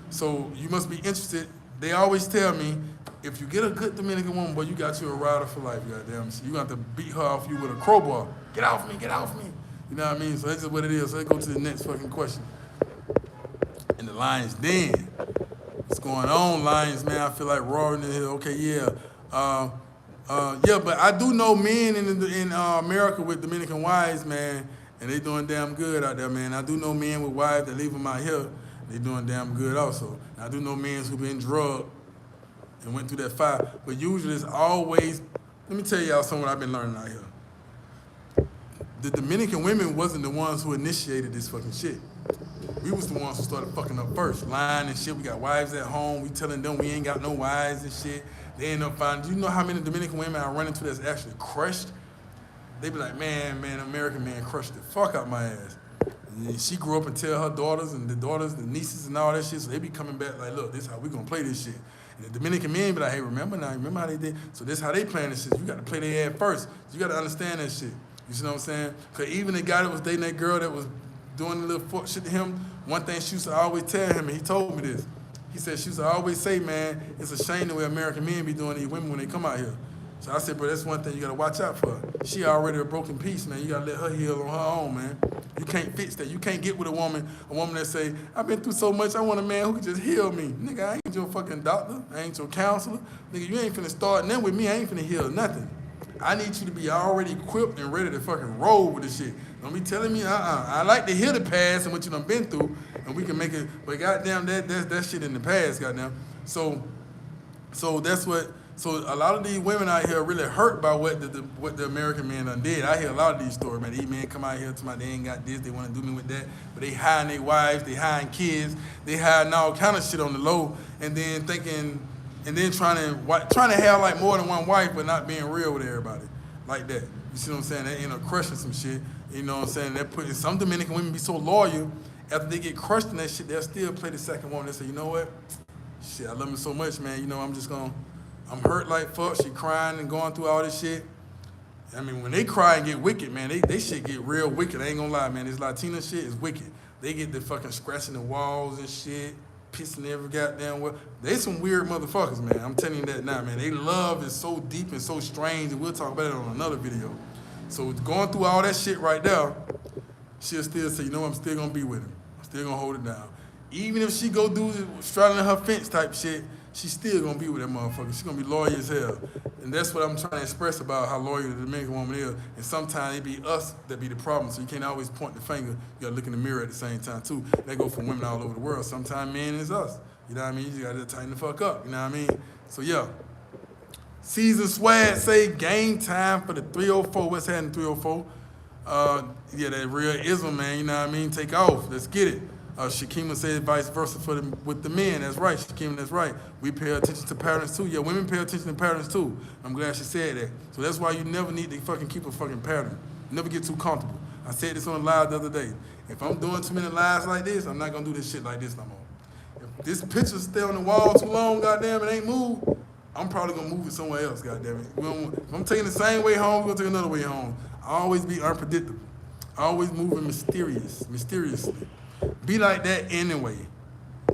So you must be interested. They always tell me, if you get a good Dominican woman, boy, you got you a rider for life, goddamn. So you got to beat her off you with a crowbar. Get off me, get off me. You know what I mean? So that's just what it is. So let's go to the next fucking question. In the Lions Den. What's going on, Lions, man? I feel like roaring in here. Okay, yeah. Yeah, but I do know men in America with Dominican wives, man, and they doing damn good out there, man. I do know men with wives that leave them out here. They doing damn good also. And I do know men who been drugged and went through that fire. But usually it's always, let me tell y'all something I've been learning out here. The Dominican women wasn't the ones who initiated this fucking shit. We was the ones who started fucking up first, lying and shit. We got wives at home. We telling them we ain't got no wives and shit. They end up finding, do you know how many Dominican women I run into that's actually crushed? They be like, man, American man crushed the fuck out my ass. And she grew up and tell her daughters, the nieces and all that shit, so they be coming back like, look, this is how we gonna play this shit. And the Dominican men be like, hey, remember how they did? So this how they playing this shit. You gotta play their ass first. You gotta understand that shit. You see what I'm saying? Cause even the guy that was dating that girl that was doing the little fuck shit to him, one thing she used to always tell him, and he told me this, he said, she used to always say, man, it's a shame the way American men be doing these women when they come out here. So I said, bro, that's one thing you gotta watch out for. She already a broken piece, man. You gotta let her heal on her own, man. You can't fix that. You can't get with a woman that say, I've been through so much, I want a man who can just heal me. Nigga, I ain't your fucking doctor. I ain't your counselor. Nigga, you ain't finna start nothing with me. I ain't finna heal nothing. I need you to be already equipped and ready to fucking roll with this shit. Don't be telling me, I like to hear the past and what you done been through, and we can make it, but goddamn, that shit in the past, goddamn. So that's what, so a lot of these women out here are really hurt by what the American man done did. I hear a lot of these stories, man. These men come out here to my, they ain't got this, they want to do me with that, but they hiding their wives, they hiding kids, they hiding all kind of shit on the low, and then thinking, and then trying to have like more than one wife, but not being real with everybody, like that. You see what I'm saying? They end up crushing some shit. You know what I'm saying? That putting some Dominican women be so loyal. After they get crushed in that shit, they'll still play the second woman. They say, you know what? Shit, I love her so much, man. You know, I'm hurt like fuck. She crying and going through all this shit. I mean, when they cry and get wicked, man, they shit get real wicked. I ain't gonna lie, man. This Latina shit is wicked. They get the fucking scratching the walls and shit, pissing every goddamn well. They some weird motherfuckers, man. I'm telling you that now, man. They love is so deep and so strange, and we'll talk about it on another video. So going through all that shit right there, she'll still say, you know what, I'm still gonna be with him. I'm still gonna hold it down. Even if she go do straddling her fence type shit, she's still gonna be with that motherfucker. She's gonna be loyal as hell. And that's what I'm trying to express about how loyal the Dominican woman is. And sometimes it be us that be the problem. So you can't always point the finger. You gotta look in the mirror at the same time too. That go for women all over the world. Sometimes men is us. You know what I mean? You gotta tighten the fuck up. You know what I mean? So yeah. Season Swag say game time for the 304. What's happening 304? Yeah, that real ism, man. You know what I mean? Take off. Let's get it. Shakima said vice versa with the men. That's right, Shakima, that's right. We pay attention to patterns too. Yeah, women pay attention to patterns too. I'm glad she said that. So that's why you never need to fucking keep a fucking pattern. Never get too comfortable. I said this on a live the other day. If I'm doing too many lives like this, I'm not gonna do this shit like this no more. If this picture stay on the wall too long, goddamn, it ain't moved, I'm probably gonna move it somewhere else, goddamn it. If I'm taking the same way home, we're gonna take another way home. I always be unpredictable. I always moving mysteriously. Be like that anyway.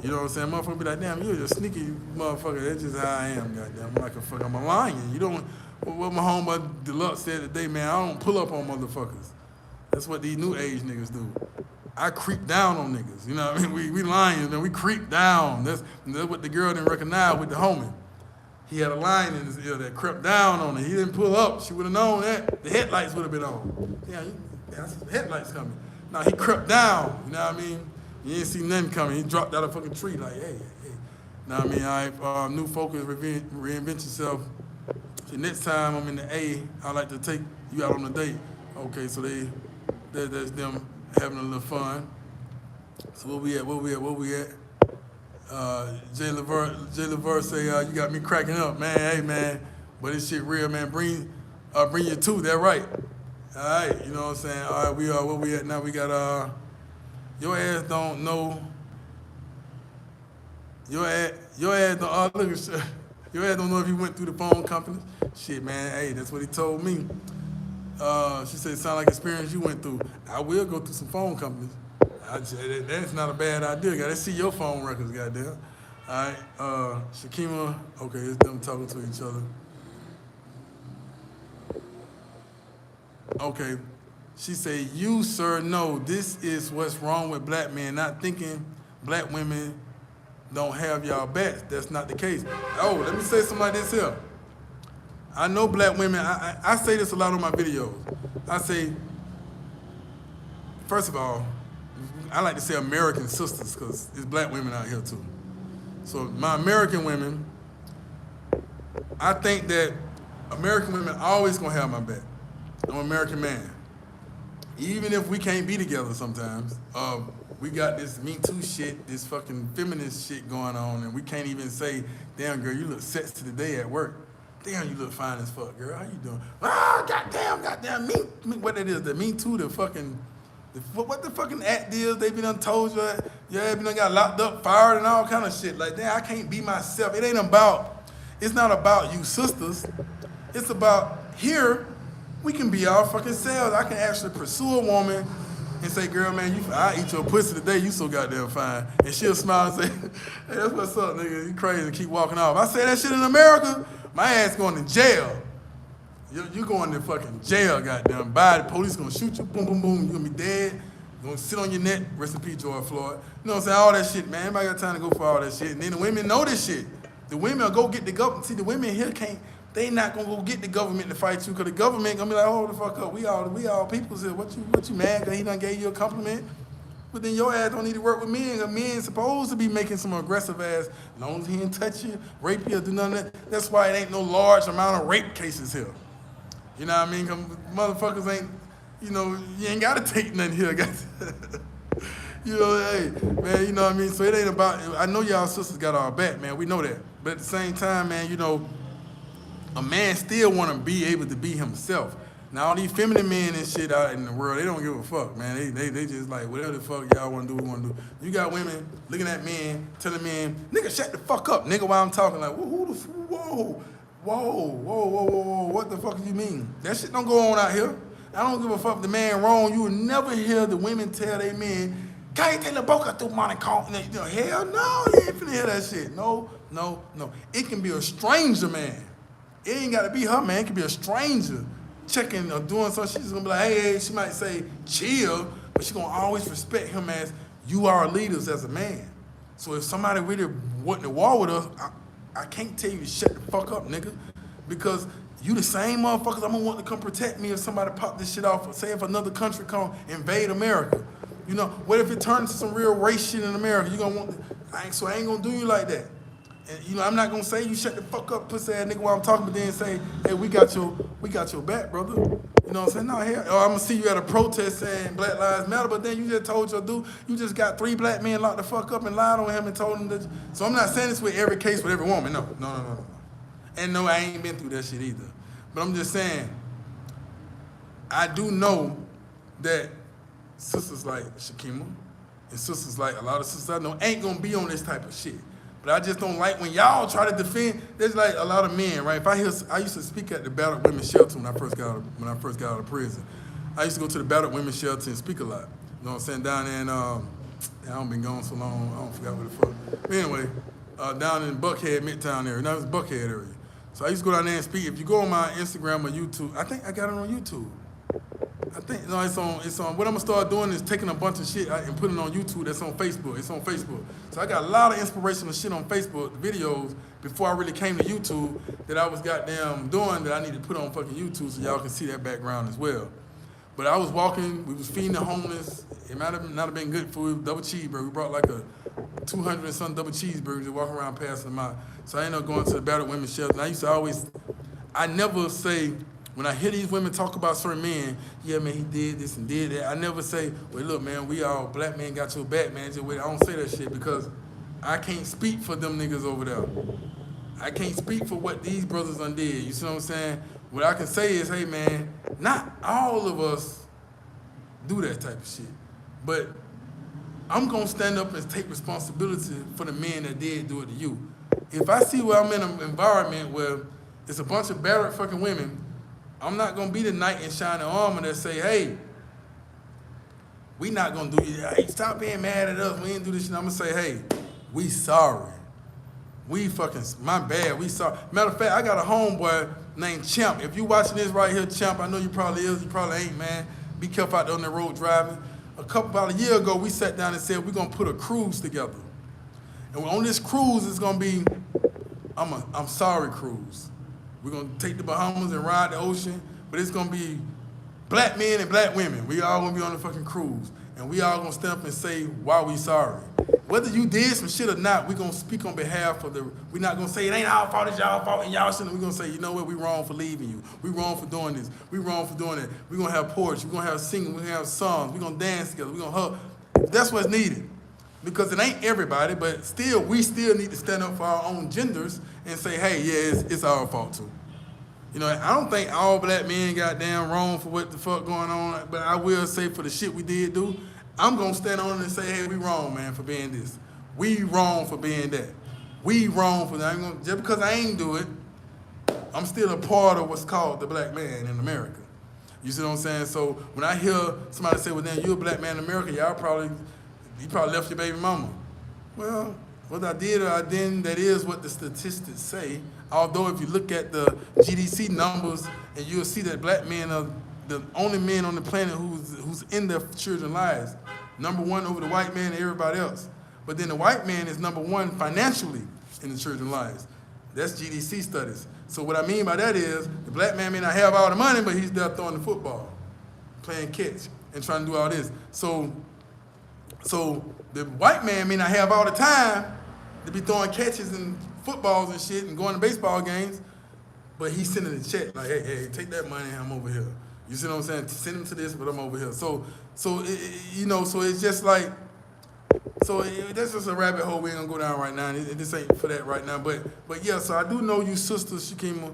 You know what I'm saying? Motherfucker be like, damn, you're a sneaky motherfucker. That's just how I am, goddamn. I'm like a fuck, I'm a lion. You don't, what my homeboy Deluxe said today, man, I don't pull up on motherfuckers. That's what these new age niggas do. I creep down on niggas. You know what I mean? We lions, man. We creep down. That's what the girl didn't recognize with the homie. He had a lion in his ear that crept down on her. He didn't pull up. She would have known that. The headlights would have been on. Yeah, I see the headlights coming. Now he crept down, you know what I mean? You ain't see nothing coming. He dropped out of a fucking tree like, hey. Know what I mean? All right, new focus, reinvent yourself. See, next time I'm in the A, I like to take you out on a date. Okay, so that's them having a little fun. So where we at? Jay LeVar say, you got me cracking up, man. Hey, man, but this shit real, man. Bring your two, that right. All right, you know what I'm saying? All right, where we at now? We got, your ass don't know. Your ass don't, look at your ass don't know if you went through the phone companies. Shit, man, hey, that's what he told me. She said, sound like experience you went through. I will go through some phone companies. I said, that's not a bad idea. Gotta see your phone records, goddamn. All right, Shakima, okay, it's them talking to each other. Okay, she said, you, sir, know this is what's wrong with black men, not thinking black women don't have y'all backs. That's not the case. Oh, let me say something like this here. I know black women, I say this a lot on my videos. I say, first of all, I like to say American sisters because there's black women out here too. So my American women, I think that American women always gonna have my back. I'm an American man. Even if we can't be together sometimes, we got this Me Too shit, this fucking feminist shit going on, and we can't even say, damn, girl, you look sexy today at work. Damn, you look fine as fuck, girl. How you doing? Ah, goddamn, me, what it is, the Me Too, what the fucking act is, they be done told you, yeah, they done got locked up, fired, and all kind of shit. Like, damn, I can't be myself. It's not about you sisters. It's about here, we can be our fucking selves. I can actually pursue a woman and say, girl, man, I eat your pussy today, you so goddamn fine. And she'll smile and say, hey, that's what's up, nigga, you crazy, and keep walking off. I say that shit in America, my ass going to jail. You going to fucking jail, goddamn. Body, police gonna shoot you, boom, boom, boom, you gonna be dead. You gonna sit on your neck, rest in peace, George Floyd. You know what I'm saying, all that shit, man. Everybody got time to go for all that shit. And then the women know this shit. The women will go get the government. See, the women here they not gonna go get the government to fight you, cause the government gonna be like, hold the fuck up, we all peoples here. What you mad cause he done gave you a compliment? But then your ass don't need to work with men, cause men supposed to be making some aggressive ass, as long as he ain't touch you, rape you, or do none of that. That's why it ain't no large amount of rape cases here. You know what I mean? Cause motherfuckers ain't, you ain't gotta take nothing here, guys. Hey, man, you know what I mean? So it ain't about, I know y'all sisters got our back, man, we know that. But at the same time, man, a man still want to be able to be himself. Now, all these feminine men and shit out in the world, they don't give a fuck, man. They just like, whatever the fuck y'all want to do, we want to do. You got women looking at men, telling men, nigga, shut the fuck up, nigga, while I'm talking. Like, whoa, what the fuck do you mean? That shit don't go on out here. I don't give a fuck if the man wrong. You will never hear the women tell their men, cállate la boca tu maricón. Hell no, you ain't finna hear that shit. No. It can be a stranger, man. It ain't gotta be her, man. It can be a stranger checking or doing something. She's gonna be like, hey, she might say chill, but she gonna always respect him as you are leaders as a man. So if somebody really went to war with us, I can't tell you to shut the fuck up, nigga, because you the same motherfuckers I'm gonna want to come protect me if somebody pop this shit off. Say if another country come invade America. What if it turns to some real race shit in America? You gonna want, I ain't gonna do you like that. And I'm not gonna say you shut the fuck up, pussy ass nigga, while I'm talking, but then say, hey, we got your back, brother. You know what I'm saying? No, hell, or I'm gonna see you at a protest saying Black Lives Matter, but then you just told your dude, you just got 3 black men locked the fuck up and lied on him and told him that. So I'm not saying this with every case with every woman. No. And no, I ain't been through that shit either. But I'm just saying, I do know that sisters like Shakima and sisters like a lot of sisters I know ain't gonna be on this type of shit. But I just don't like when y'all try to defend. There's like a lot of men, right? I used to speak at the battered women's shelter when I first got out of prison. I used to go to the battered women's shelter and speak a lot. You know what I'm saying? Down there in, I don't been gone so long. I don't forget what the fuck. But anyway, down in Buckhead, Midtown area. That was Buckhead area. So I used to go down there and speak. If you go on my Instagram or YouTube, I think I got it on YouTube. It's on. What I'm gonna start doing is taking a bunch of shit and putting it on YouTube. That's on Facebook. It's on Facebook. So I got a lot of inspirational shit on Facebook, videos, before I really came to YouTube that I was goddamn doing that I need to put on fucking YouTube so y'all can see that background as well. But I was walking, we was feeding the homeless It might have not have been good food, double cheeseburger. We brought like a 200 and some double cheeseburgers to walk around passing them out. So I ended up going to the battered women's shelter. And I used to always, I never say, when I hear these women talk about certain men, yeah, man, he did this and did that. I never say, well, look, man, we all black men got your back, man. Just wait. I don't say that shit because I can't speak for them niggas over there. I can't speak for what these brothers done did. You see what I'm saying? What I can say is, hey, man, not all of us do that type of shit. But I'm going to stand up and take responsibility for the men that did do it to you. If I see where I'm in an environment where it's a bunch of battered fucking women, I'm not going to be the knight in shining armor that say, hey, we not going to do it. Hey, stop being mad at us. We ain't do this shit. I'm going to say, hey, we sorry. We fucking, my bad, we sorry. Matter of fact, I got a homeboy named Champ. If you watching this right here, Champ, I know you probably is, you probably ain't, man. Be careful out there on the road driving. About a year ago, we sat down and said we're going to put a cruise together. And on this cruise, it's going to be, I'm sorry cruise. We're going to take the Bahamas and ride the ocean, but it's going to be black men and black women. We all going to be on the fucking cruise. And we all going to stand up and say why we sorry. Whether you did some shit or not, we're going to speak on behalf of we're not going to say it ain't our fault, it's y'all fault, and y'all shouldn't. We're going to say, you know what, we wrong for leaving you. We wrong for doing this. We wrong for doing that. We're going to have poetry. We're going to have singing. We're going to have songs. We're going to dance together. We're going to hug. That's what's needed. Because it ain't everybody, but still, we still need to stand up for our own genders and say, hey, yeah, it's our fault too. You know, I don't think all black men got damn wrong for what the fuck going on, but I will say for the shit we did do, I'm going to stand on it and say, hey, we wrong, man, for being this. We wrong for being that. We wrong for that. Just because I ain't do it, I'm still a part of what's called the black man in America. You see what I'm saying? So when I hear somebody say, well, then you're a black man in America, you probably left your baby mama. Well, whether I did or I didn't, that is what the statistics say. Although if you look at the GDC numbers, and you'll see that black men are the only men on the planet who's in their children's lives. Number one over the white man and everybody else. But then the white man is number one financially in the children's lives. That's GDC studies. So what I mean by that is the black man may not have all the money, but he's there throwing the football, playing catch, and trying to do all this. So the white man may not have all the time to be throwing catches and footballs and shit and going to baseball games, but he's sending a check like, hey, take that money, I'm over here. You see what I'm saying? Send him to this, but I'm over here. So it's just like, that's just a rabbit hole we ain't gonna go down right now. This ain't for that right now. But yeah, so I do know you sisters, Shakima,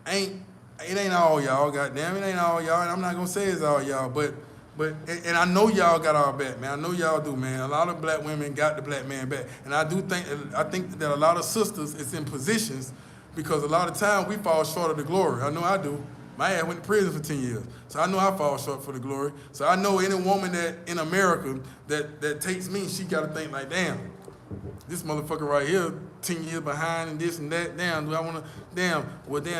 it ain't all y'all, goddamn, it ain't all y'all, and I'm not gonna say it's all y'all, but I know y'all got our back, man. I know y'all do, man. A lot of black women got the black man back. And I think that a lot of sisters is in positions because a lot of times we fall short of the glory. I know I do. My ass went to prison for 10 years. So I know I fall short for the glory. So I know any woman that in America that takes me, she got to think like, damn, this motherfucker right here, 10 years behind and this and that, damn, do I want to, damn,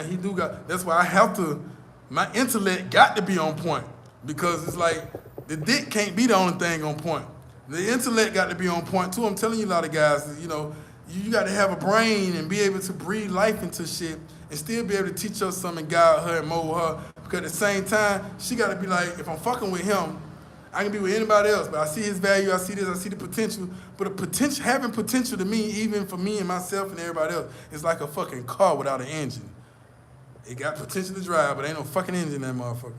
he do got, that's why I have to, my intellect got to be on point because it's like, the dick can't be the only thing on point. The intellect got to be on point too. I'm telling you a lot of guys, you know, you got to have a brain and be able to breathe life into shit and still be able to teach her something and guide her and mold her. Because at the same time, she got to be like, if I'm fucking with him, I can be with anybody else, but I see his value, I see this, I see the potential. But having potential to me, even for me and myself and everybody else, is like a fucking car without an engine. It got potential to drive, but ain't no fucking engine in that motherfucker.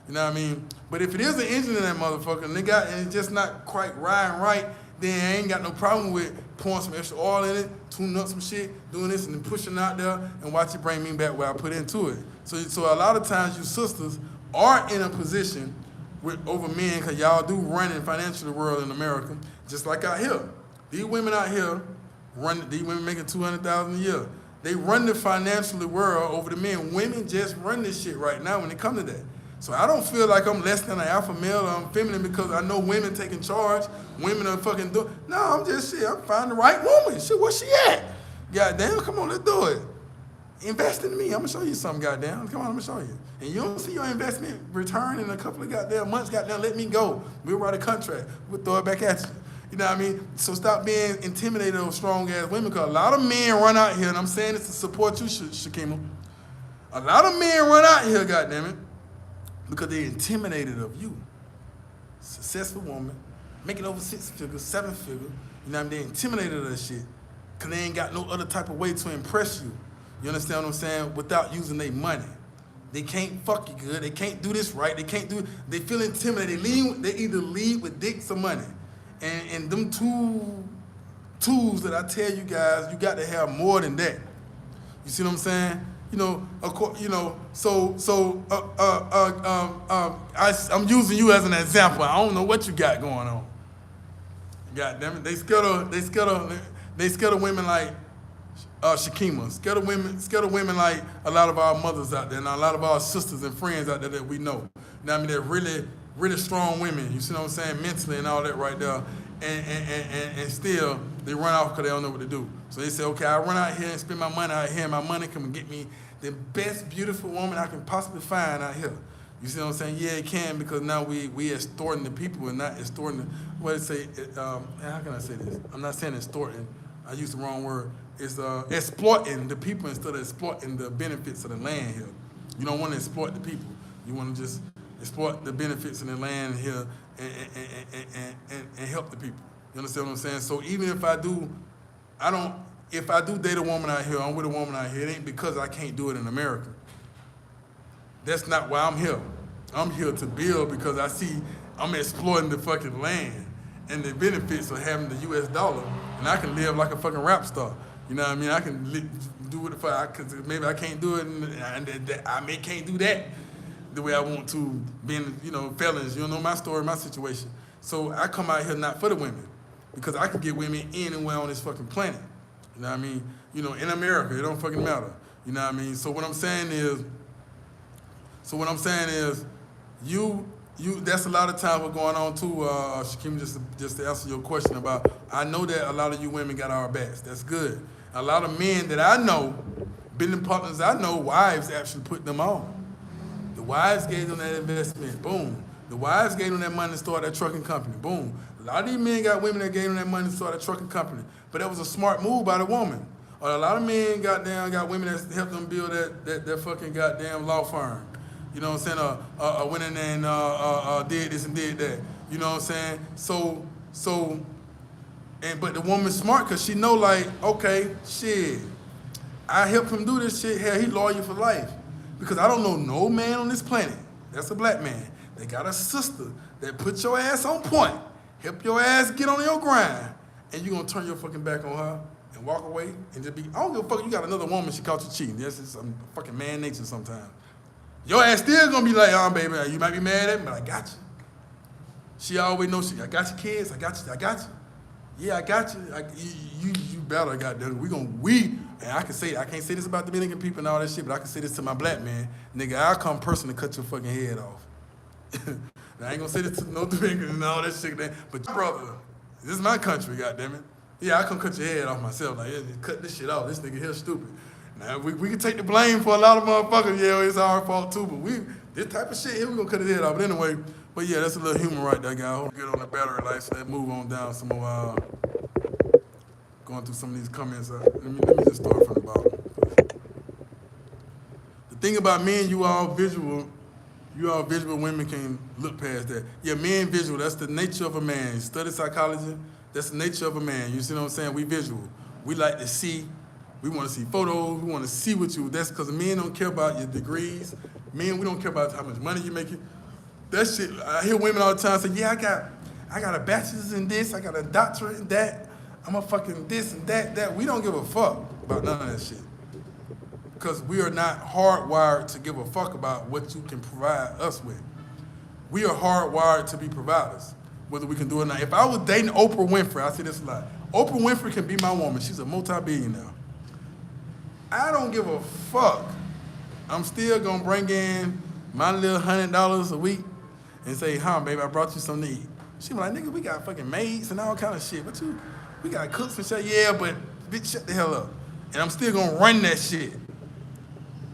You know what I mean? But if it is an engine in that motherfucker and it's just not quite riding right, then I ain't got no problem with pouring some extra oil in it, tuning up some shit, doing this and then pushing out there and watch it bring me back where I put into it. So a lot of times you sisters are in a position over men because y'all do run in financial world in America, just like out here. These women out here these women making $200,000 a year. They run the financial world over the men. Women just run this shit right now when it comes to that. So I don't feel like I'm less than an alpha male or I'm feminine because I know women taking charge. Women are fucking doing. No, I'm just shit. I'm finding the right woman. Shit, where she at? Goddamn, come on, let's do it. Invest in me. I'm gonna show you something, goddamn. Come on, I'm gonna show you. And you don't see your investment return in a couple of goddamn months, goddamn, let me go. We'll write a contract. We'll throw it back at you. You know what I mean? So stop being intimidated of strong-ass women because a lot of men run out here, and I'm saying this to support you, Shakima. A lot of men run out here, goddamn it, because they're intimidated of you. Successful woman, making over 6 figures, 7 figures. You know what I mean? They intimidated of that shit. Cause they ain't got no other type of way to impress you. You understand what I'm saying? Without using their money. They can't fuck you good. They can't do this right. They feel intimidated. They either lead with dicks or money. And them two tools that I tell you guys, you got to have more than that. You see what I'm saying? You know, of course, you know. I'm using you as an example. I don't know what you got going on. God damn it, they scared of women like Shakima. Scared of women like a lot of our mothers out there, and a lot of our sisters and friends out there that we know. You know what I mean? They're really strong women. You see what I'm saying? Mentally and all that right there. And still they run off because they don't know what to do. So they say, okay, I run out here and spend my money out here, and my money can get me the best beautiful woman I can possibly find out here. You see what I'm saying? Yeah, it can, because now we extorting the people and not extorting the, what it say, how can I say this? I'm not saying extorting, I used the wrong word. It's exploiting the people instead of exploiting the benefits of the land here. You don't want to exploit the people. You want to just exploit the benefits of the land here and help the people. You understand what I'm saying? So even if I do date a woman out here, I'm with a woman out here, it ain't because I can't do it in America. That's not why I'm here. I'm here to build because I see I'm exploiting the fucking land and the benefits of having the US dollar, and I can live like a fucking rap star. You know what I mean? I can do what the fuck, because maybe I can't do it, and I can't do that the way I want to, being, you know, felons. You know my story, my situation. So I come out here not for the women, because I can get women anywhere on this fucking planet. You know what I mean? You know, in America, it don't fucking matter. You know what I mean? So what I'm saying is, you that's a lot of times what's going on too, Shakim, just to answer your question about, I know that a lot of you women got our backs. That's good. A lot of men that I know, business partners I know, wives actually put them on. The wives gave them that investment, boom. The wives gave them that money to start that trucking company, boom. A lot of these men got women that gave them that money to start a trucking company, but that was a smart move by the woman. Or a lot of men got women that helped them build that fucking goddamn law firm. You know what I'm saying? Went in there and did this and did that. You know what I'm saying? But the woman's smart because she know, like, okay, shit, I helped him do this shit. Hell, he loyal for life. Because I don't know no man on this planet that's a black man that got a sister that put your ass on point, help your ass get on your grind, and you gonna turn your fucking back on her and walk away and just be, I don't give a fuck, you got another woman, she caught you cheating. That's just some fucking man nature sometimes. Your ass still gonna be like, oh, baby, you might be mad at me, but I got you. She always knows, I got your kids, I got you. Yeah, I got you. You better, goddamn. And I can't say this about Dominican people and all that shit, but I can say this to my black man. Nigga, I'll come personally cut your fucking head off. I ain't gonna say this to no Dominican and all that shit, but brother, this is my country, goddammit. Yeah, I come cut your head off myself. Like, yeah, cut this shit off. This nigga here stupid. Now, we can take the blame for a lot of motherfuckers. Yeah, it's our fault too, but this type of shit here, we gonna cut his head off. But anyway, yeah, that's a little humor right there, guy. I hope you get on the battery life, so let's move on down some more, going through some of these comments. Let me just start from the bottom. The thing about men, you all visual, women can look past that. Yeah, men visual, that's the nature of a man. You study psychology, that's the nature of a man. You see what I'm saying? We visual. We like to see. We want to see photos. We want to see what you. That's because men don't care about your degrees. Men, we don't care about how much money you're making. That shit. I hear women all the time say, "Yeah, I got a bachelor's in this. I got a doctorate in that. I'm a fucking this and that." We don't give a fuck about none of that shit. Because we are not hardwired to give a fuck about what you can provide us with. We are hardwired to be providers, whether we can do it or not. If I was dating Oprah Winfrey, I say this a lot. Oprah Winfrey can be my woman. She's a multi-billionaire. I don't give a fuck. I'm still gonna bring in my little $100 a week and say, baby, I brought you something to eat. She be like, nigga, we got fucking maids and all kind of shit. We got cooks and shit. Yeah, but bitch, shut the hell up. And I'm still gonna run that shit.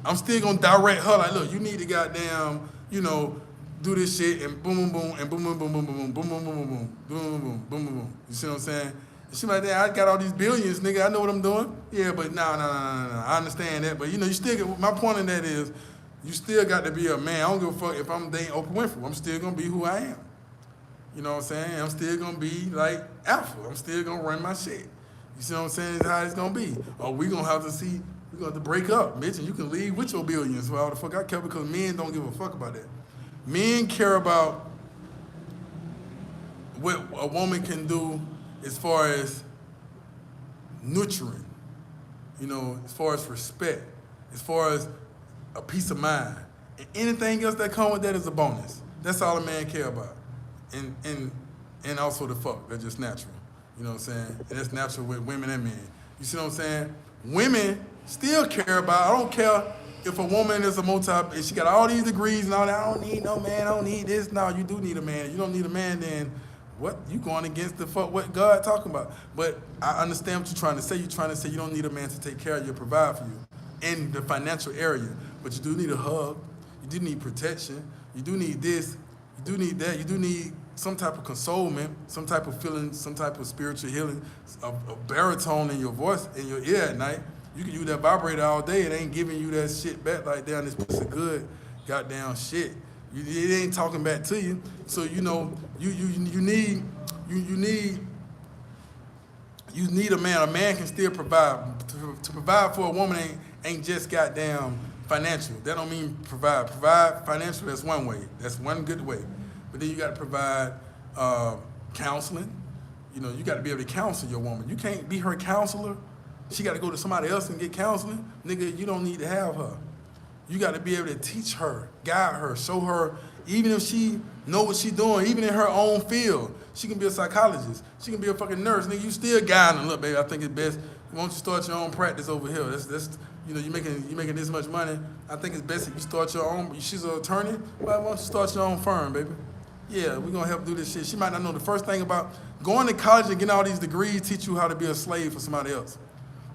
I'm still gonna direct her like, look, you need to goddamn, do this shit and boom, boom, boom, and boom, boom, boom, boom, boom, boom, boom, boom, boom, boom, boom, boom, boom, boom, boom. You see what I'm saying? She like, I got all these billions, nigga. I know what I'm doing. Yeah, but no. I understand that. But, you still get, my point in that is, you still got to be a man. I don't give a fuck if I'm dating Oprah Winfrey. I'm still going to be who I am. You know what I'm saying? I'm still gonna be like alpha. I'm still gonna run my shit. You see what I'm saying? It's how it's gonna be. Or we gonna have to see, we gonna have to break up, bitch, and you can leave with your billions. Well, how the fuck I care, because men don't give a fuck about that. Men care about what a woman can do as far as nurturing, you know, as far as respect, as far as a peace of mind. And anything else that comes with that is a bonus. That's all a man care about. And also the fuck, that's just natural. You know what I'm saying? And that's natural with women and men. You see what I'm saying? Women still care about, I don't care if a woman is a if she got all these degrees and all that, I don't need no man, I don't need this. No, you do need a man. If you don't need a man, then what? You going against the fuck what God talking about. But I understand what you're trying to say. You're trying to say you don't need a man to take care of you, provide for you in the financial area. But you do need a hug. You do need protection. You do need this. You do need that. You do need some type of consolement, some type of feeling, some type of spiritual healing, a baritone in your voice, in your ear at night. You can use that vibrator all day. It ain't giving you that shit back like damn, this piece of good goddamn shit. It ain't talking back to you. So you know you need a man. A man can still provide. To provide for a woman ain't just goddamn financial. That don't mean provide. Provide financial, that's one way. That's one good way. But then you got to provide counseling. You know, you got to be able to counsel your woman. You can't be her counselor. She got to go to somebody else and get counseling. Nigga, you don't need to have her. You got to be able to teach her, guide her, show her, even if she know what she doing, even in her own field. She can be a psychologist. She can be a fucking nurse. Nigga, you still guiding her. Look, baby, I think it's best. Why don't you start your own practice over here? That's you know, you making this much money. I think it's best if you start your own. She's an attorney. Why don't you start your own firm, baby? Yeah, we're gonna help do this shit. She might not know the first thing about going to college and getting all these degrees teach you how to be a slave for somebody else.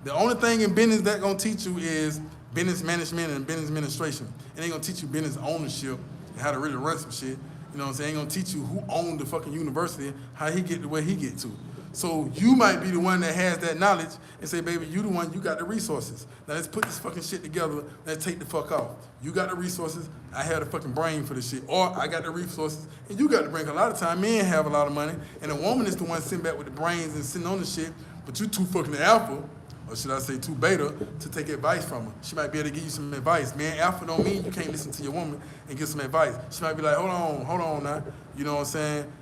The only thing in business that gonna teach you is business management and business administration. It ain't gonna teach you business ownership and how to really run some shit. You know what I'm saying? It ain't gonna teach you who owned the fucking university, how he get to where he get to. So you might be the one that has that knowledge and say, baby, you the one, you got the resources. Now let's put this fucking shit together, let's take the fuck off. You got the resources, I have the fucking brain for this shit. Or I got the resources, and you got the brain. A lot of time, men have a lot of money, and a woman is the one sitting back with the brains and sitting on the shit, but you too fucking alpha, or should I say too beta, to take advice from her. She might be able to give you some advice. Man, alpha don't mean you can't listen to your woman and get some advice. She might be like, hold on now. You know what I'm saying?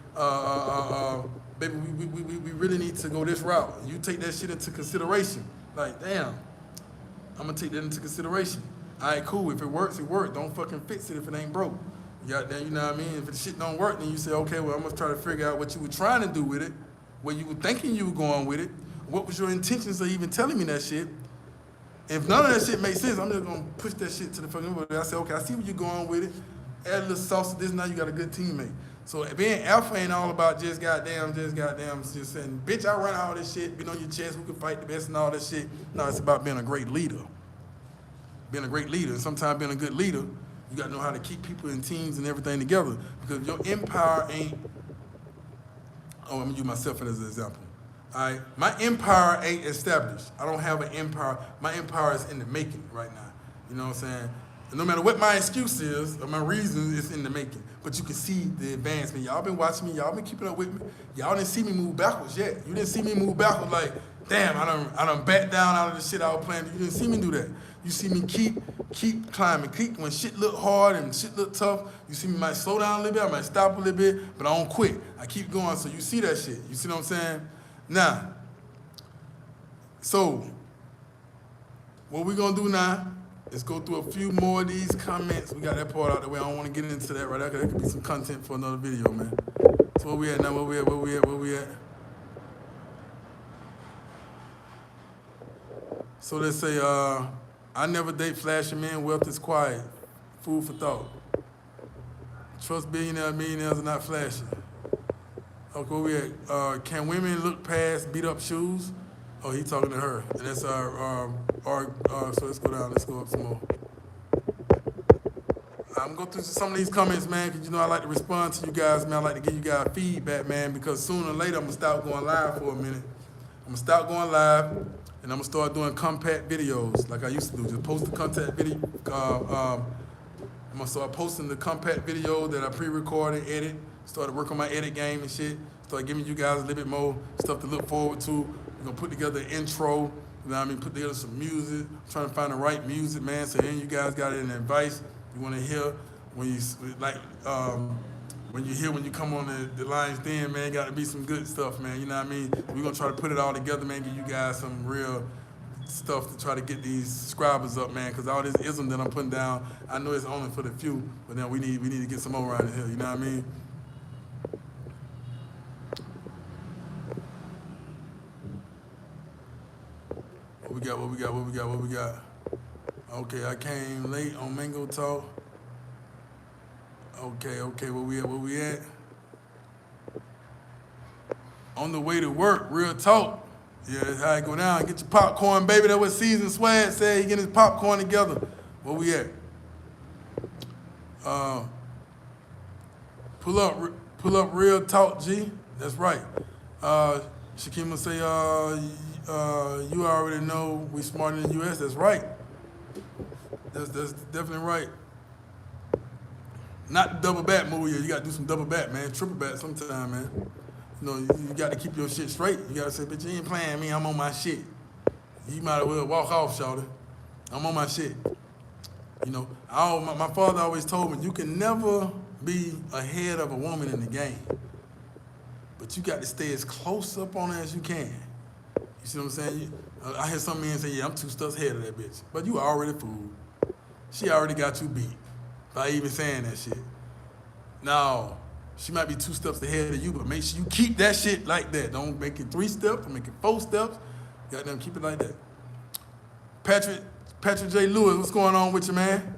Baby, we really need to go this route. You take that shit into consideration. Like, damn, I'm gonna take that into consideration. All right, cool, if it works, it works. Don't fucking fix it if it ain't broke. You know what I mean? If the shit don't work, then you say, okay, well, I'm gonna try to figure out what you were trying to do with it, where you were thinking you were going with it, what was your intentions of even telling me that shit. If none of that shit makes sense, I'm just gonna push that shit to the fucking, I say, okay, I see where you're going with it. Add a little sauce to this, now you got a good teammate. So being alpha ain't all about just goddamn, just saying, bitch, I run all this shit, beat on your chest, who can fight the best and all that shit. No, it's about being a great leader. Being a great leader, and sometimes being a good leader, you gotta know how to keep people in teams and everything together, because your empire ain't, I'm gonna use myself as an example. All right, my empire ain't established. I don't have an empire. My empire is in the making right now. You know what I'm saying? And no matter what my excuse is or my reason, it's in the making. But you can see the advancement. Y'all been watching me. Y'all been keeping up with me. Y'all didn't see me move backwards yet. You didn't see me move backwards like, damn, I done backed down out of the shit I was planning. You didn't see me do that. You see me keep climbing. Keep when shit look hard and shit look tough. You see me might slow down a little bit. I might stop a little bit, but I don't quit. I keep going. So you see that shit. You see what I'm saying? Now, so what we gonna do now? Let's go through a few more of these comments. We got that part out the way. I don't want to get into that right now, because that could be some content for another video, man. So where we at now? Where we at? So they say, I never date flashy men. Wealth is quiet. Food for thought. Trust millionaires are not flashy. Okay, where we at? Can women look past beat up shoes? Oh, he talking to her. And that's our so let's go down, let's go up some more. I'm gonna go through some of these comments, man, because you know I like to respond to you guys, man. I like to give you guys feedback, man, because sooner or later I'm gonna stop going live for a minute. I'm gonna stop going live, and I'm gonna start doing compact videos like I used to do. Just post the content video, I'm gonna start posting the compact video that I pre-recorded, edit, started working on my edit game and shit. Start giving you guys a little bit more stuff to look forward to. We're gonna put together an intro, you know what I mean, put together some music. I'm trying to find the right music, man. So then you guys got any advice you wanna hear when you when you come on the Lions Den, man, got to be some good stuff, man. You know what I mean? We're gonna try to put it all together, man, give you guys some real stuff to try to get these subscribers up, man, because all this ism that I'm putting down, I know it's only for the few, but then we need to get some more around here, you know what I mean? What we got? Okay, I came late on Mango Talk. Okay, where we at? On the way to work, real talk. Yeah, that's how it go down. Get your popcorn, baby. That's what Season Swag said. He getting his popcorn together. Where we at? Pull up real talk, G. That's right. Shakima say, you already know we smarter than the US. That's right. That's definitely right. Not the double back move. You got to do some double back, man. Triple back sometime, man. You know, you got to keep your shit straight. You got to say, bitch, you ain't playing me. I'm on my shit. You might as well walk off, shawty. I'm on my shit. You know, my father always told me, you can never be ahead of a woman in the game. But you got to stay as close up on her as you can. You see what I'm saying? I hear some men say, yeah, I'm 2 steps ahead of that bitch. But you already fooled. She already got you beat by even saying that shit. Now, she might be 2 steps ahead of you, but make sure you keep that shit like that. Don't make it 3 steps, don't make it 4 steps. Goddamn, keep it like that. Patrick J. Lewis, what's going on with you, man?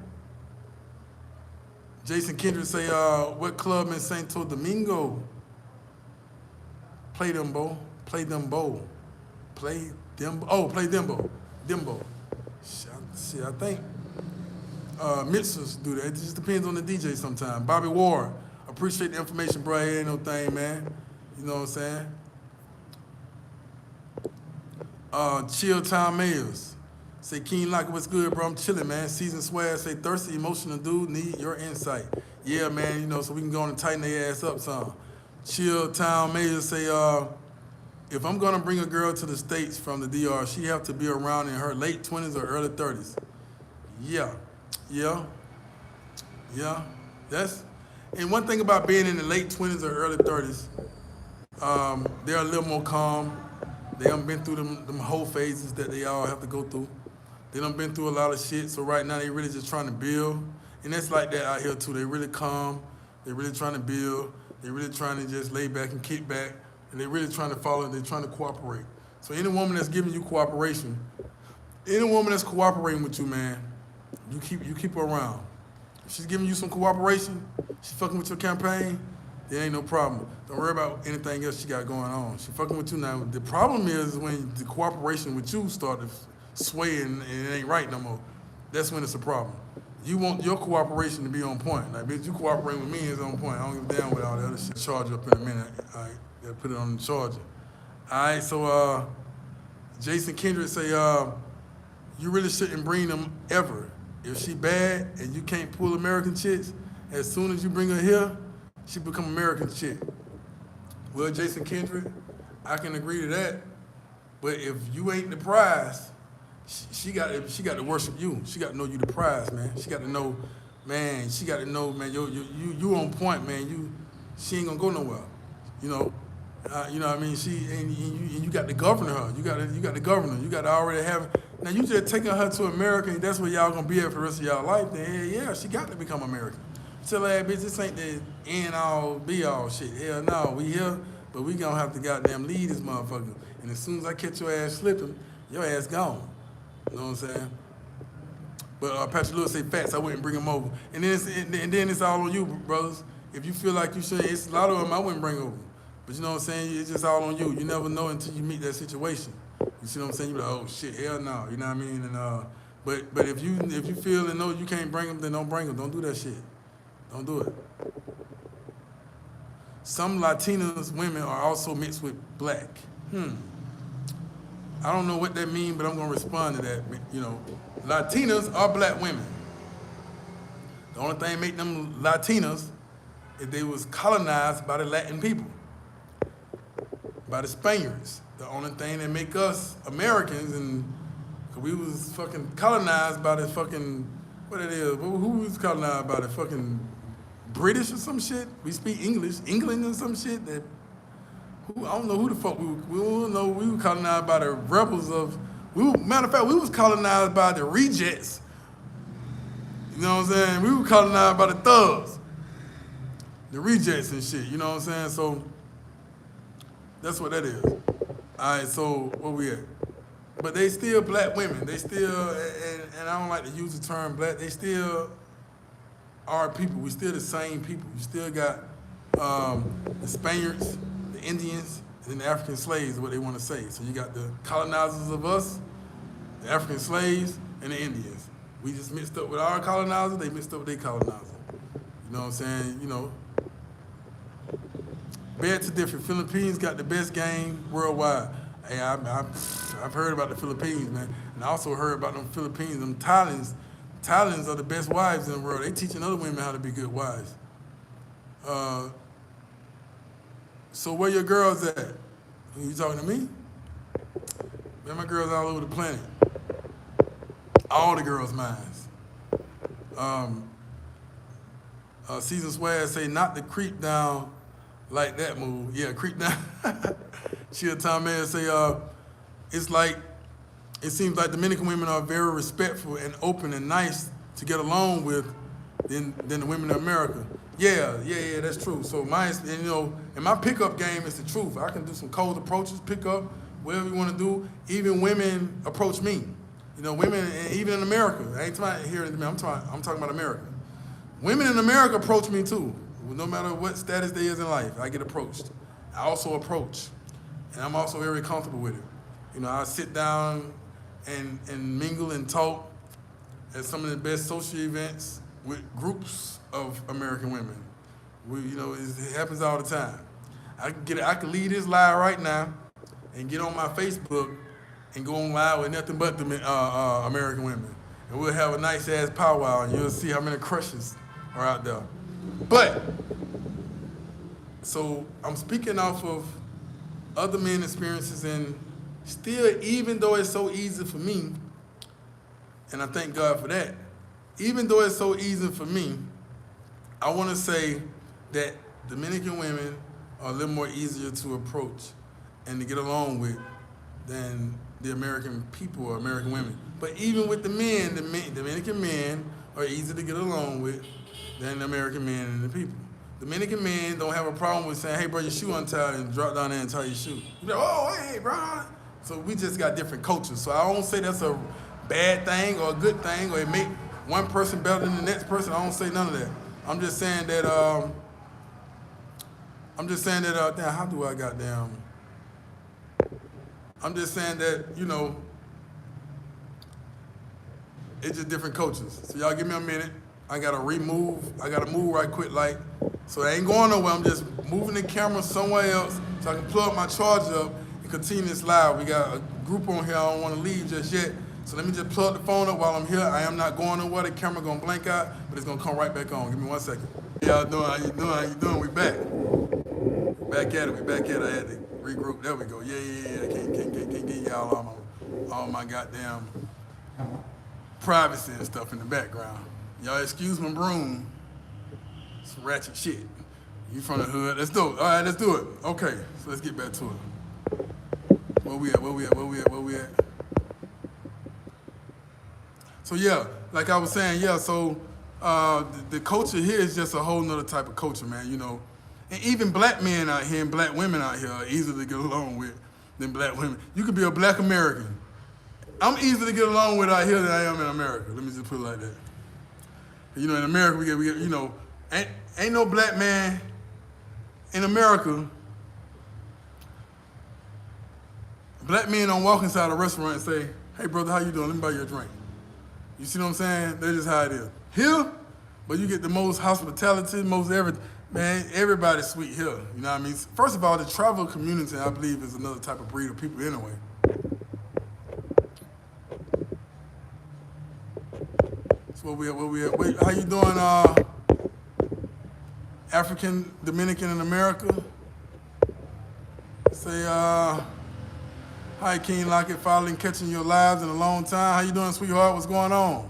Jason Kendrick say, what club in Santo Domingo? Play them, Bo. Play Dembo. Dembo. Shit, I think mixers do that. It just depends on the DJ sometimes. Bobby Ward, appreciate the information, bro. It ain't no thing, man. You know what I'm saying? Chill Town Mayors. Say, Keen Locker, what's good, bro? I'm chilling, man. Season Swag, say, thirsty, emotional dude, need your insight. Yeah, man, you know, so we can go on and tighten their ass up some. Chill Town Mayors say, if I'm gonna bring a girl to the States from the DR, she have to be around in her late 20s or early 30s. Yeah. And one thing about being in the late 20s or early 30s, they're a little more calm. They haven't been through them whole phases that they all have to go through. They done been through a lot of shit, so right now they really just trying to build. And that's like that out here too. They really calm, they really trying to build, they really trying to just lay back and kick back, and they really trying to follow, they're trying to cooperate. So any woman that's giving you cooperation, any woman that's cooperating with you, man, you keep her around. If she's giving you some cooperation, she's fucking with your campaign, there ain't no problem. Don't worry about anything else she got going on. She fucking with you now. The problem is when the cooperation with you start to sway and it ain't right no more. That's when it's a problem. You want your cooperation to be on point. Like, bitch, you cooperating with me is on point. I don't give a damn with all the other shit. Charge up in a minute. All right, gotta put it on the charger. All right, so Jason Kendrick say, you really shouldn't bring them ever. If she bad and you can't pull American chicks, as soon as you bring her here, she become American chick. Well, Jason Kendrick, I can agree to that. But if you ain't the prize, she got to worship you. She got to know you the prize, man. She got to know, man. She got to know, man. You on point, man. She ain't gonna go nowhere. You know what I mean. And you got to govern her. You got to govern her. You got to already have. Now you just taking her to America, and that's where y'all gonna be at for the rest of y'all life. Then hell yeah, she got to become American. Tell her, bitch, this ain't the end all be all shit. Hell no, we here, but we gonna have to goddamn lead this motherfucker. And as soon as I catch your ass slipping, your ass gone. You know what I'm saying? But Patrick Lewis say facts, I wouldn't bring him over. And then it's all on you, brothers. If you feel like you should, it's a lot of them I wouldn't bring over. But you know what I'm saying? It's just all on you. You never know until you meet that situation. You see what I'm saying? You be like, oh shit, hell no. You know what I mean? And but if you feel and know you can't bring them, then don't bring them. Don't do that shit. Don't do it. Some Latinas women are also mixed with black. I don't know what that means, but I'm gonna respond to that. You know, Latinas are black women. The only thing make them Latinas is they was colonized by the Latin people, by the Spaniards. The only thing that make us Americans, and cause we was fucking colonized by the fucking, what it is, who was colonized by the fucking British or some shit? We speak English, England or some shit that, I don't know who the fuck we don't know. We were colonized by the rebels matter of fact, we was colonized by the rejects. You know what I'm saying? We were colonized by the thugs, the rejects and shit, you know what I'm saying? So that's what that is. All right, so where we at? But they still black women. They still, and I don't like to use the term black, they still are people. We still the same people. You still got the Spaniards, the Indians, and then the African slaves is what they want to say. So you got the colonizers of us, the African slaves, and the Indians. We just mixed up with our colonizers, they mixed up with their colonizers. You know what I'm saying? You know, bad to different. Philippines got the best game worldwide. Hey, I've heard about the Philippines, man. And I also heard about them Philippines, them Thailands. Thailands are the best wives in the world. They teaching other women how to be good wives. So where your girls at? You talking to me? Man, my girls all over the planet. All the girls' minds. Season Swag say not to creep down like that move. Yeah, creep down. She'll tell me and say, it's like, it seems like Dominican women are very respectful and open and nice to get along with than the women in America. Yeah, that's true. So in my pickup game, it's the truth. I can do some cold approaches, pick up, whatever you want to do. Even women approach me. You know, women, even in America, I ain't talking here, I'm talking about America. Women in America approach me too. No matter what status they is in life, I get approached. I also approach, and I'm also very comfortable with it. You know, I sit down and mingle and talk at some of the best social events with groups of American women. It happens all the time. I can leave this live right now and get on my Facebook and go on live with nothing but the American women. And we'll have a nice ass powwow and you'll see how many crushes are out there. But, so I'm speaking off of other men's experiences, and still, even though it's so easy for me, and I thank God for that, even though it's so easy for me, I want to say that Dominican women are a little more easier to approach and to get along with than the American people or American women. But even with the men, Dominican men are easy to get along with than the American men and the people. Dominican men don't have a problem with saying, hey, bro, your shoe untied, and drop down there and tie your shoe. You're like, oh, hey, bro. So we just got different cultures. So I don't say that's a bad thing or a good thing, or it make one person better than the next person. I don't say none of that. I'm just saying that, damn, how do I goddamn? I'm just saying that, it's just different cultures. So y'all give me a minute. I gotta move right quick, so I ain't going nowhere. I'm just moving the camera somewhere else so I can plug my charger up and continue this live. We got a group on here. I don't want to leave just yet. So let me just plug the phone up while I'm here. I am not going nowhere. The camera gonna blank out, but it's gonna come right back on. Give me 1 second. How y'all doing? How you doing? We back. Back at it. I had to regroup. There we go. Yeah. I can't get y'all all my goddamn privacy and stuff in the background. Y'all excuse my broom. Some ratchet shit. You from the hood? Let's do it. All right, let's do it. Okay, so let's get back to it. Where we at? So yeah, like I was saying, so the culture here is just a whole nother type of culture, man, And even black men out here and black women out here are easier to get along with than black women. You could be a black American. I'm easier to get along with out here than I am in America. Let me just put it like that. In America, we get ain't no black man in America. Black men don't walk inside a restaurant and say, hey, brother, how you doing? Let me buy you a drink. You see what I'm saying? That's just how it is. Here, but you get the most hospitality, most everything. Man, everybody's sweet here. You know what I mean? First of all, the travel community, I believe, is another type of breed of people anyway. So how you doing, African, Dominican, and America? Say, hi, King Lockett, finally catching your lives in a long time. How you doing, sweetheart? What's going on?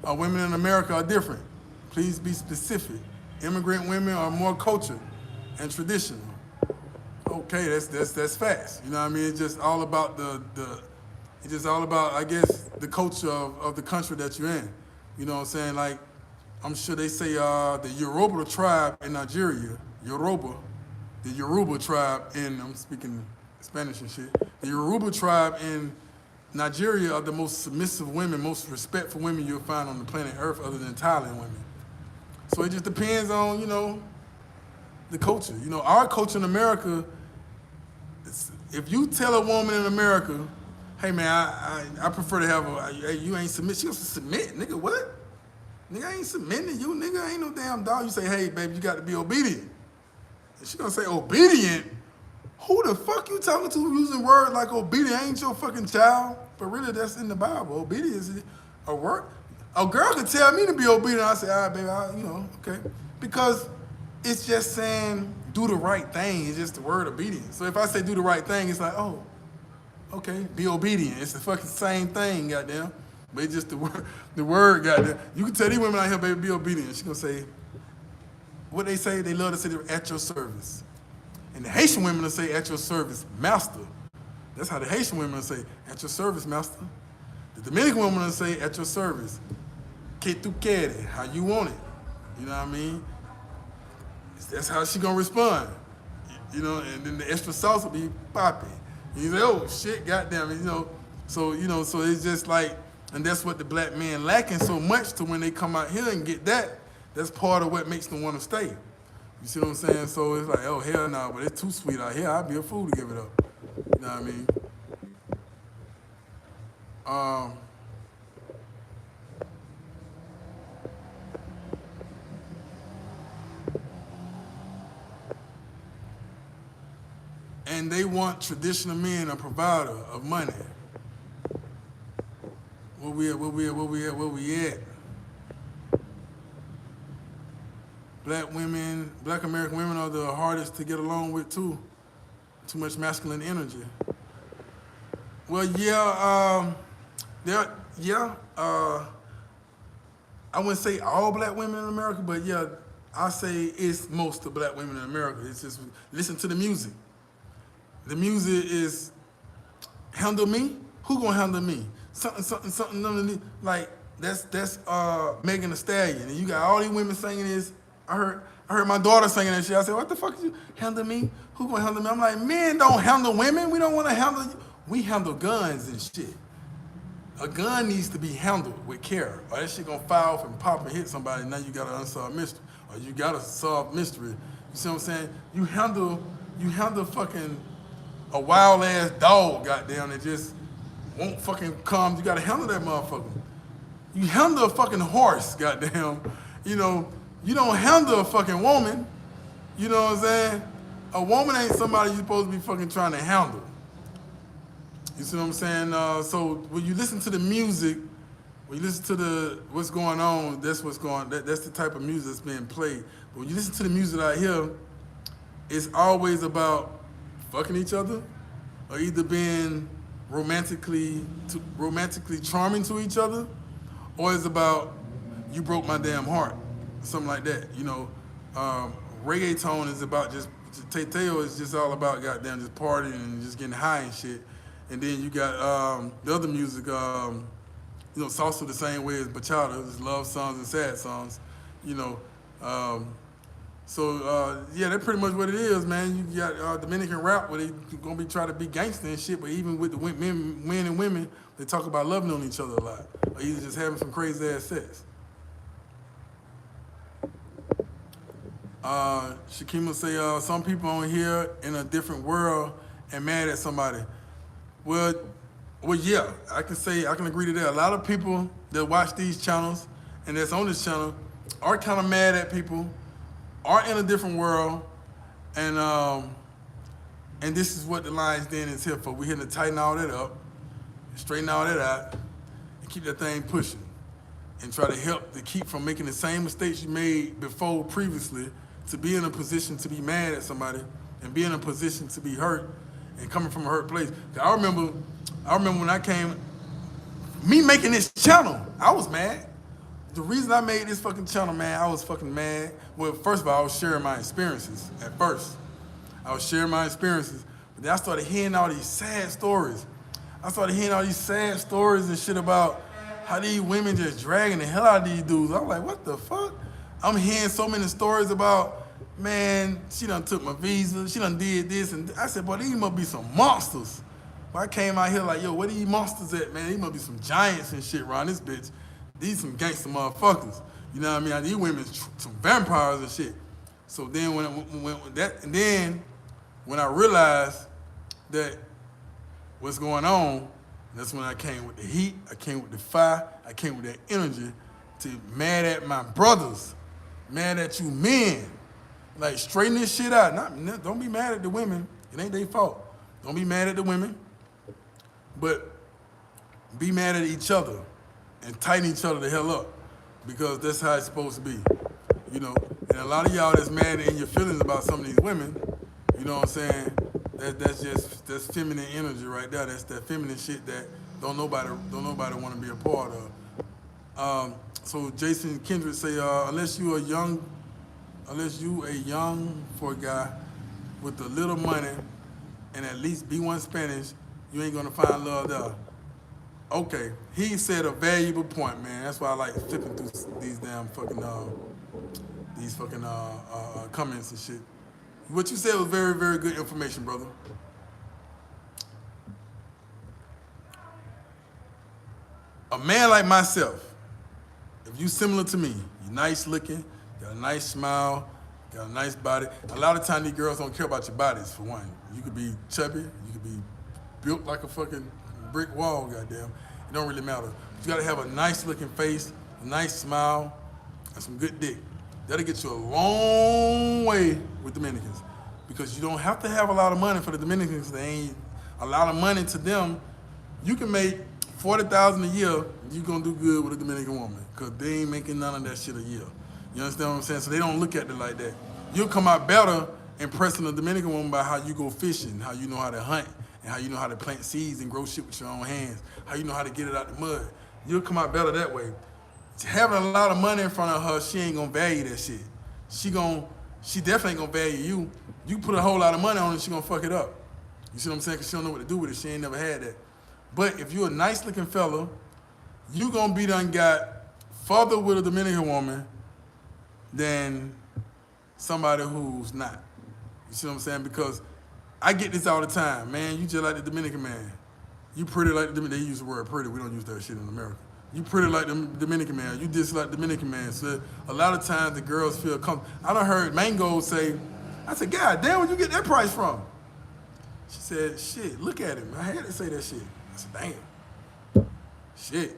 Women in America are different. Please be specific. Immigrant women are more cultured and traditional. Okay, that's facts. You know what I mean? It's just all about it's just all about, I guess, the culture of the country that you're in. You know what I'm saying? Like, I'm sure they say the Yoruba tribe in Nigeria, the Yoruba tribe in, I'm speaking Spanish and shit, the Yoruba tribe in Nigeria are the most submissive women, most respectful women you'll find on the planet Earth other than Thailand women. So it just depends on, the culture. Our culture in America, if you tell a woman in America, hey man, I prefer to have hey, you ain't submit, she goes to submit, nigga, what? Nigga, I ain't submitting to you, nigga, I ain't no damn dog. You say, hey baby, you got to be obedient. And she gonna say, obedient? Who the fuck you talking to using words like obedient? I ain't your fucking child. But really, that's in the Bible. Obedience is a word. A girl could tell me to be obedient. I say, all right, baby, okay. Because it's just saying do the right thing. It's just the word obedience. So if I say do the right thing, it's like, oh, okay, be obedient. It's the fucking same thing, goddamn. But it's just the word, goddamn. You can tell these women out here, baby, be obedient. She gonna say, what they say, they love to say they're at your service. And the Haitian women will say, at your service, master. That's how the Haitian women will say, at your service, master. The Dominican women will say, at your service. Que tu quieres, how you want it. You know what I mean? That's how she gonna respond. And then the extra sauce will be popping. And you say, oh shit, goddamn it, So it's just like, and that's what the black men lacking so much to when they come out here and get that, that's part of what makes them want to stay. You see what I'm saying? So it's like, oh, hell no, but it's too sweet out here. I'd be a fool to give it up. You know what I mean? And they want traditional men a provider of money. Where we at? Black American women are the hardest to get along with too. Too much masculine energy. Well, yeah, I wouldn't say all black women in America, but yeah, I say it's most of black women in America. It's just listen to the music. The music is handle me. Who gonna handle me? Something underneath. Like that's Megan Thee Stallion, and you got all these women singing this. I heard my daughter singing that shit. I said, what the fuck is you handle me? Who gonna handle me? I'm like, men don't handle women. We don't want to handle you. We handle guns and shit. A gun needs to be handled with care, or that shit gonna fire off and pop and hit somebody. Now you got an unsolved mystery, or you got a solved mystery. You see what I'm saying? You handle fucking a wild ass dog, goddamn, that just won't fucking come. You gotta handle that motherfucker. You handle a fucking horse, goddamn. You don't handle a fucking woman. You know what I'm saying? A woman ain't somebody you're supposed to be fucking trying to handle. You see what I'm saying? So when you listen to the music, when you listen to what's going on, that's the type of music that's being played. But when you listen to the music out here, it's always about fucking each other, or either being romantically charming to each other, or it's about you broke my damn heart, something like that. Reggaeton is about just Teteo is just all about goddamn just partying and just getting high and shit. And then you got the other music, salsa the same way as bachata, it's love songs and sad songs, yeah, that's pretty much what it is, man. You got Dominican rap where they gonna be trying to be gangster and shit, but even with the men and women, they talk about loving on each other a lot, or either just having some crazy ass sex. Shakima say, some people on here in a different world and mad at somebody. Well, yeah, I can agree to that. A lot of people that watch these channels and that's on this channel are kind of mad at people, are in a different world, and this is what the Lion's Den is here for. We're here to tighten all that up, straighten all that out, and keep that thing pushing. and try to help to keep from making the same mistakes you made before previously, to be in a position to be mad at somebody and be in a position to be hurt and coming from a hurt place. 'Cause I remember when I came, me making this channel, I was mad. The reason I made this fucking channel, man, I was fucking mad. Well, first of all, I was sharing my experiences at first. I was sharing my experiences, but then I started hearing all these sad stories. I started hearing all these sad stories and shit about how these women just dragging the hell out of these dudes. I'm like, what the fuck? I'm hearing so many stories about, man, she done took my visa, she done did this, and I said, boy, these must be some monsters. But I came out here like, yo, where these monsters at, man? These must be some giants and shit around this bitch. These some gangster motherfuckers. You know what I mean? These women some vampires and shit. So then when I realized that what's going on, that's when I came with the heat, I came with the fire, I came with that energy to mad at my brothers, mad at you men. Like, straighten this shit out. Don't be mad at the women. It ain't their fault. Don't be mad at the women, but be mad at each other and tighten each other the hell up, because that's how it's supposed to be. You know, and a lot of y'all that's mad in your feelings about some of these women, you know what I'm saying? That's feminine energy right there. That's that feminine shit that don't nobody want to be a part of. So Jason Kendrick say, unless you a young for a guy with a little money and at least B1 Spanish, you ain't gonna find love there. Okay, he said a valuable point, man. That's why I like flipping through these damn fucking comments and shit. What you said was very, very good information, brother. A man like myself, if you similar to me, you nice looking, got a nice smile, got a nice body. A lot of times these girls don't care about your bodies, for one. You could be chubby, you could be built like a fucking brick wall, goddamn. It don't really matter. You gotta have a nice looking face, a nice smile, and some good dick. That'll get you a long way with Dominicans, because you don't have to have a lot of money for the Dominicans. They ain't a lot of money to them. You can make $40,000 a year, you gonna do good with a Dominican woman, because they ain't making none of that shit a year. You understand what I'm saying? So they don't look at it like that. You'll come out better impressing a Dominican woman by how you go fishing, how you know how to hunt, and how you know how to plant seeds and grow shit with your own hands, how you know how to get it out the mud. You'll come out better that way. Having a lot of money in front of her, she ain't gonna value that shit. She definitely ain't gonna value you. You put a whole lot of money on it, she gonna fuck it up. You see what I'm saying? Because she don't know what to do with it. She ain't never had that. But if you a nice looking fella, you gonna be done got further with a Dominican woman than somebody who's not. You see what I'm saying? Because I get this all the time, man. You just like the Dominican man. You pretty like the Dominican. They use the word pretty. We don't use that shit in America. You pretty like the Dominican man. You just like the Dominican man. So a lot of times the girls feel comfortable. I done heard Mango say, I said, God damn, where you get that price from? She said, shit, look at him. I had to say that shit. I said, damn. Shit.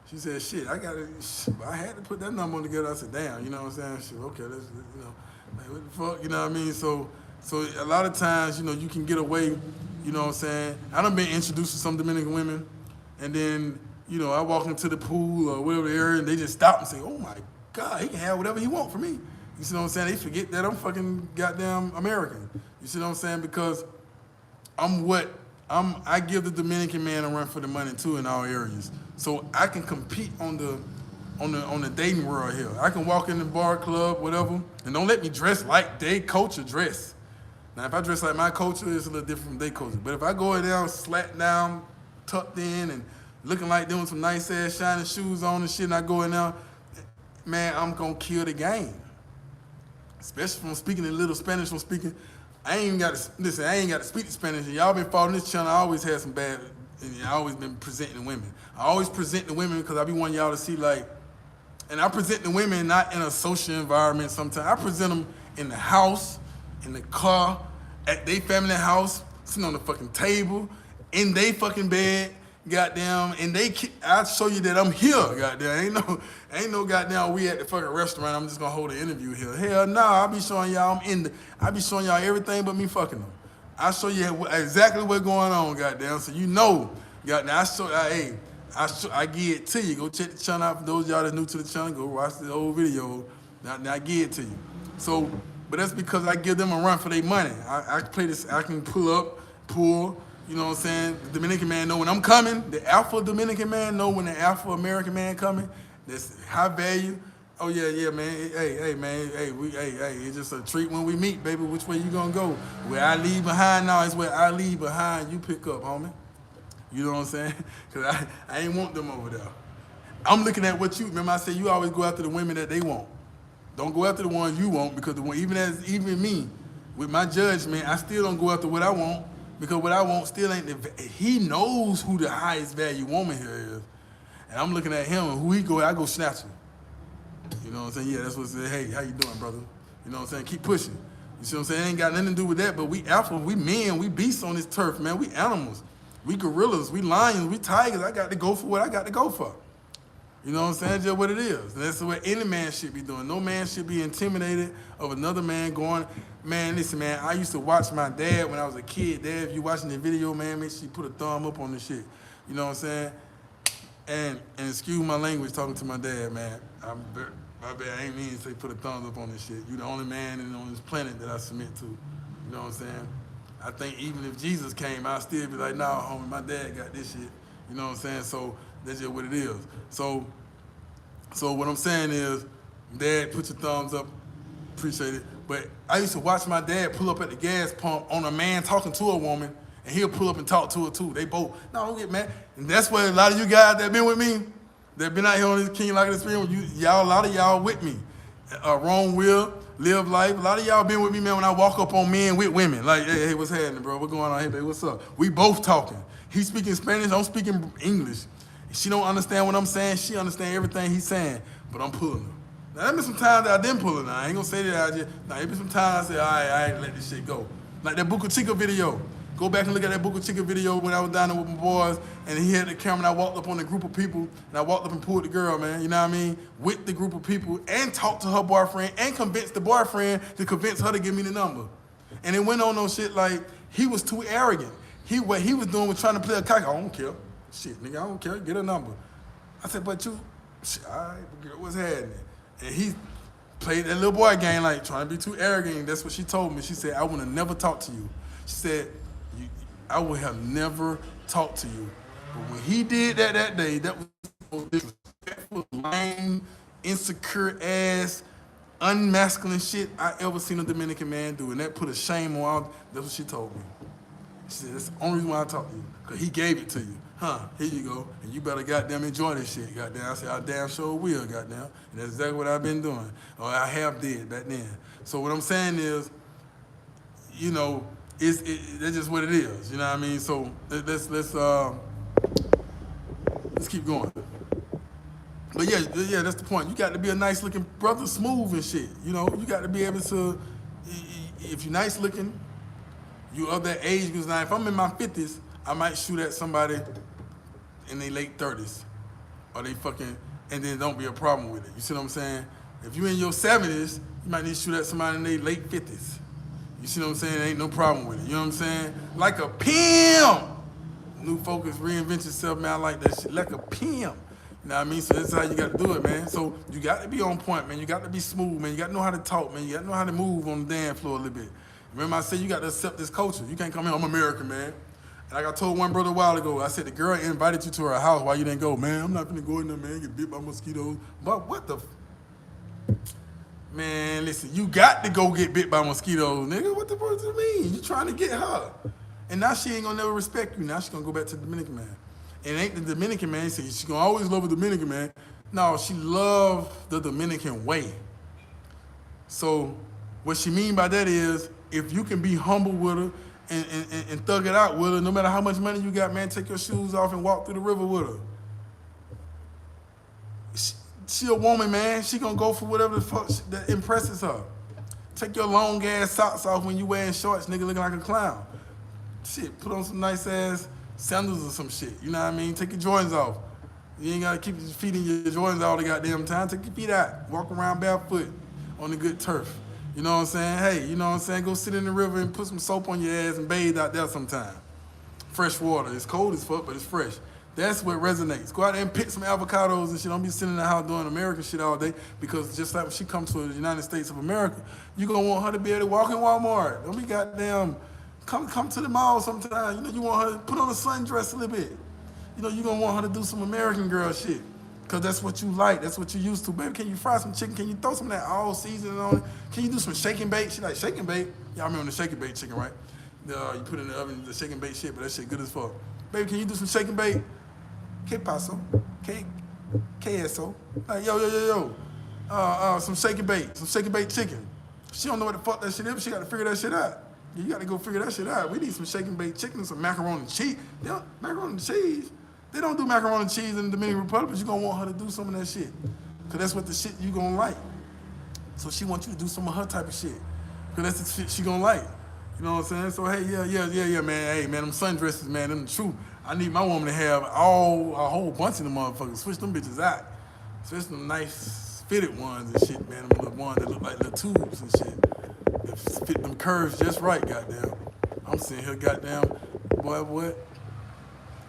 She said, shit, I had to put that number on together. I said, damn, you know what I'm saying? Shit, okay, let's, you know, like, what the fuck, you know what I mean? So a lot of times, you know, you can get away, you know what I'm saying? I done been introduced to some Dominican women, and then, you know, I walk into the pool or whatever area, and they just stop and say, oh my God, he can have whatever he want from me. You see what I'm saying? They forget that I'm fucking goddamn American. You see what I'm saying? Because I give the Dominican man a run for the money too in all areas. So I can compete on the dating world here. I can walk in the bar, club, whatever, and don't let me dress like their culture dress. Now, if I dress like my culture, it's a little different from their culture. But if I go down, slapped down, tucked in, and looking like doing some nice ass shiny shoes on and shit, and I go in there, man, I'm gonna kill the game. Especially from speaking a little Spanish, from speaking. I ain't got to speak Spanish. And y'all been following this channel. I always had some bad, and I always been presenting the women. I always present the women because I be wanting y'all to see, like, and I present the women not in a social environment sometimes. I present them in the house, in the car, at their family house, sitting on the fucking table, in their fucking bed, goddamn, and I show you that I'm here, goddamn. Ain't no goddamn we at the fucking restaurant, I'm just gonna hold an interview here. Hell no, I be showing y'all I be showing y'all everything but me fucking them. I show you exactly what's going on, goddamn, so you know, goddamn, I give it to you. Go check the channel out. For those of y'all that's new to the channel, go watch the old video. Now I give it to you. So, but that's because I give them a run for their money. I play this. I can pull up, pull. You know what I'm saying? The Dominican man know when I'm coming. The Alpha Dominican man know when the Alpha American man coming. That's high value. Oh yeah, man. Hey, man. Hey, it's just a treat when we meet, baby. Which way you gonna go? Where I leave behind now is where I leave behind. You pick up, homie. You know what I'm saying? Cause I ain't want them over there. I'm looking at what you. Remember I said you always go after the women that they want. Don't go after the ones you want because the one, even me, with my judgment, I still don't go after what I want because what I want still ain't. He knows who the highest value woman here is, and I'm looking at him and who he go. I go snatch him. You know what I'm saying? Yeah, that's what I said. Hey, how you doing, brother? You know what I'm saying? Keep pushing. You see what I'm saying? It ain't got nothing to do with that, but we alpha, we men, we beasts on this turf, man. We animals. We gorillas, we lions, we tigers. I got to go for what I got to go for. You know what I'm saying? Just what it is. And that's what any man should be doing. No man should be intimidated of another man going, man, listen, man, I used to watch my dad when I was a kid. Dad, if you watching the video, man, make sure you put a thumb up on the shit. You know what I'm saying? And excuse my language talking to my dad, man. My bad, I ain't mean to say put a thumbs up on this shit. You the only man on this planet that I submit to. You know what I'm saying? I think even if Jesus came, I'd still be like, nah, homie, my dad got this shit. You know what I'm saying? So that's just what it is. So what I'm saying is, Dad, put your thumbs up, appreciate it. But I used to watch my dad pull up at the gas pump on a man talking to a woman, and he'll pull up and talk to her too. They both, no, don't get mad. And that's what a lot of you guys that been with me, that been out here on this King Like This film, a lot of y'all with me. Wrong Will, Live Life. A lot of y'all been with me, man, when I walk up on men with women. Like, hey, what's happening, bro? What's going on? Hey, baby, what's up? We both talking. He speaking Spanish, I'm speaking English. She don't understand what I'm saying. She understand everything he's saying, but I'm pulling her. Now, there been some times that I didn't pull her. Now, I ain't gonna say that I just, now, there been some times I said, all right, I ain't let this shit go. Like that Buca Chica video. Go back and look at that Buca Chica video when I was down there with my boys, and he had the camera, and I walked up on a group of people, and I walked up and pulled the girl, man, you know what I mean, with the group of people, and talked to her boyfriend, and convinced the boyfriend to convince her to give me the number. And it went on no shit like, he was too arrogant. What he was doing was trying to play a cock. I don't care. Shit, nigga, I don't care. Get a number. I said, but you, shit, all right, girl, what's happening? And he played that little boy game, like, trying to be too arrogant. That's what she told me. She said, I would have never talked to you. She said, I would have never talked to you. But when he did that day, that was disrespectful, lame, insecure ass, unmasculine shit I ever seen a Dominican man do. And that put a shame on all. That's what she told me. She said, that's the only reason why I talked to you. Because he gave it to you. Here you go. And you better goddamn enjoy this shit, goddamn. I said, I damn sure will, goddamn. And that's exactly what I've been doing. Or I have did back then. So what I'm saying is, you know, that's just what it is. You know what I mean? So let's keep going. But yeah, that's the point. You got to be a nice looking brother, smooth and shit. You know, you got to be able to, if you're nice looking, you of that age, because now if I'm in my 50s, I might shoot at somebody in their late 30s. Or they fucking, and then don't be a problem with it. You see what I'm saying? If you in your 70s, you might need to shoot at somebody in their late 50s. You see what I'm saying? Ain't no problem with it. You know what I'm saying? Like a pimp. New focus, reinvent yourself, man. I like that shit. Like a pimp. You know what I mean? So that's how you got to do it, man. So you got to be on point, man. You got to be smooth, man. You got to know how to talk, man. You got to know how to move on the dance floor a little bit. Remember I said you got to accept this culture. You can't come here, I'm American, man. And like I told one brother a while ago, I said the girl invited you to her house. Why you didn't go? Man, I'm not gonna go in there, man. Get bit by mosquitoes. But what the... Man, listen, you got to go get bit by mosquitoes, nigga. What the fuck does it mean? You trying to get her. And now she ain't gonna never respect you. Now she gonna go back to the Dominican man. And ain't the Dominican man, say she gonna always love a Dominican man. No, she love the Dominican way. So what she mean by that is, if you can be humble with her and thug it out with her, no matter how much money you got, man, take your shoes off and walk through the river with her. She a woman, man. She gonna go for whatever the fuck that impresses her. Take your long ass socks off when you wearing shorts, nigga, looking like a clown. Shit, put on some nice ass sandals or some shit. You know what I mean? Take your Jordans off. You ain't gotta keep your feet in your Jordans all the goddamn time. Take your feet out. Walk around barefoot on the good turf. You know what I'm saying? Hey, you know what I'm saying? Go sit in the river and put some soap on your ass and bathe out there sometime. Fresh water. It's cold as fuck, but it's fresh. That's what resonates. Go out there and pick some avocados and shit. Don't be sitting in the house doing American shit all day, because just like when she comes to the United States of America, you gonna want her to be able to walk in Walmart. Don't be goddamn come to the mall sometime. You know, you want her to put on a sundress a little bit. You know, you gonna want her to do some American girl shit. Cause that's what you like, that's what you used to. Baby, can you fry some chicken? Can you throw some of that all seasoning on it? Can you do some shake and bake? She like shake and bake. Y'all remember the shake and bake chicken, right? You put it in the oven, the shake and bake shit, but that shit good as fuck. Baby, can you do some shake and bake? ¿Qué pasó? ¿Qué eso? Like, yo. Some shake and bake chicken. She don't know what the fuck that shit is, but she got to figure that shit out. You got to go figure that shit out. We need some shake and bake chicken and some macaroni and cheese. Macaroni and cheese? They don't do macaroni and cheese in the Dominican Republic, but you're going to want her to do some of that shit. Because that's what the shit you going to like. So she wants you to do some of her type of shit. Because that's the shit she going to like. You know what I'm saying? So, hey, yeah, man. Hey, man, them sundresses, man, them the truth. I need my woman to have a whole bunch of them motherfuckers. Switch them bitches out. Switch them nice fitted ones and shit, man. Them little ones that look like little tubes and shit. That fit them curves just right, goddamn. I'm sitting here, goddamn, boy, what?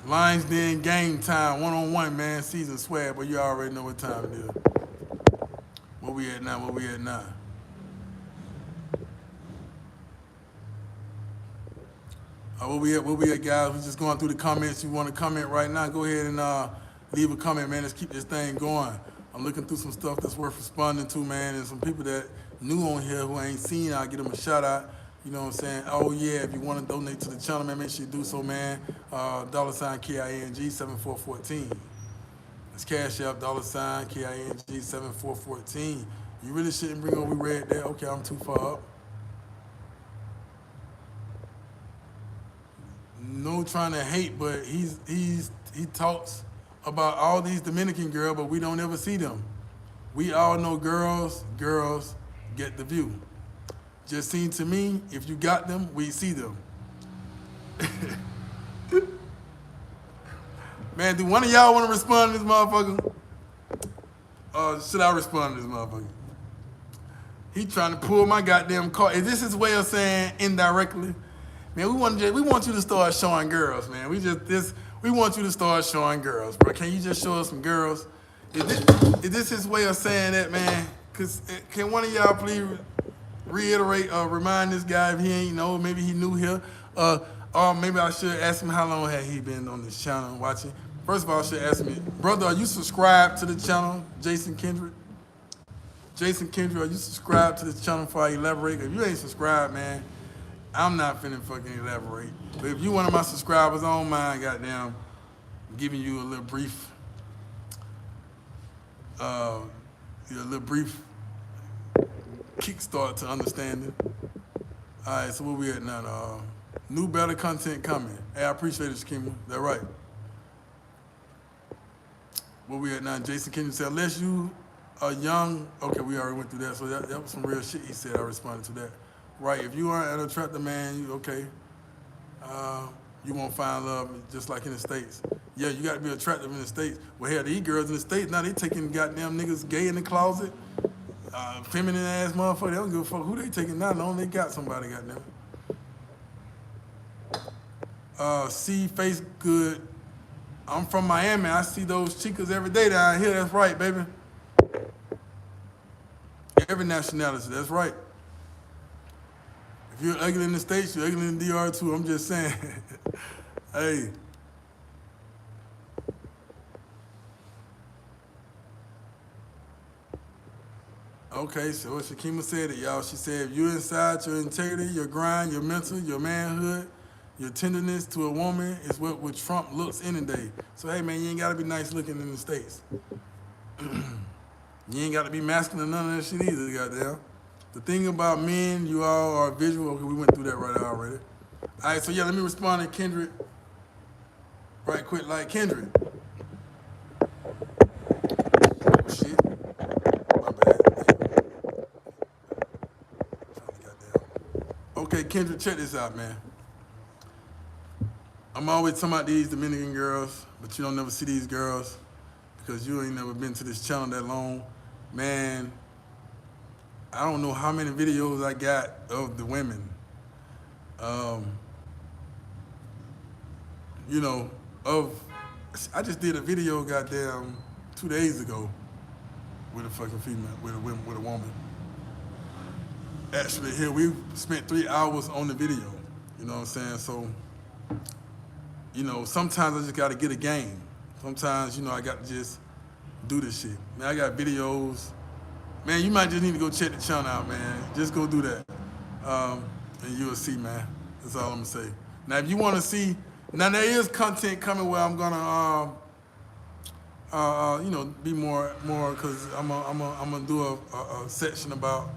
Lions Den game time, one-on-one, man, season swag, but you already know what time it is. Where we at now? Where we at, guys? We're just going through the comments. You want to comment right now, go ahead and leave a comment, man. Let's keep this thing going. I'm looking through some stuff that's worth responding to, man, and some people that new on here who I ain't seen, I'll give them a shout out. You know what I'm saying? Oh, yeah, if you want to donate to the channel, man, make sure you do so, man. $KING 7414. That's Cash App, $KING 7414. You really shouldn't bring what we read there. Okay, I'm too far up. No trying to hate, but he talks about all these Dominican girls, but we don't ever see them. We all know girls get the view. Just seem to me, if you got them, we see them. Man, do one of y'all want to respond to this motherfucker? Should I respond to this motherfucker? He trying to pull my goddamn card. Is this his way of saying indirectly? Man, we want you to start showing girls, man. We want you to start showing girls, bro. Can you just show us some girls? Is this his way of saying that, man? Cause can one of y'all please reiterate or remind this guy if he ain't know, maybe he new here, or maybe I should ask him how long had he been on this channel watching. First of all, I should ask him, brother, are you subscribed to the channel, Jason Kendrick? Jason Kendrick, are you subscribed to this channel before I elaborate? If you ain't subscribed, man, I'm not finna fucking elaborate. But if you one of my subscribers, I don't mind, goddamn, giving you a little brief, kickstart to understanding. All right, so where we at now? New better content coming. Hey, I appreciate it, Shakima. That right. Where we at now? Jason Kendrick said, unless you are young, okay, we already went through that. So that was some real shit he said. I responded to that. Right, if you aren't an attractive man, you won't find love just like in the States. Yeah, you got to be attractive in the States. Well, hell, these girls in the States, now they taking goddamn niggas gay in the closet, feminine ass motherfucker. They don't give a fuck who they taking now, long they got somebody, goddamn it. See, face good. I'm from Miami. I see those chicas every day down here. That's right, baby. Every nationality, that's right. If you're ugly in the States, you're ugly in the DR too. I'm just saying. Hey. Okay, so Shakima said it, y'all. She said, if you're inside your integrity, your grind, your mental, your manhood, your tenderness to a woman is what would trump looks any day. So, hey, man, you ain't got to be nice looking in the States. You ain't got to be masculine, none of that shit either, goddamn. The thing about men, you all are visual. Okay, we went through that right already. All right, so yeah, let me respond to Kendrick right quick. Like, Kendrick. Oh, shit. My bad. Okay, Kendrick, check this out, man. I'm always talking about these Dominican girls, but you don't never see these girls because you ain't never been to this channel that long. Man, I don't know how many videos I got of the women. You know, of I just did a video, goddamn, 2 days ago with a fucking female, with a woman. Actually, here we spent 3 hours on the video. You know what I'm saying? So, sometimes I just gotta get a game. Sometimes, I got to just do this shit. Man, I got videos. Man, you might just need to go check the channel out, man. Just go do that. And you'll see, man. That's all I'm gonna say. Now, if you wanna see, now there is content coming where I'm gonna, be more, cause I'm gonna do a section about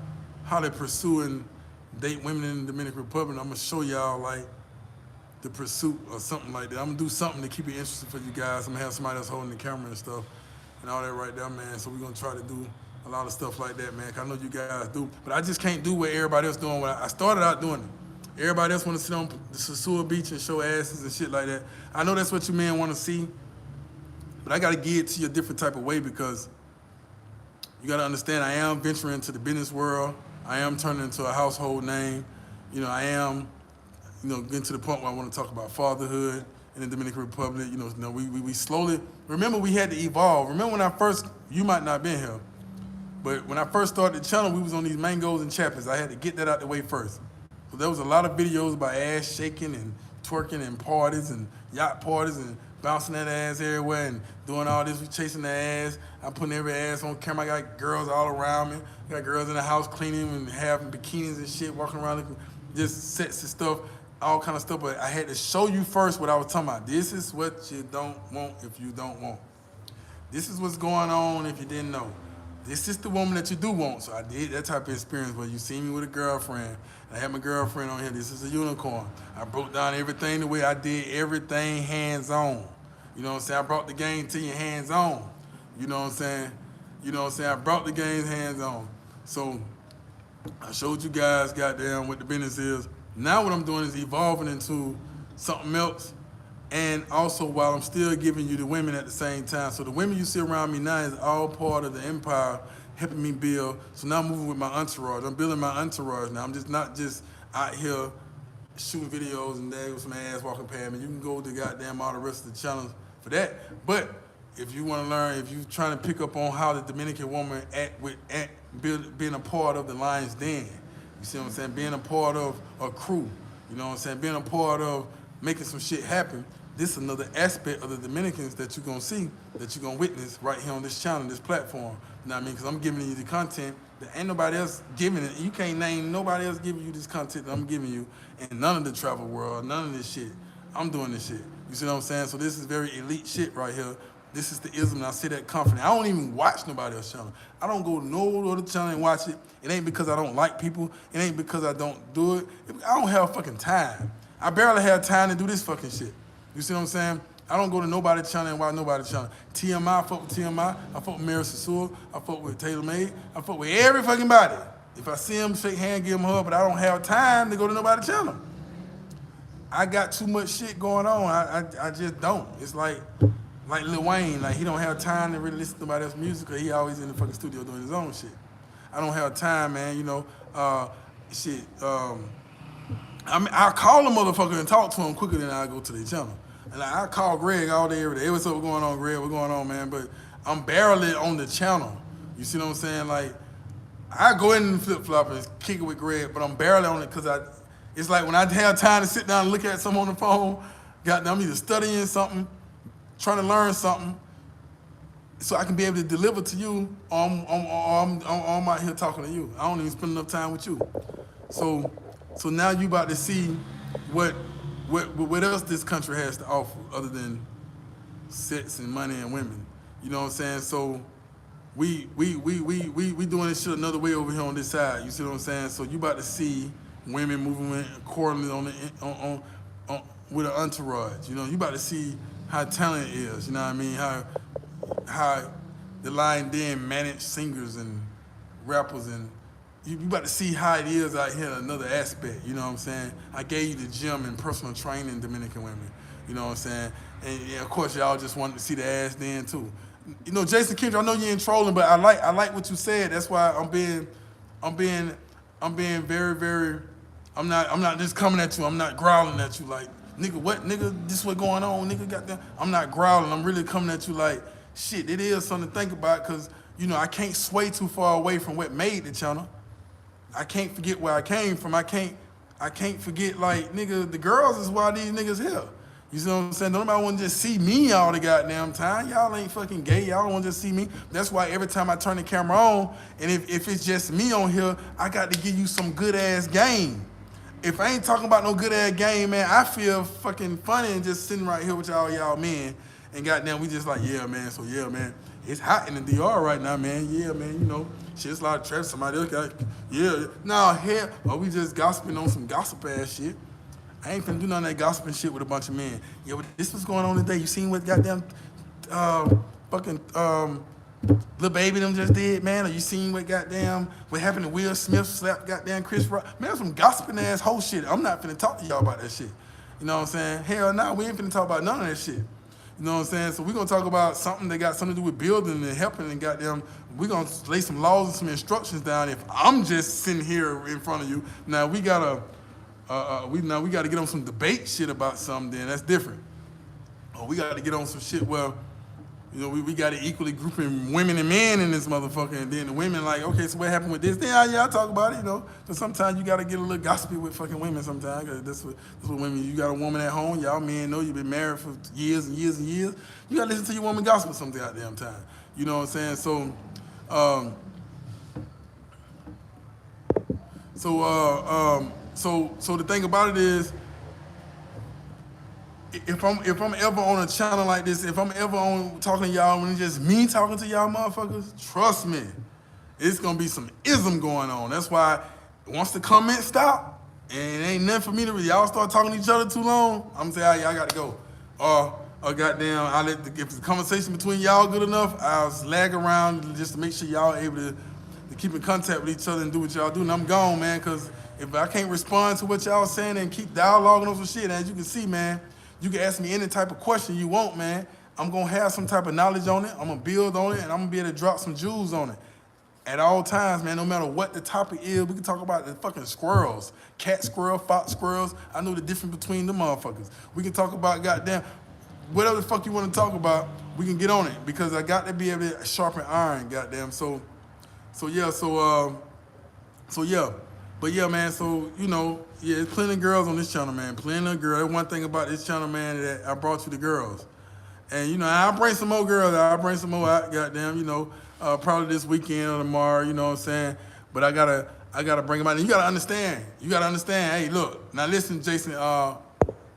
how they pursue and date women in the Dominican Republic. I'm gonna show y'all like the pursuit or something like that. I'm gonna do something to keep it interesting for you guys. I'm gonna have somebody else holding the camera and stuff and all that right there, man. So we're gonna try to do a lot of stuff like that, man. 'Cause I know you guys do, but I just can't do what everybody else doing. I started out doing it. Everybody else want to sit on the Sosua Beach and show asses and shit like that. I know that's what you men want to see, but I got to give it to you a different type of way because you got to understand I am venturing into the business world. I am turning into a household name. I am, getting to the point where I want to talk about fatherhood in the Dominican Republic. We slowly, remember we had to evolve. Remember when I first, you might not have been here, but when I first started the channel, we was on these mangoes and chappies. I had to get that out the way first. So there was a lot of videos about ass shaking and twerking and parties and yacht parties and bouncing that ass everywhere and doing all this, we chasing the ass. I'm putting every ass on camera. I got girls all around me. I got girls in the house cleaning and having bikinis and shit, walking around looking, just sexy stuff, all kind of stuff. But I had to show you first what I was talking about. This is what you don't want if you don't want. This is what's going on if you didn't know. This is the woman that you do want. So I did that type of experience where you see me with a girlfriend. I had my girlfriend on here. This is a unicorn. I broke down everything the way I did everything hands-on. You know what I'm saying? I brought the game to your hands-on. You know what I'm saying? I brought the game hands-on. So I showed you guys, goddamn, what the business is. Now what I'm doing is evolving into something else. And also while I'm still giving you the women at the same time. So the women you see around me now is all part of the empire helping me build. So now I'm moving with my entourage. I'm building my entourage now. I'm just not just out here shooting videos and there with some ass walking past me. You can go to goddamn all the rest of the channels for that. But if you want to learn, if you're trying to pick up on how the Dominican woman being a part of the Lion's Den, you see what I'm saying? Being a part of a crew, you know what I'm saying? Being a part of making some shit happen. This is another aspect of the Dominicans that you're going to see, that you're going to witness right here on this channel, this platform. You know what I mean? Because I'm giving you the content that ain't nobody else giving it. You can't name nobody else giving you this content that I'm giving you in none of the travel world, none of this shit. I'm doing this shit. You see what I'm saying? So this is very elite shit right here. This is the ism, and I say that confident. I don't even watch nobody else's channel. I don't go to no other channel and watch it. It ain't because I don't like people. It ain't because I don't do it. I don't have fucking time. I barely have time to do this fucking shit. You see what I'm saying? I don't go to nobody's channel and watch nobody's channel. TMI, I fuck with TMI. I fuck with Mary Sosua. I fuck with Taylor Made. I fuck with every fucking body. If I see them, shake hand, give them a hug, but I don't have time to go to nobody's channel. I got too much shit going on. I just don't. It's like Lil Wayne, like he don't have time to really listen to nobody else's music because he always in the fucking studio doing his own shit. I don't have time, man, I call a motherfucker and talk to him quicker than I go to their channel. And I call Greg all day, every day. Hey, what's up going on, Greg? What's going on, man? But I'm barely on the channel. You see what I'm saying? Like, I go in and flip-flop and kick it with Greg, but I'm barely on it because it's like when I have time to sit down and look at something on the phone, goddamn, I'm either studying something, trying to learn something, so I can be able to deliver to you, or I'm out here talking to you. I don't even spend enough time with you. So now you about to see what else this country has to offer other than sex and money and women. You know what I'm saying? So we doing this shit another way over here on this side. You see what I'm saying? So you about to see women moving accordingly on with an entourage. You know, you about to see how talent is. You know what I mean? How the Lion Den manage singers and rappers, and you about to see how it is out here in another aspect. You know what I'm saying? I gave you the gym and personal training Dominican women. You know what I'm saying? And yeah, of course y'all just wanted to see the ass then too. You know, Jason Kendrick, I know you ain't trolling, but I like what you said. That's why I'm being very, very. I'm not just coming at you. I'm not growling at you like Nigga, what, nigga, this what going on, nigga, goddamn. I'm not growling, I'm really coming at you like, shit, it is something to think about, because, you know, I can't sway too far away from what made the channel. I can't forget where I came from. I can't forget, like, nigga, the girls is why these niggas here. You see what I'm saying? Nobody want to just see me all the goddamn time. Y'all ain't fucking gay. Y'all don't want to just see me. That's why every time I turn the camera on, and if it's just me on here, I got to give you some good-ass game. If I ain't talking about no good-ass game, man, I feel fucking funny and just sitting right here with y'all men. And goddamn, we just like, yeah, man. So, yeah, man. It's hot in the DR right now, man. Yeah, man, you know. Shit's a lot of traffic. Somebody else got, yeah. Nah, hell, or we just gossiping on some gossip-ass shit. I ain't finna do none of that gossiping shit with a bunch of men. Yeah, but this was going on today. You seen what goddamn fucking Lil Baby them just did, man? Or you seen what happened to Will Smith slapped goddamn Chris Rock? Man, that's some gossiping ass whole shit. I'm not finna talk to y'all about that shit. You know what I'm saying? Hell no, we ain't finna talk about none of that shit. You know what I'm saying? So we gonna talk about something that got something to do with building and helping and goddamn, we gonna lay some laws and some instructions down if I'm just sitting here in front of you. Now we gotta we got to get on some debate shit about something, then that's different. Or we got to get on some shit where, you know, we got to equally group in women and men in this motherfucker, and then the women like, okay, so what happened with this? Then yeah, I talk about it, you know. But sometimes you got to get a little gossipy with fucking women sometimes, because that's what women, you got a woman at home, y'all men know you've been married for years and years and years. You got to listen to your woman gossip some goddamn time. You know what I'm saying? So the thing about it is, if I'm ever on a channel like this, if I'm ever on talking to y'all when it's just me talking to y'all motherfuckers, trust me, it's gonna be some ism going on. That's why once the comments stop and it ain't nothing for me to y'all start talking to each other too long, I'm gonna say, all right, y'all gotta go. Or goddamn, if the conversation between y'all good enough, I'll slag around just to make sure y'all able to keep in contact with each other and do what y'all do. And I'm gone, man, because if I can't respond to what y'all saying and keep dialoguing on some shit, as you can see, man, you can ask me any type of question you want, man. I'm going to have some type of knowledge on it. I'm going to build on it, and I'm going to be able to drop some jewels on it. At all times, man, no matter what the topic is, we can talk about the fucking squirrels. Cat squirrel, fox squirrels. I know the difference between the motherfuckers. We can talk about goddamn, whatever the fuck you want to talk about, we can get on it, because I got to be able to sharpen iron, goddamn. So yeah. But yeah, man, so, you know, yeah, there's plenty of girls on this channel, man. Plenty of girls. That's one thing about this channel, man, that I brought you the girls. And, you know, I'll bring some more girls out. I'll bring some more out, goddamn, you know, probably this weekend or tomorrow, you know what I'm saying? But I gotta bring them out. And you gotta understand. Hey, look, now listen, Jason,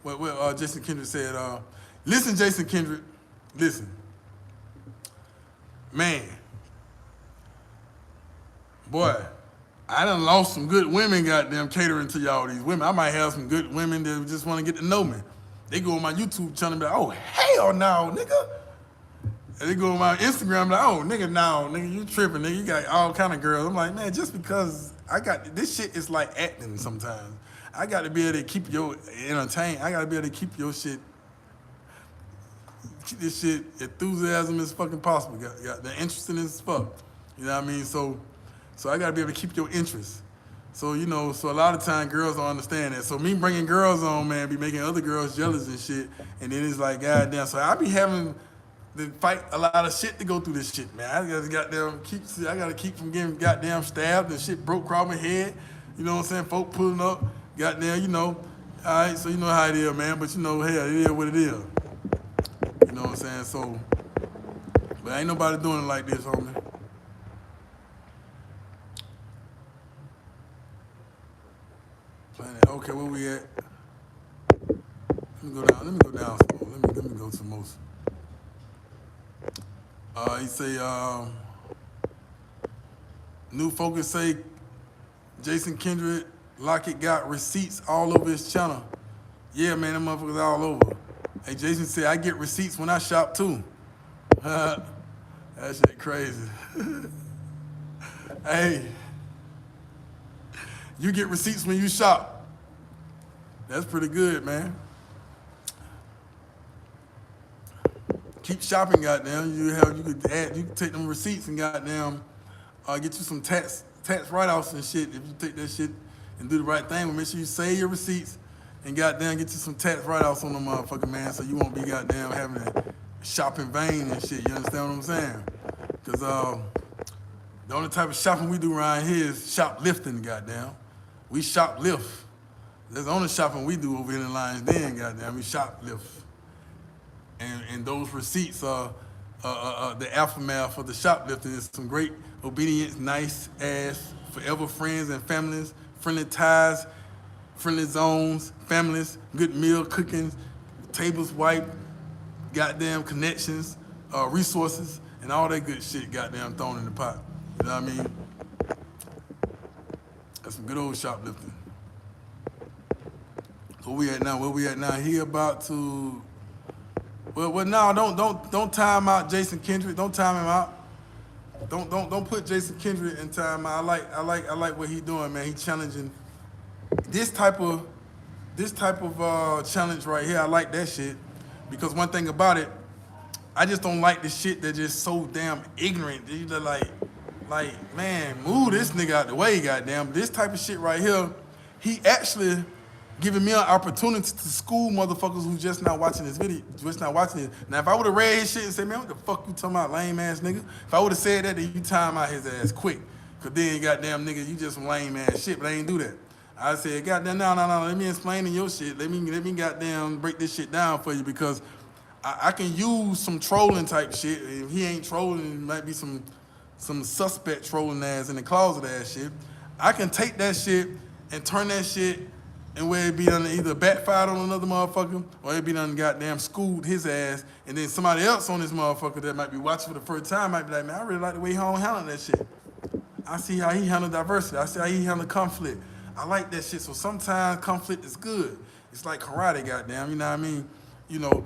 what Jason Kendrick said. Listen, Jason Kendrick, listen. Man. Boy, I done lost some good women goddamn catering to y'all these women. I might have some good women that just want to get to know me. They go on my YouTube channel and be like, oh, hell no, nigga. And they go on my Instagram like, oh, nigga, no, nigga, you tripping, nigga. You got all kind of girls. I'm like, man, just because this shit is like acting sometimes. I got to be able to keep your entertained. I got to be able to keep this shit enthusiasm as fucking possible. Got the interesting as fuck. You know what I mean? So I gotta be able to keep your interest. So, you know, so a lot of times girls don't understand that. So me bringing girls on, man, be making other girls jealous and shit. And then it's like, goddamn. So I be having to fight a lot of shit to go through this shit, man. I gotta keep from getting goddamn stabbed and shit broke across my head. You know what I'm saying? Folk pulling up, goddamn, you know. All right, so you know how it is, man. But you know, hell, it is what it is. You know what I'm saying? So, but ain't nobody doing it like this, homie. Okay, where we at? Let me go down some more. Let me go to most. He say, new focus say Jason Kendrick Lockett got receipts all over his channel. Yeah, man, them motherfuckers all over. Hey, Jason said, I get receipts when I shop too. That shit crazy. Hey, you get receipts when you shop. That's pretty good, man. Keep shopping, goddamn. You could take them receipts and goddamn get you some tax write-offs and shit. If you take that shit and do the right thing, but make sure you save your receipts and goddamn get you some tax write-offs on the motherfucker, man, so you won't be goddamn having to shop in vain and shit. You understand what I'm saying? Because the only type of shopping we do around here is shoplifting, goddamn. We shoplift. That's the only shopping we do over here in Lions Den, goddamn. We shoplift. And those receipts are the aftermath of the shoplifting. Is some great, obedient, nice ass, forever friends and families, friendly ties, friendly zones, families, good meal cooking, tables wiped, goddamn connections, resources, and all that good shit goddamn thrown in the pot. You know what I mean? That's some good old shoplifting. Where we at now? Where we at now? He about to. Well, no, don't time out Jason Kendrick. Don't time him out. Don't put Jason Kendrick in time out. I like what he doing, man. He challenging this type of challenge right here. I like that shit because one thing about it, I just don't like the shit that just so damn ignorant. You know, like man, move this nigga out the way, goddamn. This type of shit right here, he actually giving me an opportunity to school motherfuckers who just not watching this video, just not watching it. Now, if I would have read his shit and said, man, what the fuck you talking about, lame ass nigga? If I would have said that, then you time out his ass quick. Cause then, goddamn nigga, you just some lame ass shit, but I ain't do that. I said, goddamn, no, let me explain to your shit. Let me goddamn break this shit down for you because I can use some trolling type shit. If he ain't trolling, it might be some suspect trolling ass in the closet ass shit. I can take that shit and turn that shit and where it be done either backfired on another motherfucker or it be done goddamn schooled his ass, and then somebody else on this motherfucker that might be watching for the first time might be like, man, I really like the way he handled that shit. I see how he handled diversity. I see how he handled conflict. I like that shit. So sometimes conflict is good. It's like karate, goddamn, you know what I mean? You know,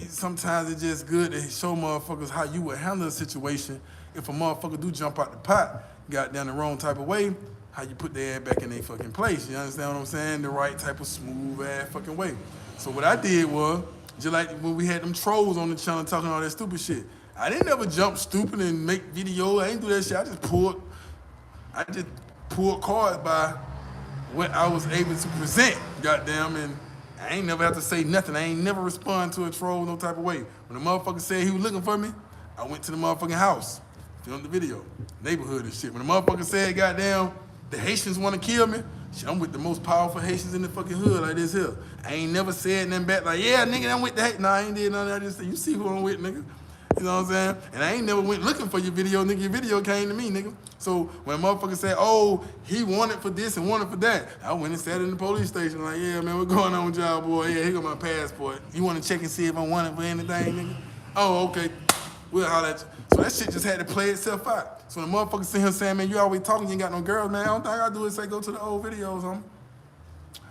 sometimes it's just good to show motherfuckers how you would handle a situation if a motherfucker do jump out the pot, goddamn the wrong type of way, how you put their ass back in their fucking place. You understand what I'm saying? The right type of smooth ass fucking way. So what I did was, just like when we had them trolls on the channel talking all that stupid shit, I didn't ever jump stupid and make video. I ain't do that shit. I just pulled cards by what I was able to present, goddamn, and I ain't never have to say nothing. I ain't never respond to a troll no type of way. When the motherfucker said he was looking for me, I went to the motherfucking house, filmed the video, neighborhood and shit. When the motherfucker said, goddamn, the Haitians want to kill me, shit, I'm with the most powerful Haitians in the fucking hood like this here. I ain't never said nothing back like, yeah, nigga, I'm with the Haitians. Nah, I ain't did none of that. I just said, you see who I'm with, nigga. You know what I'm saying? And I ain't never went looking for your video, nigga. Your video came to me, nigga. So when a motherfucker said, oh, he wanted for this and wanted for that, I went and sat in the police station like, yeah, man, what's going on with y'all, boy? Yeah, here go my passport. You want to check and see if I wanted for anything, nigga? Oh, okay. We'll holler at you. So that shit just had to play itself out. So when the motherfucker sitting here saying, man, you always talking, you ain't got no girls, man, I don't think I do is say go to the old videos, homie.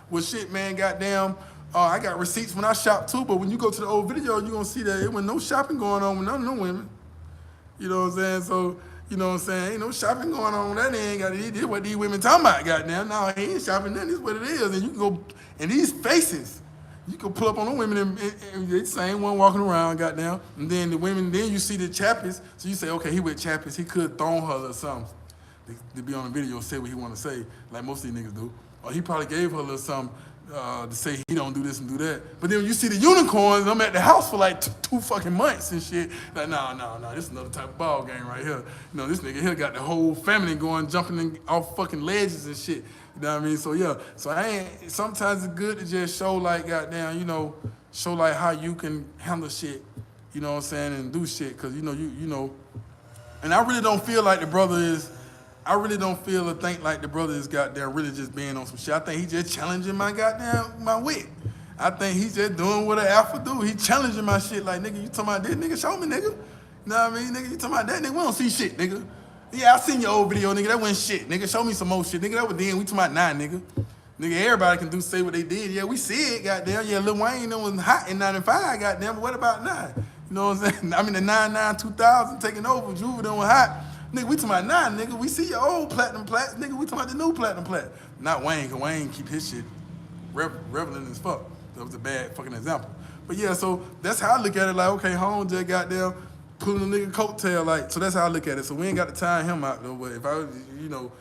Well, shit, man, goddamn, I got receipts when I shop too, but when you go to the old video, you're gonna see that there was no shopping going on with none of them women. You know what I'm saying? So, you know what I'm saying? Ain't no shopping going on. That ain't got it. This what these women talking about, goddamn. No, he ain't shopping nothing. This is what it is. And you can go, and these faces, you can pull up on the women and the same one walking around, goddamn. And then the women, then you see the chappies. So you say, okay, he with chappies. He could thrown her or something. To be on the video, say what he want to say, like most of these niggas do. Or he probably gave her a little something to say he don't do this and do that. But then when you see the unicorns, I'm at the house for like two fucking months and shit. Like, no, this is another type of ball game right here. You know, this nigga here got the whole family going, jumping off fucking ledges and shit. You know what I mean? So yeah, so sometimes it's good to just show like, goddamn, you know, show like how you can handle shit, you know what I'm saying, and do shit. Cause you know, and I really don't feel like the brother is, I really don't feel or think like the brother is goddamn really just being on some shit. I think he just challenging my wit. I think he's just doing what an alpha do. He challenging my shit like, nigga, you talking about this, nigga, show me, nigga. You know what I mean, nigga, you talking about that, nigga, we don't see shit, nigga. Yeah, I seen your old video, nigga, that wasn't shit, nigga, show me some more shit, nigga, that was then, we talking about 9, nigga. Nigga, everybody can say what they did. Yeah, we see it, goddamn. Yeah, Lil Wayne was hot in 95, goddamn, but what about 9? You know what I'm saying? I mean, the 99, 2000 taking over, Juve done was hot. Nigga, we talking about 9, nigga. We see your old platinum plats. Nigga, we talking about the new platinum plat. Not Wayne, because Wayne keep his shit relevant as fuck. That was a bad fucking example. But yeah, so that's how I look at it. Like, okay, home just goddamn pulling a nigga coattail. Like, so that's how I look at it. So we ain't got to tie him out, though. But if I was, you know,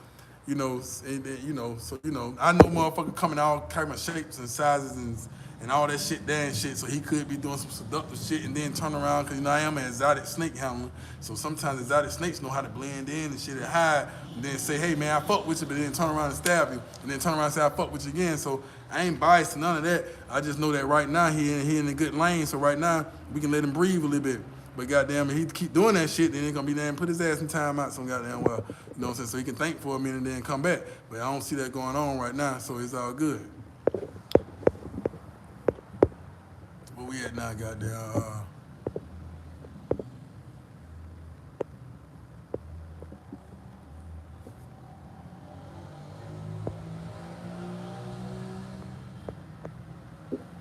I know motherfucker coming all kind of shapes and sizes and all that shit there and shit. So he could be doing some seductive shit and then turn around because I am an exotic snake handler. So sometimes exotic snakes know how to blend in and shit and hide and then say, hey man, I fuck with you, but then turn around and stab you and then turn around and say I fuck with you again. So I ain't biased to none of that. I just know that right now he in a good lane. So right now we can let him breathe a little bit. But goddamn, if he keep doing that shit, then he's gonna be there and put his ass in time out some goddamn well. You know what I'm saying? So he can think for a minute and then come back. But I don't see that going on right now, so it's all good. Where we at now, goddamn?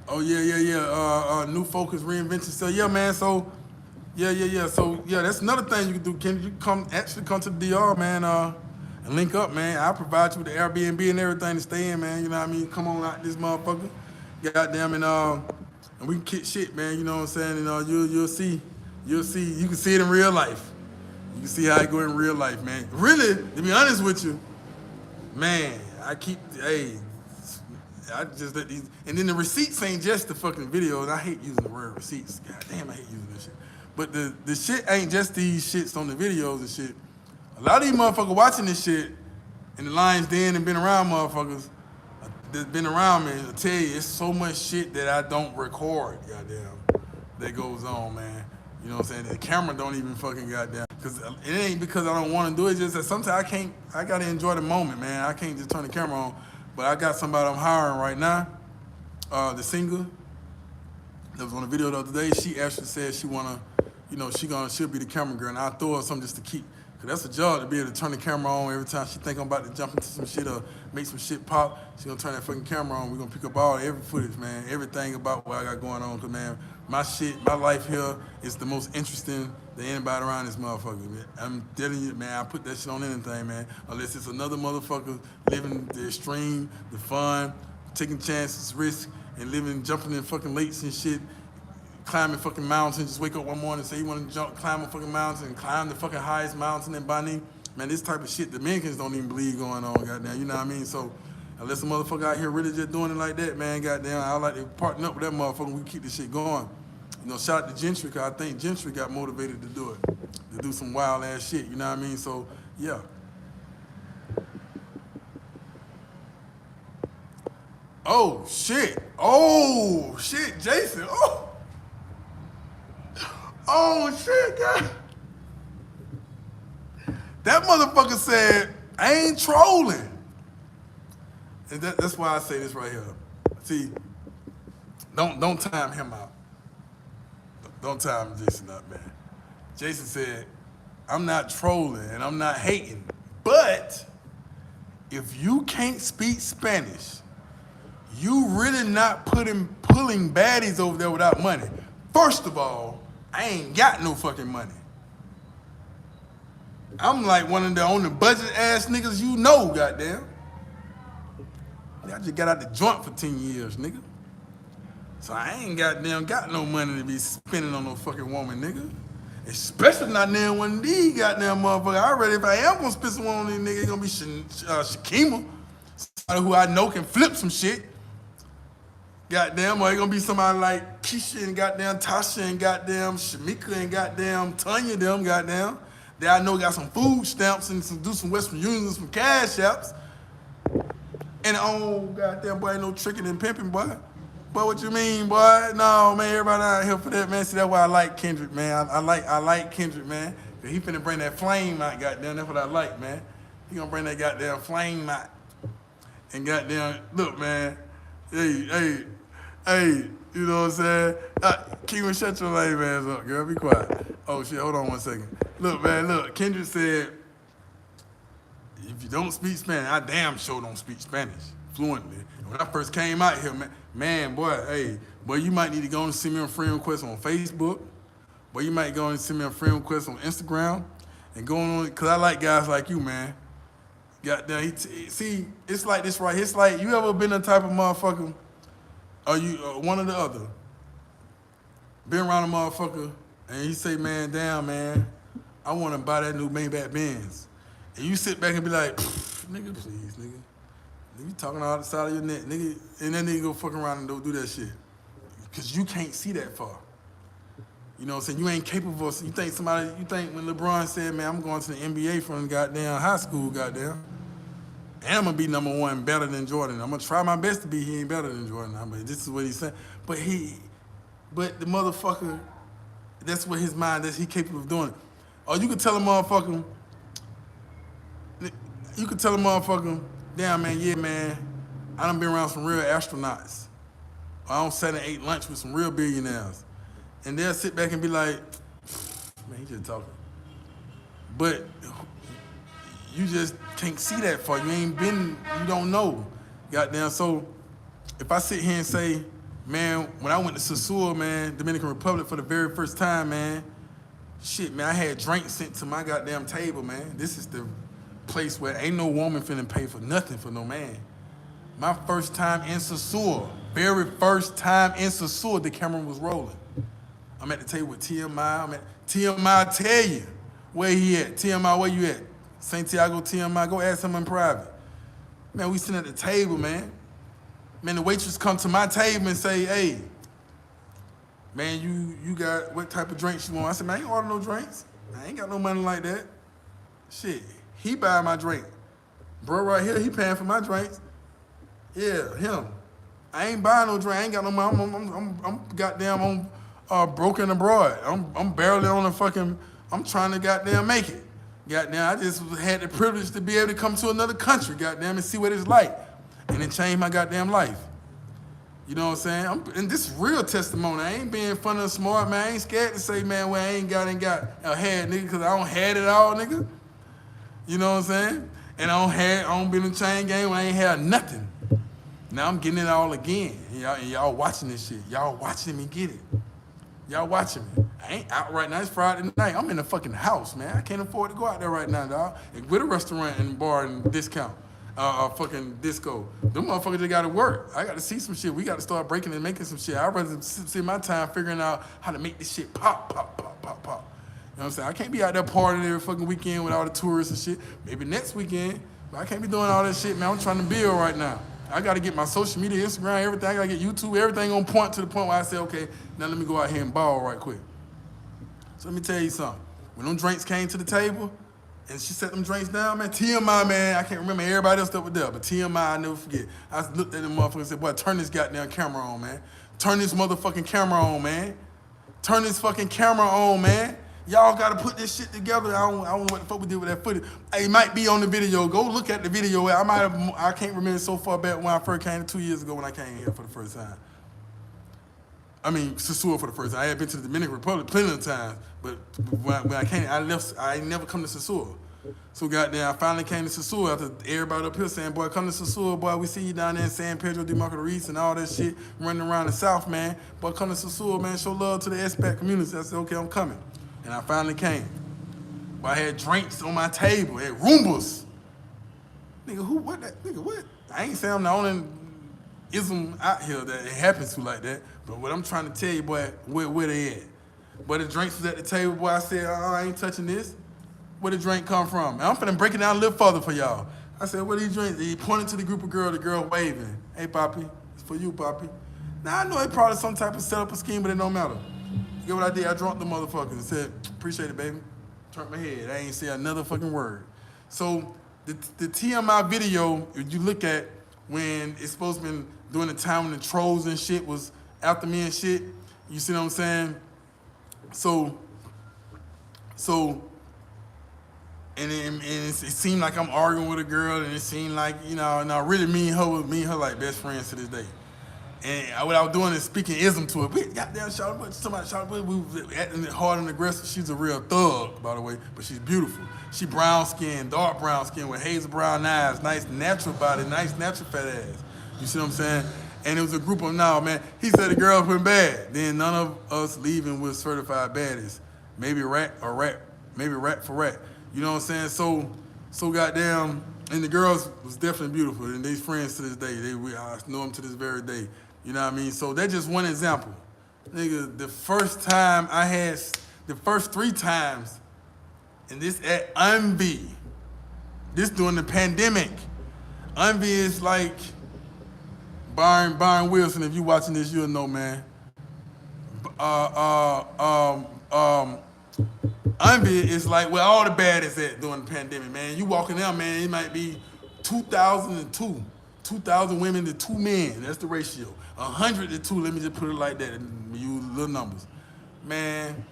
Oh yeah. New focus, reinvention. So yeah, man. So yeah. So yeah, that's another thing you can do. Can you come to the DR, man? And link up, man. I'll provide you with the Airbnb and everything to stay in, man. You know what I mean? Come on out this motherfucker. Goddamn and we can kick shit, man. You know what I'm saying? And you'll see. You can see it in real life. You can see how it go in real life, man. Really, to be honest with you, man, I just let these, and then the receipts ain't just the fucking videos. I hate using the word receipts. God damn, I hate using this shit. But the shit ain't just these shits on the videos and shit. A lot of these motherfuckers watching this shit in the Lions Den and been around motherfuckers that's been around me, I tell you, it's so much shit that I don't record, goddamn, that goes on, man. You know what I'm saying? The camera don't even fucking goddamn, because it ain't because I don't want to do it, it's just that sometimes I gotta enjoy the moment, man. I can't just turn the camera on. But I got somebody I'm hiring right now, the singer that was on the video the other day. She actually said she she'll be the camera girl, and I'll throw her something just to keep, cause that's a job to be able to turn the camera on every time she think I'm about to jump into some shit or make some shit pop. She gonna turn that fucking camera on. We gonna pick up every footage, man, everything about what I got going on. Cause man, my life here is the most interesting than anybody around this motherfucker, man. I'm telling you, man, I put that shit on anything, man. Unless it's another motherfucker living the extreme, the fun, taking chances, risk, and jumping in fucking lakes and shit, climbing fucking mountains. Just wake up one morning and say you want to climb a fucking mountain and climb the fucking highest mountain in Bani. Man, this type of shit, the Dominicans don't even believe going on, goddamn. You know what I mean? So unless a motherfucker out here really just doing it like that, man, goddamn, I like to partner up with that motherfucker. We keep this shit going. You know, shout out to Gentry, because I think Gentry got motivated to do it, to do some wild ass shit, you know what I mean? So, yeah. Oh, shit, Jason, oh, shit, God. That motherfucker said, I ain't trolling. And that's why I say this right here. See, don't time him out. Don't time Jason up, man. Jason said, I'm not trolling and I'm not hating, but if you can't speak Spanish, you really not pulling baddies over there without money. First of all, I ain't got no fucking money. I'm like one of the on the budget ass niggas you know, goddamn. I just got out the joint for 10 years, nigga. So I ain't got no money to be spending on no fucking woman, nigga. Especially not now one of these goddamn motherfuckers. I already, if I am gonna spend some on these niggas, it's gonna be Shakima, somebody who I know can flip some shit. Goddamn, or it's gonna be somebody like Keisha and goddamn Tasha and goddamn Shamika and goddamn Tanya, them goddamn. That I know got some food stamps and do some Western Unions and some cash apps. And goddamn boy, ain't no tricking and pimping, boy. But what you mean, boy? No, man, everybody out here for that, man. See, that's why I like Kendrick, man. I like Kendrick, man. He finna bring that flame out, goddamn. That's what I like, man. He gonna bring that goddamn flame out. And goddamn, look, man. Hey, you know what I'm saying? Keep shut your lame ass up, girl. Be quiet. Oh, shit, hold on 1 second. Look, man, Kendrick said, if you don't speak Spanish, I damn sure don't speak Spanish fluently. When I first came out here, boy, you might need to go and send me a friend request on Facebook. Boy, you might go and send me a friend request on Instagram. And go on, because I like guys like you, man. Goddamn, see, it's like this right here. It's like, you ever been the type of motherfucker, or you, one or the other, been around a motherfucker, and he say, man, damn, man, I want to buy that new Maybach Benz. And you sit back and be like, nigga, please, nigga. You talking out the side of your neck, nigga. And that nigga go fuck around and don't do that shit. Because you can't see that far. You know what I'm saying? You ain't capable of, you think when LeBron said, man, I'm going to the NBA from goddamn high school, goddamn. And I'm going to be number one better than Jordan. I'm going to try my best to be, he ain't better than Jordan. But this is what he said. But the motherfucker, that's what his mind, that's he capable of doing. Or you could tell a motherfucker, damn, man, yeah, man, I done been around some real astronauts. Or I don't sit and ate lunch with some real billionaires. And they'll sit back and be like, man, he just talking. But you just can't see that far. You don't know. Goddamn, so if I sit here and say, man, when I went to Sosua, man, Dominican Republic for the very first time, man, shit, man, I had drinks sent to my goddamn table, man. This is the place where ain't no woman finna pay for nothing for no man. My first time in Sosua, very first time in Sosua, the camera was rolling. I'm at the table with TMI. TMI tell you where he at. TMI, where you at? Santiago, TMI, go ask him in private. Man, we sitting at the table, man. Man, the waitress come to my table and say, hey, man, you got what type of drinks you want? I said, man, I ain't order no drinks. I ain't got no money like that. Shit, he buy my drink. Bro right here, he paying for my drinks. Yeah, him. I ain't buying no drink. I ain't got no money. I'm goddamn on broken abroad. I'm barely on the fucking, I'm trying to goddamn make it. Goddamn, I just had the privilege to be able to come to another country, goddamn, and see what it's like. And it changed my goddamn life. You know what I'm saying? And this is real testimony. I ain't being funny or smart, man. I ain't scared to say, man, well, I ain't got had, nigga, because I don't had it all, nigga. You know what I'm saying? And I don't be in the chain game when I ain't had nothing. Now I'm getting it all again. And y'all watching this shit. Y'all watching me get it. Y'all watching me. I ain't out right now. It's Friday night. I'm in the fucking house, man. I can't afford to go out there right now, dog. With a restaurant and bar and discount. Fucking disco. Them motherfuckers just gotta work. I gotta see some shit. We gotta start breaking and making some shit. I'd rather spend my time figuring out how to make this shit pop. You know what I'm saying? I can't be out there partying every fucking weekend with all the tourists and shit. Maybe next weekend, but I can't be doing all that shit, man. I'm trying to build right now. I gotta get my social media, Instagram, everything. I gotta get YouTube, everything on point to the point where I say, okay, now let me go out here and ball right quick. So let me tell you something. When them drinks came to the table, and she set them drinks down, man, TMI, man, I can't remember everybody else that was there, but TMI, I never forget. I looked at the motherfucker and said, boy, turn this goddamn camera on, man. Turn this motherfucking camera on, man. Turn this fucking camera on, man. Y'all gotta put this shit together. I don't know what the fuck we did with that footage. It might be on the video. Go look at the video. I can't remember so far back when I first came 2 years ago when I came here for the first time. I mean, Sosua for the first time. I had been to the Dominican Republic plenty of times, but when I came, I ain't never come to Sosua. So goddamn, I finally came to Sosua after everybody up here saying, boy, come to Sosua, boy, we see you down there in San Pedro de Macorís and all that shit running around the South, man. Boy, come to Sosua, man, show love to the expat community. I said, okay, I'm coming. And I finally came. But I had drinks on my table, I had Roombas. Nigga, what? I ain't saying I'm the only ism out here that it happens to like that. But what I'm trying to tell you, boy, where they at? Boy, the drinks was at the table, boy, I said, I ain't touching this. Where the drink come from? And I'm finna break it down a little further for y'all. I said, where these drinks? He pointed to the group of girls, the girl waving. Hey, Poppy, it's for you, Poppy. Now, I know it probably some type of setup or scheme, but it don't matter. You get what I did? I drunk the motherfuckers and said, appreciate it, baby. Turned my head. I ain't say another fucking word. So the TMI video, if you look at when it's supposed to be during the time when the trolls and shit was after me and shit, you see what I'm saying? So and it seemed like I'm arguing with a girl, and it seemed like, you know, really me and her like best friends to this day. And what I was doing is speaking ism to her. We goddamn shot, we was acting hard and aggressive. She's a real thug, by the way, but she's beautiful. She brown skin, dark brown skin with hazel brown eyes, nice natural body, nice natural fat ass. You see what I'm saying? And it was a group of, man, he said the girls went bad. Then none of us leaving was certified baddies. Maybe rat for rat. You know what I'm saying? So goddamn, and the girls was definitely beautiful, and they friends to this day. I know them to this very day. You know what I mean? So that's just one example. Nigga, the first 3 times, and this at Unbe, This during the pandemic. Envy is like Byron Wilson. If you watching this, you'll know, man. Uh, uh, um, um, Envy is like where all the bad is at during the pandemic, man. You walking out, man, it might be 2,002. 2,000 women to 2 men. That's the ratio. 100 to 2, let me just put it like that and use little numbers. Man,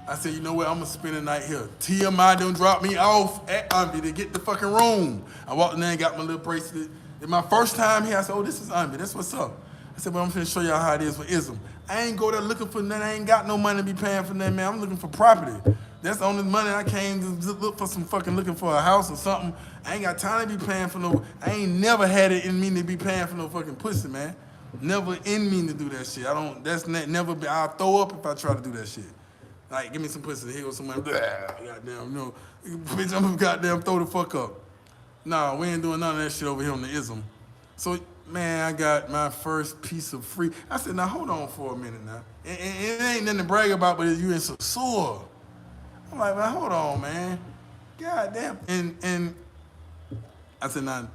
I said, you know what, I'm going to spend the night here. TMI done dropped me off at Envy to get the fucking room. I walked in there and got my little bracelet. It's my first time here. I said, oh, this is Envy. That's what's up. I said, well, I'm finna show y'all how it is for ism. I ain't go there looking for nothing. I ain't got no money to be paying for nothing, man. I'm looking for property. That's the only money I came to look for some fucking looking for a house or something. I ain't got time to be paying for no, I ain't never had it in me to be paying for no fucking pussy, man. Never in me to do that shit. I don't, that's never been, I'll throw up if I try to do that shit. Like, give me some pussy, here goes some money, goddamn, no. Bitch, I'm gonna goddamn throw the fuck up. Nah, we ain't doing none of that shit over here on the ism. So, man, I got my first piece of free. I said, now hold on for a minute now. And it ain't nothing to brag about, but you in Sosua. I'm like, man, hold on, man. God damn. And I said, now,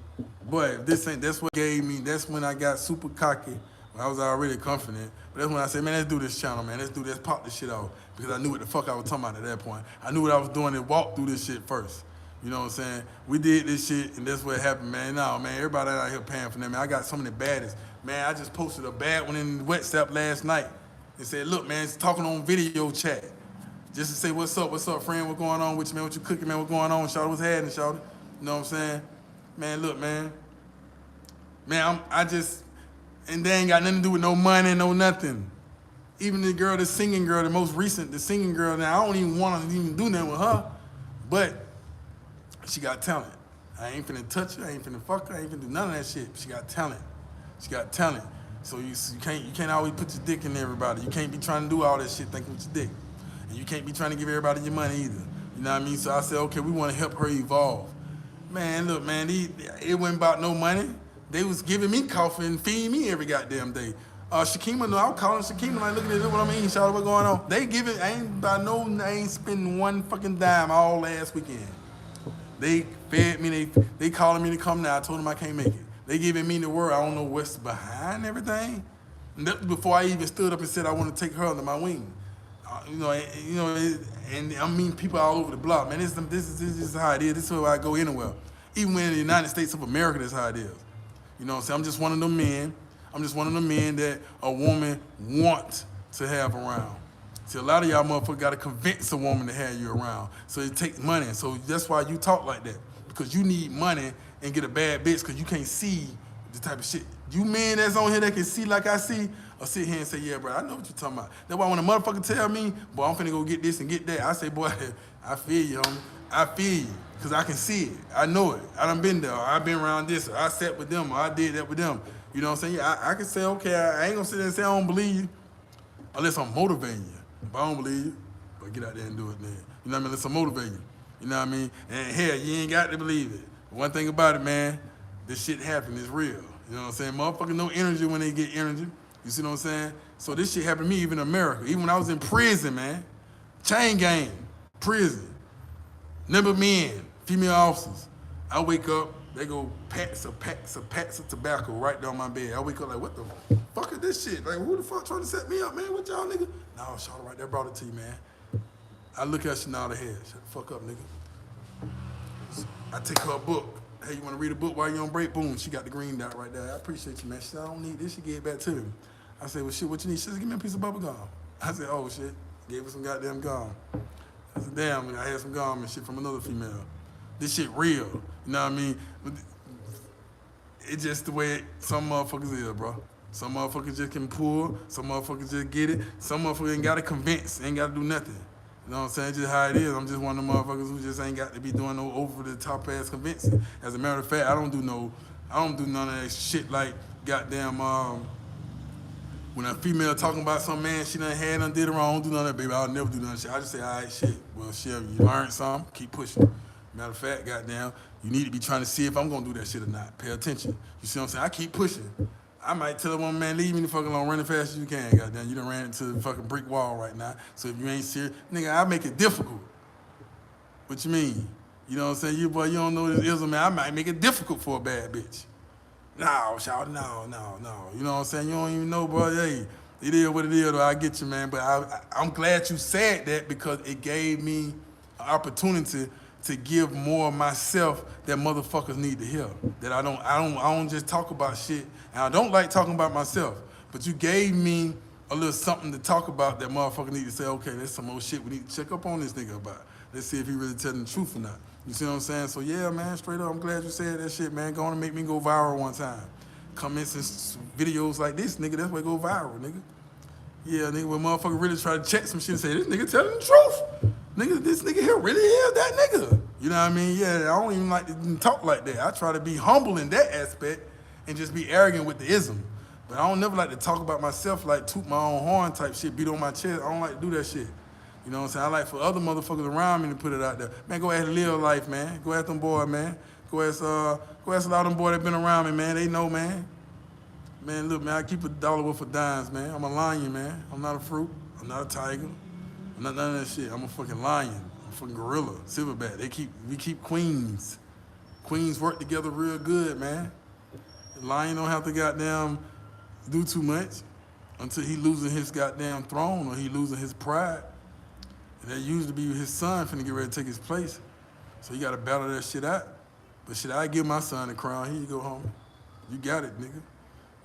boy, this ain't, that's what gave me, that's when I got super cocky. When I was already confident. But that's when I said, man, let's do this channel, man. Let's do this, pop this shit out. Because I knew what the fuck I was talking about at that point. I knew what I was doing and walked through this shit first. You know what I'm saying? We did this shit, and that's what happened, man. No, man, everybody out here paying for that, man. I got some of the baddest. Man, I just posted a bad one in WhatsApp last night. They said, look, man, it's talking on video chat. Just to say, what's up, friend? What's going on with you, man? What you cooking, man? What's going on, Shawty? What's happening, Shawty? You know what I'm saying? Man, look, man. Man, and they ain't got nothing to do with no money, no nothing. Even the girl, the singing girl, the most recent, the singing girl, now I don't even want to even do nothing with her. But she got talent. I ain't finna touch her, I ain't finna fuck her, I ain't finna do none of that shit. She got talent. She got talent. So you can't always put your dick in everybody. You can't be trying to do all that shit thinking with your dick. And you can't be trying to give everybody your money either. You know what I mean? So I said, okay, we want to help her evolve. Man, look, man, it wasn't about no money. They was giving me coffee and feeding me every goddamn day. Shakima, no, I was calling Shakima like, look at this, look what I mean, Shawty, what's going on? They give it, I ain't spending one fucking dime all last weekend. They fed me, they calling me to come now. I told them I can't make it. They giving me the word, I don't know what's behind everything. And that was before I even stood up and said I want to take her under my wing. And I mean people all over the block, man. This is how it is. This is how I go anywhere. Even when in the United States of America, that's how it is. You know what I'm saying? I'm just one of them men. I'm just one of the men that a woman wants to have around. See, a lot of y'all motherfuckers got to convince a woman to have you around. So it takes money. So that's why you talk like that. Because you need money and get a bad bitch because you can't see the type of shit. You men that's on here that can see like I see, or sit here and say, yeah, bro, I know what you're talking about. That's why when a motherfucker tell me, boy, I'm finna go get this and get that, I say, boy, I feel you, homie. I feel you. Because I can see it. I know it. I done been there. I've been around this. Or I sat with them. Or I did that with them. You know what I'm saying? Yeah, I can say, okay, I ain't going to sit there and say I don't believe you. Unless I'm motivating you. If I don't believe you, but get out there and do it then. You know what I mean? Unless I'm motivating you. You know what I mean? And hell, you ain't got to believe it. One thing about it, man, this shit happen. It's real. You know what I'm saying? Motherfuckers know energy when they get energy. You see what I'm saying? So this shit happened to me even in America. Even when I was in prison, man. Chain gang. Prison. Number men. Female officers. I wake up, they go packs of tobacco right down my bed. I wake up like, what the fuck is this shit? Like, who the fuck trying to set me up, man? What y'all nigga? No, Shawty right there brought it to you, man. I look at you now the head. Shut the fuck up, nigga. I take her a book. Hey, you want to read a book while you on break? Boom, she got the green dot right there. I appreciate you, man. She said, I don't need this. She gave it back to me. I said, well, shit, what you need? She said, give me a piece of bubble gum. I said, oh, shit. Gave her some goddamn gum. I said, damn, I had some gum and shit from another female. This shit real. You know what I mean? It's just the way some motherfuckers is, bro. Some motherfuckers just can pull. Some motherfuckers just get it. Some motherfuckers ain't got to convince. Ain't got to do nothing. You know what I'm saying? Just how it is. I'm just one of the motherfuckers who just ain't got to be doing no over-the-top ass convincing. As a matter of fact, I don't do none of that shit like goddamn, when a female talking about some man she done had and did it wrong, I don't do none of that, baby. I'll never do none of that shit. I just say, all right, shit. Well, shit, you learned something, keep pushing. Matter of fact, goddamn, you need to be trying to see if I'm gonna do that shit or not. Pay attention. You see what I'm saying? I keep pushing. I might tell a woman, man, leave me the fuck alone, run as fast as you can, goddamn. You done ran into the fucking brick wall right now. So if you ain't serious, nigga, I make it difficult. What you mean? You know what I'm saying? You boy, you don't know this ism, man. I might make it difficult for a bad bitch. No, shout, no. You know what I'm saying? You don't even know, bro. Hey, it is what it is, though. I get you, man. But I'm glad you said that because it gave me an opportunity to give more of myself that motherfuckers need to hear. That I don't just talk about shit, and I don't like talking about myself. But you gave me a little something to talk about that motherfucker need to say, okay, there's some more shit we need to check up on this nigga about. Let's see if he really telling the truth or not. You see what I'm saying? So yeah, man, straight up, I'm glad you said that shit, man. Go on and make me go viral one time. Comments and videos like this, nigga, that's where go viral, nigga. Yeah, nigga, when motherfucker really try to check some shit and say, this nigga telling the truth. Nigga, this nigga here really is that nigga. You know what I mean? Yeah, I don't even like to talk like that. I try to be humble in that aspect and just be arrogant with the ism. But I don't never like to talk about myself like toot my own horn type shit, beat on my chest. I don't like to do that shit. You know what I'm saying? I like for other motherfuckers around me to put it out there. Man, go ahead and live life, man. Go ahead them boys, man. Go ask a lot of them boys that been around me, man. They know, man. Man, look, man, I keep $1 worth of dimes, man. I'm a lion, man. I'm not a fruit. I'm not a tiger. I'm not none of that shit. I'm a fucking lion. I'm a fucking gorilla, silverback. We keep queens. Queens work together real good, man. The lion don't have to goddamn do too much until he losing his goddamn throne or he losing his pride. And that usually be his son finna get ready to take his place. So you gotta battle that shit out. But shit, I give my son the crown. Here you go, homie. You got it, nigga.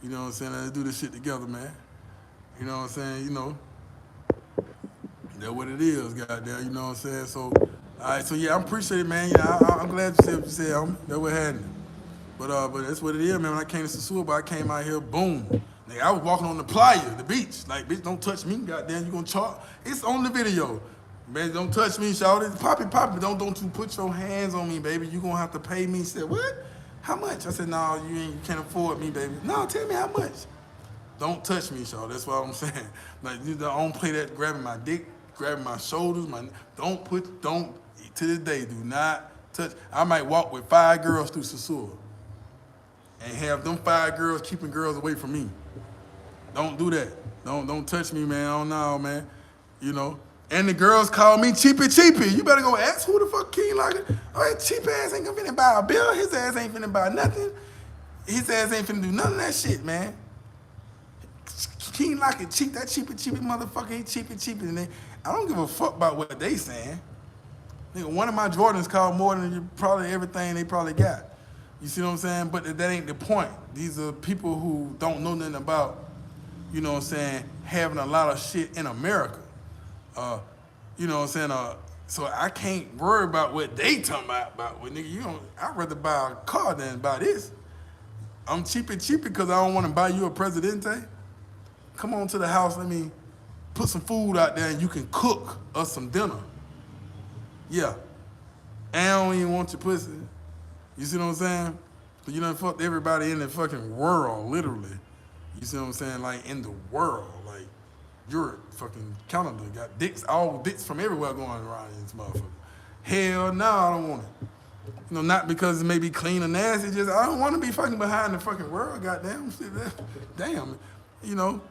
You know what I'm saying? Let's do this shit together, man. You know what I'm saying? You know, that's what it is, goddamn. You know what I'm saying? So, all right. So yeah, I appreciate it, man. Yeah, I'm glad you said what you said, homie. That's what happened. But that's what it is, man. When I came to Sosua, I came out here, boom. Nigga, I was walking on the playa, the beach. Like, bitch, don't touch me, goddamn. You gonna charge? It's on the video. Man, don't touch me, shawty. Poppy, don't you put your hands on me, baby. You gonna have to pay me. He said, what? How much? I said, no, you can't afford me, baby. No, tell me how much. Don't touch me, shawty. That's what I'm saying. Like, you don't play that grabbing my dick, grabbing my shoulders. Don't, to this day, do not touch. I might walk with 5 girls through Sosua and have them 5 girls keeping girls away from me. Don't do that. Don't touch me, man. I don't know, man. You know. And the girls call me cheapy. You better go ask who the fuck King Locker. Oh, that cheap ass ain't gonna finna buy a bill. His ass ain't finna buy nothing. His ass ain't finna do none of that shit, man. King Locker cheap. That cheapy motherfucker. He cheapy. And I don't give a fuck about what they saying. Nigga, one of my Jordans cost more than probably everything they probably got. You see what I'm saying? But that ain't the point. These are people who don't know nothing about, you know what I'm saying, having a lot of shit in America. You know what I'm saying? So I can't worry about what they talking about. Well, nigga, I'd rather buy a car than buy this. I'm cheapy because I don't want to buy you a Presidente. Come on to the house, let me put some food out there and you can cook us some dinner. Yeah. And I don't even want your pussy. You see what I'm saying? You done fucked everybody in the fucking world, literally. You see what I'm saying? Like, in the world. Like, Europe, fucking Canada, got dicks, all dicks from everywhere going around in this motherfucker. Hell no, I don't want it. You know, not because it may be clean or nasty, just I don't want to be fucking behind the fucking world, goddamn. Damn, you know.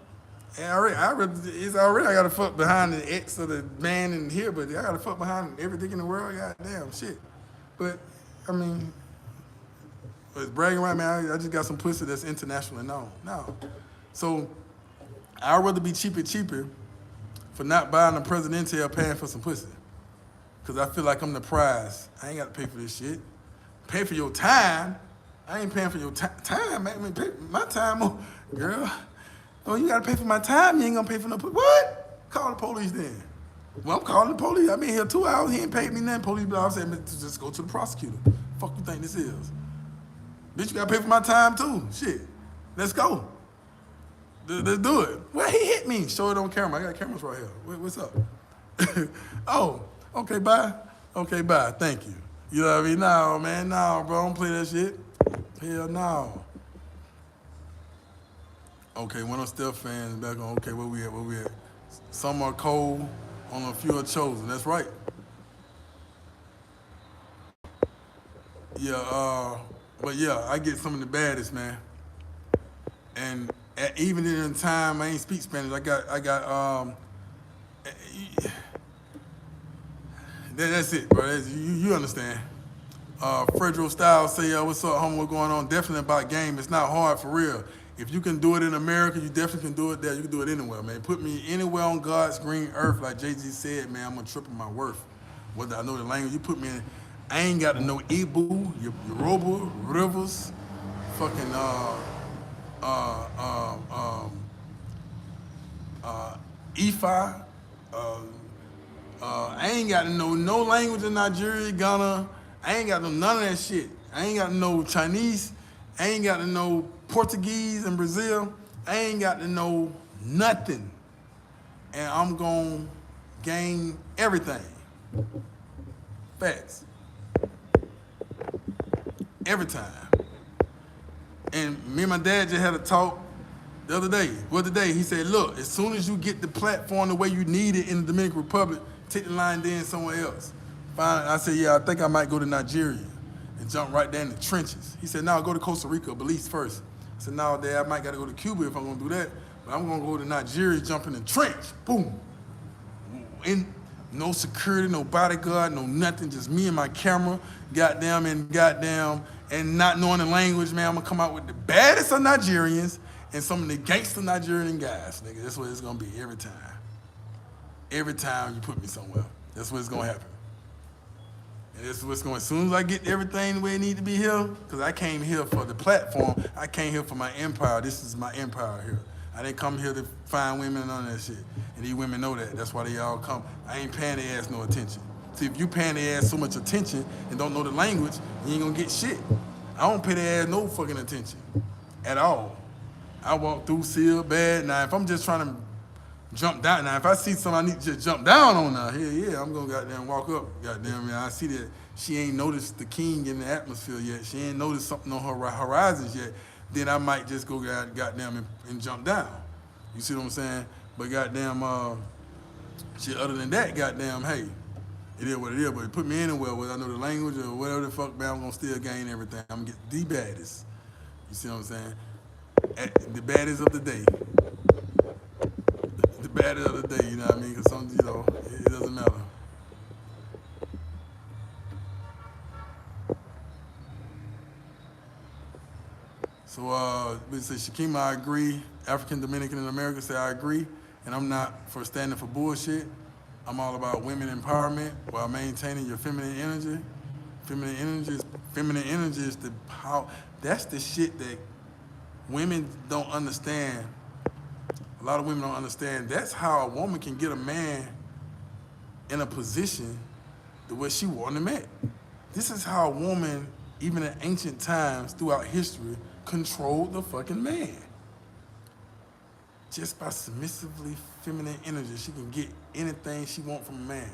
And I gotta fuck behind the ex of the man in here, but I gotta fuck behind everything in the world, goddamn shit. But, I mean, it's bragging right, man. I just got some pussy that's internationally known. No. So, I'd rather be cheaper for not buying a Presidente or paying for some pussy. Because I feel like I'm the prize. I ain't got to pay for this shit. Pay for your time. I ain't paying for your time, man. I mean, pay my time, girl. Oh, you got to pay for my time. You ain't going to pay for no pussy. What? Call the police then. Well, I'm calling the police. I've been here 2 hours. He ain't paid me nothing. Police be out saying, just go to the prosecutor. Fuck you think this is? Bitch, you got to pay for my time too. Shit. Let's go. Let's do it. Well, he hit me. Show it on camera. I got cameras right here. What's up? Oh, okay, bye. Okay, bye. Thank you. You know what I mean? No, man. No, bro. Don't play that shit. Hell no. Okay, one of Steph fans back on. Okay, where we at? Some are cold, on a few are chosen. That's right. Yeah, but yeah, I get some of the baddest, man. And even in the time I ain't speak Spanish, I got that's it, bro. You understand. Fredro Styles say, what's up, homie, what's going on? Definitely about game. It's not hard for real. If you can do it in America, you definitely can do it there. You can do it anywhere, man. Put me anywhere on God's green earth, like Jay-Z said, man, I'm going to triple my worth. Whether I know the language, you put me in, I ain't got to know Igbo, Yoruba, Rivers, fucking, Ifa. I ain't got to know no language in Nigeria, Ghana. I ain't got to know none of that shit. I ain't got to know Chinese. I ain't got to know Portuguese in Brazil. I ain't got to know nothing. And I'm going to gain everything. Facts. Every time. And me and my dad just had a talk the other day. He said, look, as soon as you get the platform the way you need it in the Dominican Republic, take the line then somewhere else. Finally, I said, yeah, I think I might go to Nigeria and jump right there in the trenches. He said, no, go to Costa Rica, Belize first. I said, no, Dad, I might got to go to Cuba if I'm going to do that. But I'm going to go to Nigeria, jump in the trench. Boom. No security, no bodyguard, no nothing, just me and my camera, and not knowing the language, man, I'm going to come out with the baddest of Nigerians and some of the gangster Nigerian guys, nigga. That's what it's going to be every time. Every time you put me somewhere. That's what's going to happen. And this is what's going, as soon as I get everything the way it need to be here, because I came here for the platform, I came here for my empire. This is my empire here. I didn't come here to find women and none of that shit. And these women know that. That's why they all come. I ain't paying their ass no attention. See, if you paying their ass so much attention and don't know the language, you ain't gonna get shit. I don't pay their ass no fucking attention at all. I walk through, seal bad. Now, if I'm just trying to jump down, now, if I see something I need to just jump down on now, yeah, I'm gonna goddamn walk up. Goddamn, man, I see that she ain't noticed the king in the atmosphere yet. She ain't noticed something on her horizons yet. Then I might just go goddamn and jump down. You see what I'm saying? But goddamn, shit, other than that, goddamn, hey, it is what it is. But put me anywhere, whether I know the language or whatever the fuck, man, I'm gonna still gain everything. I'm gonna get the baddest. You see what I'm saying? The baddest of the day. The baddest of the day, you know what I mean? Because some, you know, it doesn't matter. So, we say Shakima, I agree. African Dominican in America say I agree. And I'm not for standing for bullshit. I'm all about women empowerment while maintaining your feminine energy. Feminine energy is the power. That's the shit that women don't understand. A lot of women don't understand. That's how a woman can get a man in a position the way she wanted him at. This is how a woman, even in ancient times, throughout history, controlled the fucking man. Just by submissively feminine energy, she can get anything she wants from a man.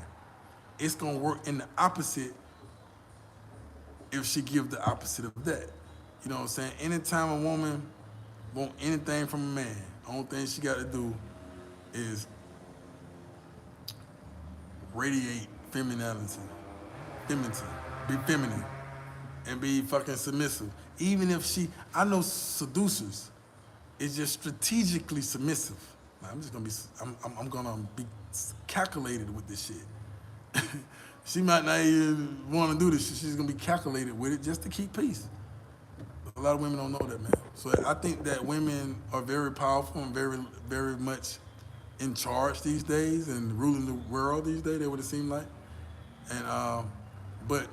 It's gonna work in the opposite if she gives the opposite of that. You know what I'm saying? Anytime a woman want anything from a man, only thing she got to do is radiate femininity, be feminine, and be fucking submissive. Even if I know seducers is just strategically submissive. Like, I'm gonna be calculated with this shit. She might not even want to do this shit. She's gonna be calculated with it just to keep peace. A lot of women don't know that, man. So I think that women are very powerful and very, very much in charge these days and ruling the world these days. That's what it seems like. And but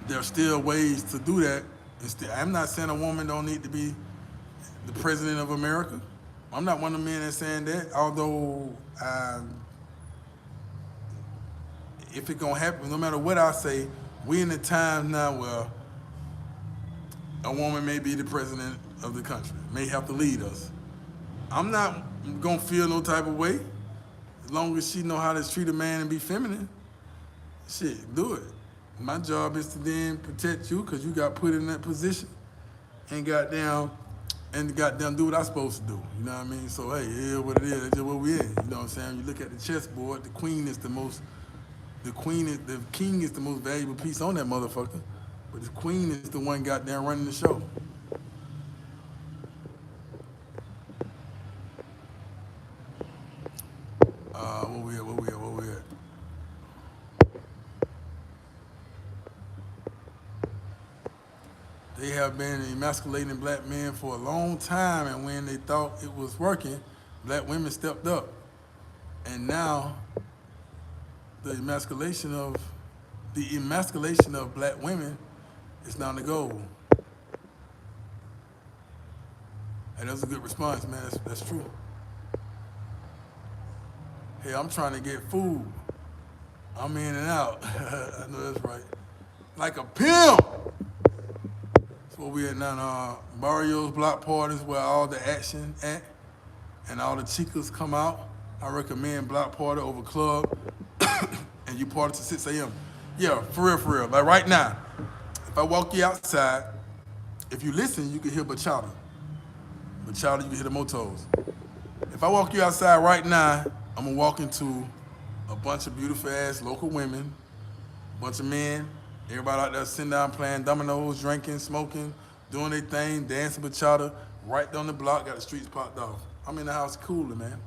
there are still ways to do that. I'm not saying a woman don't need to be the president of America. I'm not one of the men that's saying that. Although if it gonna happen, no matter what I say, we in the time now where a woman may be the president of the country, may have to lead us. I'm not gonna feel no type of way as long as she know how to treat a man and be feminine. Shit, do it. My job is to then protect you because you got put in that position and goddamn do what I'm supposed to do. You know what I mean? So hey, it is what it is. That's just what we in. You know what I'm saying? You look at the chessboard, the king is the most valuable piece on that motherfucker. But the queen is the one goddamn running the show. Where we at? They have been emasculating black men for a long time, and when they thought it was working, black women stepped up. And now the emasculation of black women is now the goal. And that's a good response, man. That's true. Hey, I'm trying to get food. I'm in and out. I know that's right. Like a pimp. That's where we at now. Barrios block parties where all the action at and all the chicas come out. I recommend block party over club and you party to 6 a.m. Yeah, for real. Like right now, if I walk you outside, if you listen, you can hear bachata. Bachata, you can hear the motos. If I walk you outside right now, I'm gonna walk into a bunch of beautiful ass local women, a bunch of men, everybody out there sitting down playing dominoes, drinking, smoking, doing their thing, dancing bachata, right down the block, got the streets popped off. I'm in the house cooling, man.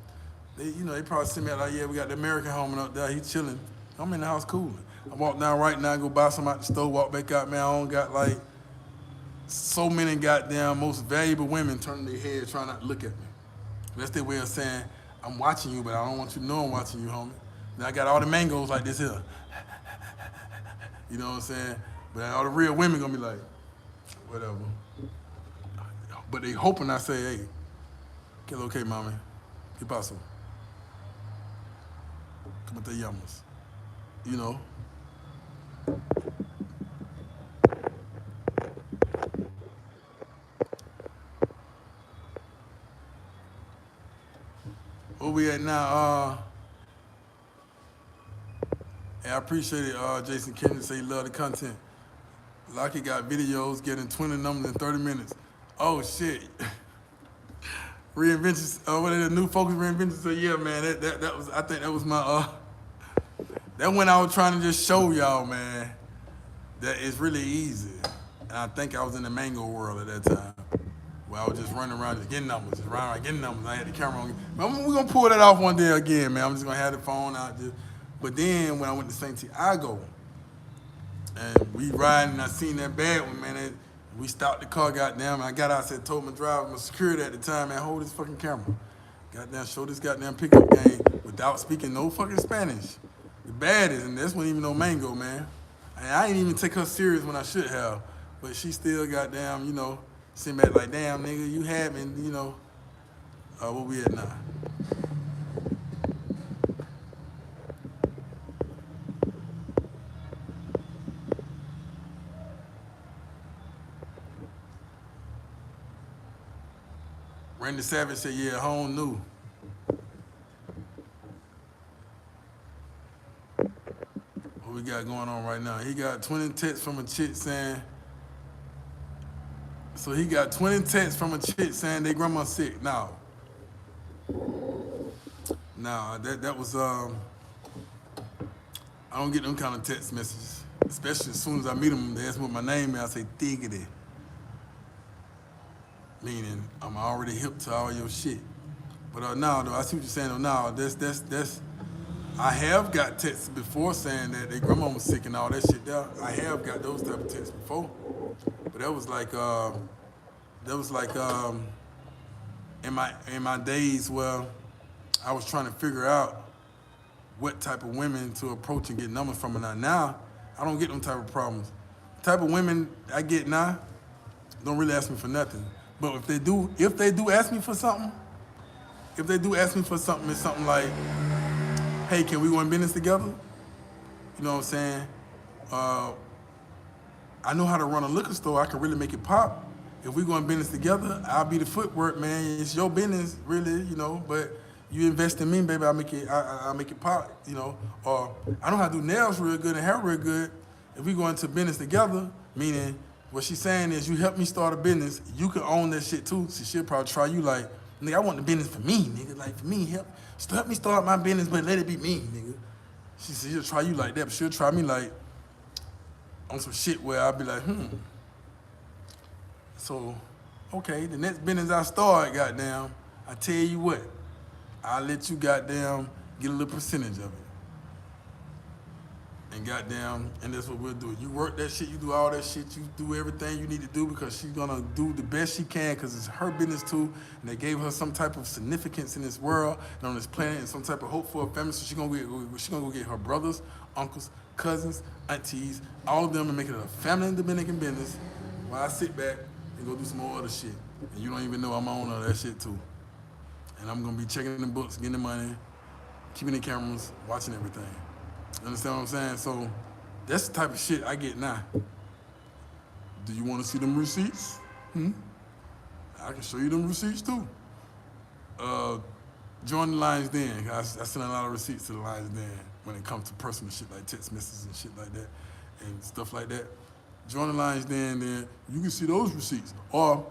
They probably see me out like, yeah, we got the American homie up there, he chilling. I'm in the house cooling. I walk down right now, go buy some out the store, walk back out, man, I don't got like so many goddamn most valuable women turning their head trying not to look at me. That's their way of saying, I'm watching you, but I don't want you to know I'm watching you, homie. Now I got all the mangoes like this here. You know what I'm saying? But all the real women gonna be like, whatever. But they hoping I say, hey, que lo que, mami? ¿Qué pasó? ¿Cómo te llamas? You know? Where we at now? And I appreciate it, Jason Kennedy say he love the content. Locky got videos getting 20 numbers in 30 minutes. Oh shit. Reinvention, what are the new focus reinvention? So yeah, man, that was, I think that was my, that when I was trying to just show y'all, man, that it's really easy. And I think I was in the mango world at that time. Where I was just running around, just getting numbers, just running around, getting numbers. I had the camera on. But we're gonna pull that off one day again, man. I'm just gonna have the phone out there. But then when I went to Santiago, and we riding, and I seen that bad one, man. We stopped the car, goddamn, and I got out, said, told my driver, my security at the time, man, hold this fucking camera. Goddamn, show this goddamn pickup game without speaking no fucking Spanish. The baddest, and this wasn't even no mango, man. And I didn't even take her serious when I should have. But she still goddamn, sitting back like, damn, nigga, you had me, where we at now? Randy Savage said, yeah, home new. What we got going on right now? He got 20 texts from a chick saying, so he got 20 texts from a chick saying they grandma sick. Now, that was, I don't get them kind of text messages. Especially as soon as I meet them, they ask me what my name is, I say, Thiggity. Meaning, I'm already hip to all your shit. But now, though, I see what you're saying, though, now, that's, I have got texts before saying that their grandma was sick and all that shit there. I have got those type of texts before. But that was like in my days where I was trying to figure out what type of women to approach and get numbers from. And now I don't get them type of problems. The type of women I get now don't really ask me for nothing. But if they do ask me for something, it's something like, hey, can we go in business together? You know what I'm saying? I know how to run a liquor store. I can really make it pop. If we go in business together, I'll be the footwork, man. It's your business, really, but you invest in me, baby, I'll make it pop, Or I know how to do nails real good and hair real good. If we go into business together, meaning what she's saying is you help me start a business, you can own that shit too. So she'll probably try you like, nigga, I want the business for me, nigga. Like for me, help me start my business, but let it be me, nigga. She said she'll try you like that, but she'll try me like on some shit where I'll be like, So, okay, the next business I start, goddamn, I tell you what, I'll let you goddamn get a little percentage of it. And goddamn, and that's what we'll do. You work that shit, you do all that shit, you do everything you need to do because she's gonna do the best she can because it's her business too. And they gave her some type of significance in this world and on this planet and some type of hope for her family. So she's gonna go get her brothers, uncles, cousins, aunties, all of them and make it a family and Dominican business while I sit back and go do some more other shit. And you don't even know I'm on all that shit too. And I'm gonna be checking the books, getting the money, keeping the cameras, watching everything. You understand what I'm saying? So that's the type of shit I get now. Do you want to see them receipts? I can show you them receipts too. Join the Lions Den. I send a lot of receipts to the Lions Den when it comes to personal shit like text messages and shit like that and stuff like that. Join the Lions Den, then you can see those receipts. Or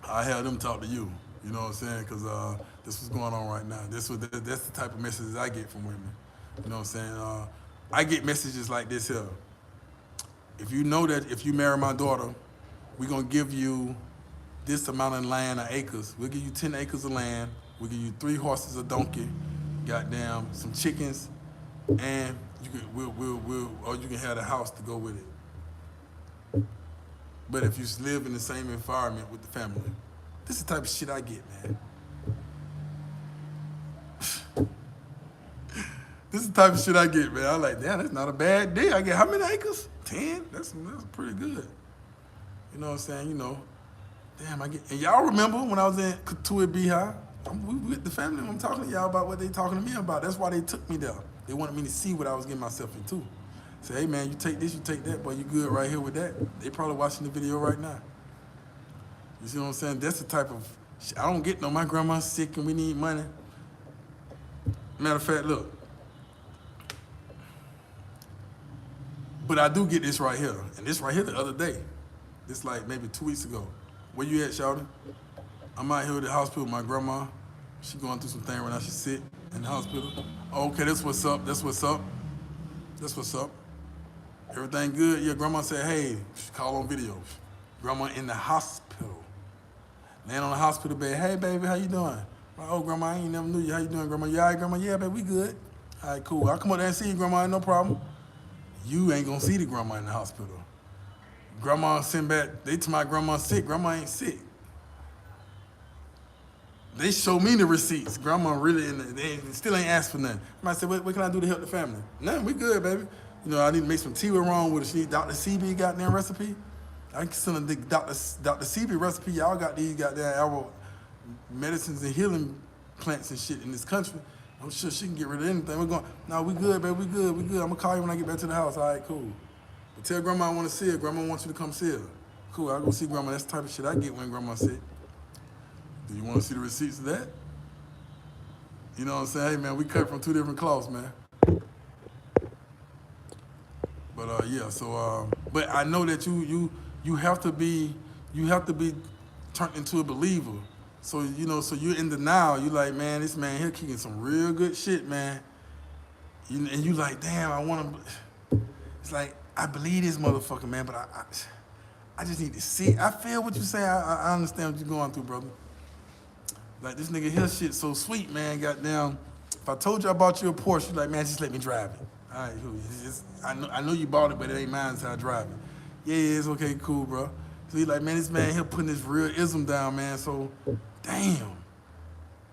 I have them talk to you. You know what I'm saying? Because this is going on right now. That's the type of messages I get from women. You know what I'm saying? I get messages like this here. If you know that if you marry my daughter, we're going to give you this amount of land or acres. We'll give you 10 acres of land. We'll give you 3 horses, a donkey, goddamn, some chickens, and you can have the house to go with it. But if you live in the same environment with the family, this is the type of shit I get, man. This is the type of shit I get, man. I'm like, damn, that's not a bad deal. I get how many acres? 10? That's pretty good. You know what I'm saying? You know, damn, I get. And y'all remember when I was in Couture Beehive? We with the family. I'm talking to y'all about what they talking to me about. That's why they took me there. They wanted me to see what I was getting myself into. Say, hey man, you take this, you take that, boy, you good right here with that. They probably watching the video right now. You see what I'm saying? That's the type of shit. I don't get no, my grandma's sick and we need money. Matter of fact, look. But I do get this right here. And this right here the other day. This like maybe 2 weeks ago. Where you at, Shawty? I'm out here at the hospital with my grandma. She going through some thing right now. She's sick in the hospital. Oh, okay, that's what's up. That's what's up. That's what's up. Everything good? Yeah, grandma said, hey, call on video. Grandma in the hospital. Laying on the hospital bed. Hey, baby, how you doing? Like, oh, grandma, I ain't never knew you. How you doing, grandma? You all right, grandma? Yeah, baby, we good. All right, cool. I'll come up there and see you, grandma. Ain't no problem. You ain't gonna see the grandma in the hospital. Grandma sent back, they tell my grandma sick. Grandma ain't sick. They show me the receipts. Grandma really, they still ain't asked for nothing. I said, what can I do to help the family? Nothing, we good, baby. You know, I need to make some tea with wrong with it. She need Dr. CB goddamn recipe. I can send a Dr. CB recipe. Y'all got these goddamn our medicines and healing plants and shit in this country. I'm sure she can get rid of anything. We're going, no, we good, baby, we good. I'm gonna call you when I get back to the house. All right, cool. But tell grandma I wanna see her. Grandma wants you to come see her. Cool, I'll go see grandma. That's the type of shit I get when grandma's sick. Do you wanna see the receipts of that? You know what I'm saying? Hey man, we cut from 2 different cloths, man. But yeah, so but I know that you have to be turned into a believer. So you know, so you're in denial. You like, man, this man here kicking some real good shit, man. And you like, damn, I want to. It's like I believe this motherfucker, man, but I just need to see. I feel what you say. I understand what you're going through, brother. Like this nigga here shit so sweet, man. Goddamn. If I told you I bought you a Porsche, you like, man, just let me drive it. All right, cool. I know you bought it, but it ain't mine, so I drive it. Yeah, it's okay, cool, bro. So he like, man, this man here putting this real ism down, man. So, damn.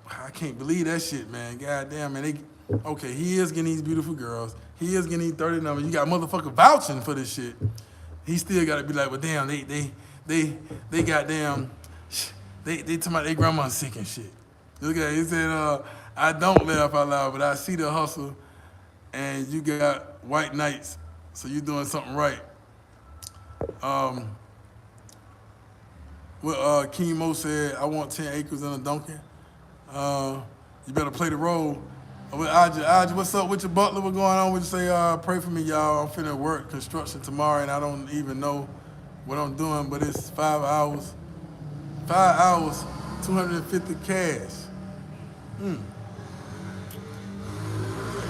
I can't believe that shit, man. Goddamn, man. Okay, he is getting these beautiful girls. He is getting these 30 numbers. You got motherfucker vouching for this shit. He still got to be like, well, damn, they goddamn, they talking about their grandma's sick and shit. Look at it. He said, I don't laugh out loud, but I see the hustle, and you got white knights, so you doing something right. King Mo said, I want 10 acres and a donkey. You better play the role. Aj, what's up with your butler? What's going on? Would you say, pray for me, y'all? I'm finna work construction tomorrow, and I don't even know what I'm doing, but it's 5 hours. 5 hours, 250 cash.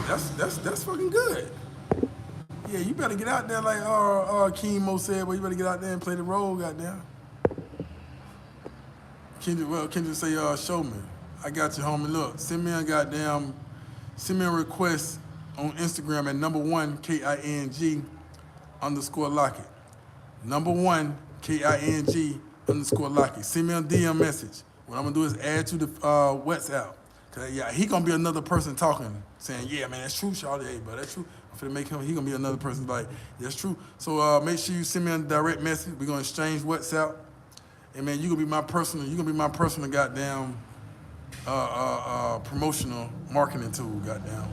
That's fucking good. Yeah, you better get out there like King Mo said, well, you better get out there and play the role, goddamn. Kendra say, show me. I got you, homie. Look, send me a request on Instagram at #1 KING underscore Lockett. #1 KING underscore Lockett. Send me a DM message. What I'm gonna do is add to the WhatsApp. Cause yeah, he gonna be another person talking, saying, yeah, man, that's true, Charlie. Hey, but that's true. I'm finna make him. He gonna be another person like, that's true. So make sure you send me a direct message. We're gonna exchange WhatsApp. And man, you gonna be my personal. You gonna be my personal goddamn promotional marketing tool. Goddamn.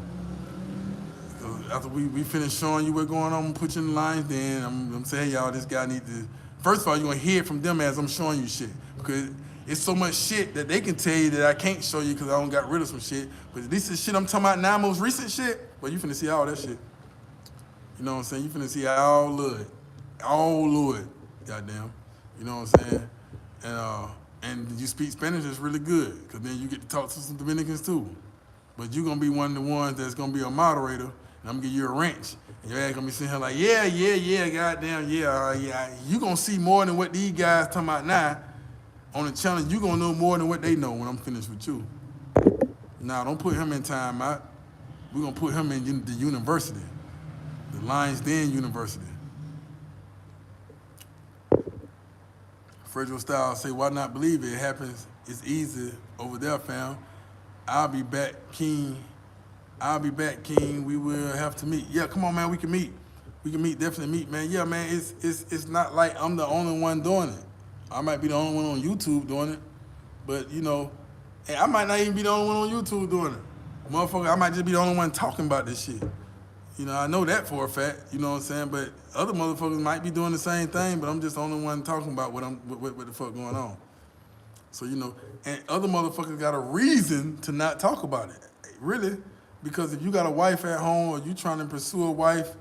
After we finish showing you what's going on, I'm gonna put you in the lines. Then I'm saying, hey, y'all, this guy need to. First of all, you're gonna hear it from them as I'm showing you shit, because it's so much shit that they can tell you that I can't show you because I don't got rid of some shit. But this is shit I'm talking about now, most recent shit. Well, you finna see all that shit. You know what I'm saying? You finna see all of it, all of it. Goddamn. You know what I'm saying? And you speak Spanish, it's really good, because then you get to talk to some Dominicans too. But you're gonna be one of the ones that's gonna be a moderator, and I'm gonna give you a wrench. And your ass gonna be sitting here like, yeah, goddamn, yeah. You gonna see more than what these guys talking about now on the channel. You gonna know more than what they know when I'm finished with you. Nah, don't put him in timeout. We're gonna put him in the university, the Lions Den University. Frederick Styles say, why not believe it? It happens. It's easy over there, fam. I'll be back, King. We will have to meet. Yeah, come on, man. We can meet. Definitely meet, man. Yeah, man. It's not like I'm the only one doing it. I might be the only one on YouTube doing it, but you know, and I might not even be the only one on YouTube doing it. Motherfucker, I might just be the only one talking about this shit. You know, I know that for a fact. You know what I'm saying? But other motherfuckers might be doing the same thing, but I'm just the only one talking about what the fuck going on. So, you know, and other motherfuckers got a reason to not talk about it, really. Because if you got a wife at home, or you trying to pursue a wife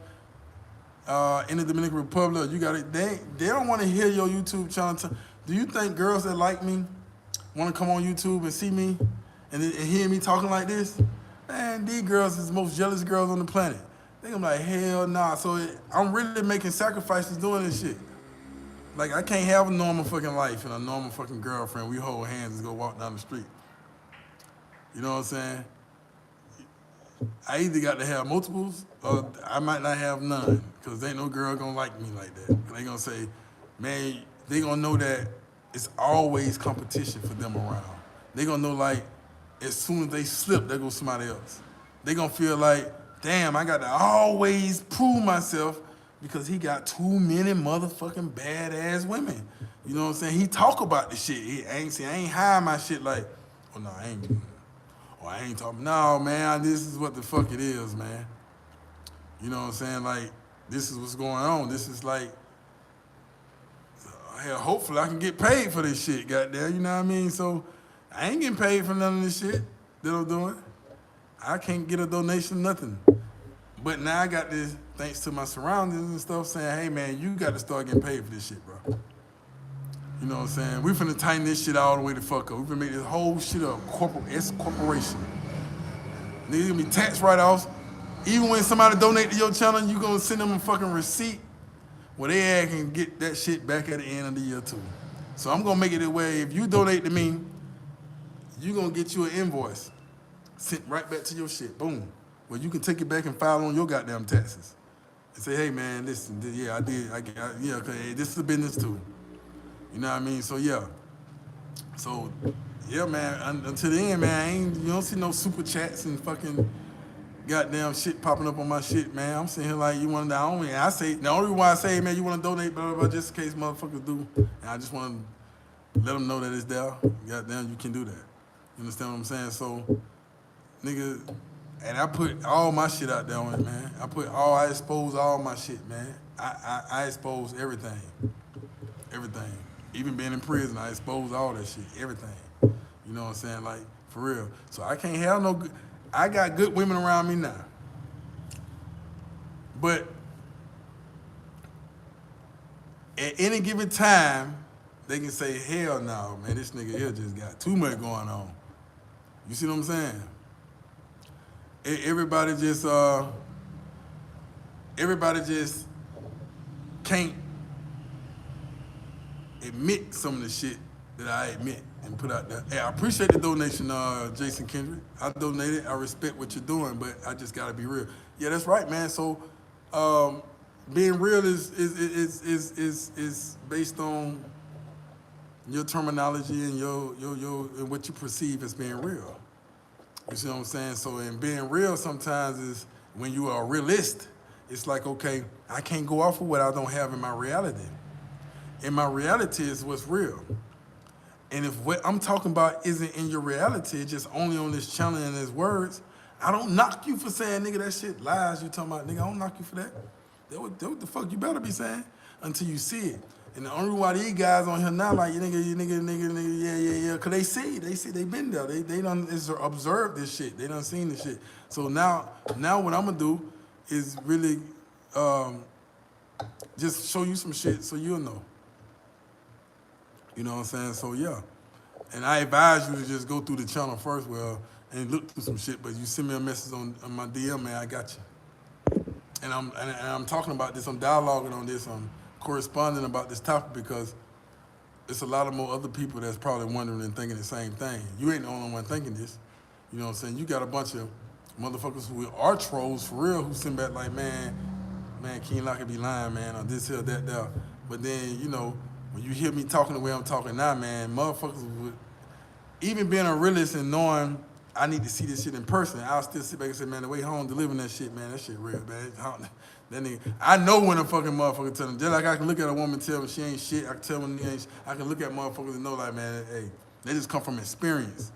in the Dominican Republic, or you got it, they don't want to hear your YouTube channel. Do you think girls that like me want to come on YouTube and see me and hear me talking like this? Man, these girls is the most jealous girls on the planet. They gonna be like, hell nah. So I'm really making sacrifices doing this shit. Like, I can't have a normal fucking life and a normal fucking girlfriend. We hold hands and go walk down the street. You know what I'm saying? I either got to have multiples or I might not have none, because ain't no girl gonna like me like that. They gonna say, man, they gonna know that it's always competition for them around. They gonna know, like, as soon as they slip, there goes somebody else. They gonna feel like, damn, I got to always prove myself because he got too many motherfucking badass women. You know what I'm saying? He talk about the shit. I ain't hide my shit like, oh no, I ain't talking. No, man, this is what the fuck it is, man. You know what I'm saying? Like, this is what's going on. This is like, hell, hopefully I can get paid for this shit, goddamn. You know what I mean? So I ain't getting paid for none of this shit that I'm doing. I can't get a donation, nothing. But now I got this, thanks to my surroundings and stuff, saying, hey, man, you got to start getting paid for this shit, bro. You know what I'm saying? We finna tighten this shit all the way the fuck up. We finna make this whole shit a corporation. Niggas gonna be tax write-offs. Even when somebody donate to your channel, you gonna send them a fucking receipt where they can get that shit back at the end of the year too. So I'm gonna make it that way. If you donate to me, you gonna get you an invoice sent right back to your shit. Boom. Well, you can take it back and file on your goddamn taxes. And say, hey, man, listen, yeah, I did. Yeah, okay, this is a business too. You know what I mean? So, yeah. So, yeah, man, until the end, man, you don't see no super chats and fucking goddamn shit popping up on my shit, man. I'm sitting here like, you want to, and I say, the only reason why I say, man, you want to donate, blah, blah, blah, just in case motherfuckers do. And I just want to let them know that it's there. Goddamn, you can do that. You understand what I'm saying? So, nigga, and I put all my shit out there on it, man. I expose all my shit, man. I expose everything. Everything. Even being in prison, I expose all that shit, everything. You know what I'm saying? Like, for real. So I can't have no good, I got good women around me now. But at any given time, they can say, hell no, man, this nigga here just got too much going on. You see what I'm saying? Everybody just can't admit some of the shit that I admit and put out there. Hey, I appreciate the donation, Jason Kendrick. I donated. I respect what you're doing, but I just gotta be real. Yeah, that's right, man. So, being real is based on your terminology and your and what you perceive as being real. You see what I'm saying? So, in being real, sometimes is when you are a realist. It's like, okay, I can't go off of what I don't have in my reality. And my reality is what's real. And if what I'm talking about isn't in your reality, just only on this channel and his words, I don't knock you for saying, nigga, that shit lies you talking about, nigga. I don't knock you for that. That what the fuck you better be saying until you see it. And the only reason why these guys on here now, like, nigga, yeah, cause they been there. They done observed this shit. They done seen this shit. So now what I'm gonna do is really just show you some shit so you'll know. You know what I'm saying? So yeah. And I advise you to just go through the channel first, and look through some shit. But you send me a message on my DM, man, I got you. And I'm talking about this. I'm dialoguing on this. I'm corresponding about this topic because it's a lot of more other people that's probably wondering and thinking the same thing. You ain't the only one thinking this. You know what I'm saying? You got a bunch of motherfuckers who are trolls for real who send back like, man, King Lock could be lying, man, or this here, that, there. But then, you know, when you hear me talking the way I'm talking now, man, motherfuckers would, even being a realist and knowing I need to see this shit in person, I'll still sit back and say, man, the way home delivering that shit, man, that shit real, man. That nigga, I know when a fucking motherfucker tell them. Just like I can look at a woman tell me she ain't shit, I can tell when she ain't shit. I can look at motherfuckers and know like, man, hey, they just come from experience.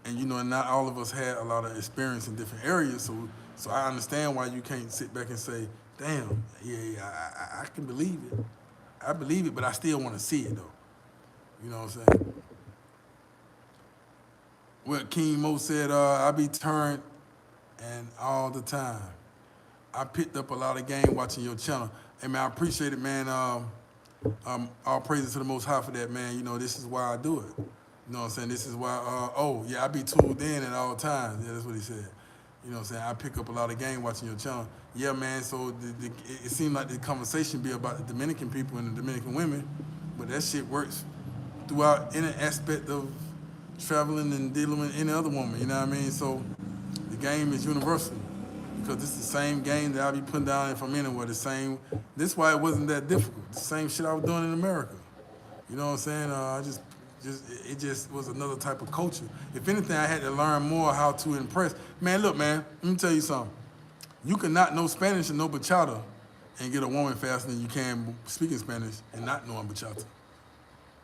And you know, and not all of us had a lot of experience in different areas, so I understand why you can't sit back and say, damn, I can believe it. I believe it, but I still want to see it though. You know what I'm saying? What King Mo said, I be turned and all the time. I picked up a lot of game watching your channel. Hey man, I appreciate it, man. All praises to the Most High for that, man. You know, this is why I do it. You know what I'm saying? This is why, I be tuned in at all times. Yeah, that's what he said. You know what I'm saying? I pick up a lot of game watching your channel. Yeah, man, so it seemed like the conversation be about the Dominican people and the Dominican women, but that shit works throughout any aspect of traveling and dealing with any other woman, you know what I mean? So the game is universal because it's the same game that I be putting down from anywhere, the same. This is why it wasn't that difficult. The same shit I was doing in America. You know what I'm saying? It just was another type of culture. If anything, I had to learn more how to impress. Man, look, man, let me tell you something. You cannot know Spanish and know bachata and get a woman faster than you can speaking Spanish and not knowing bachata.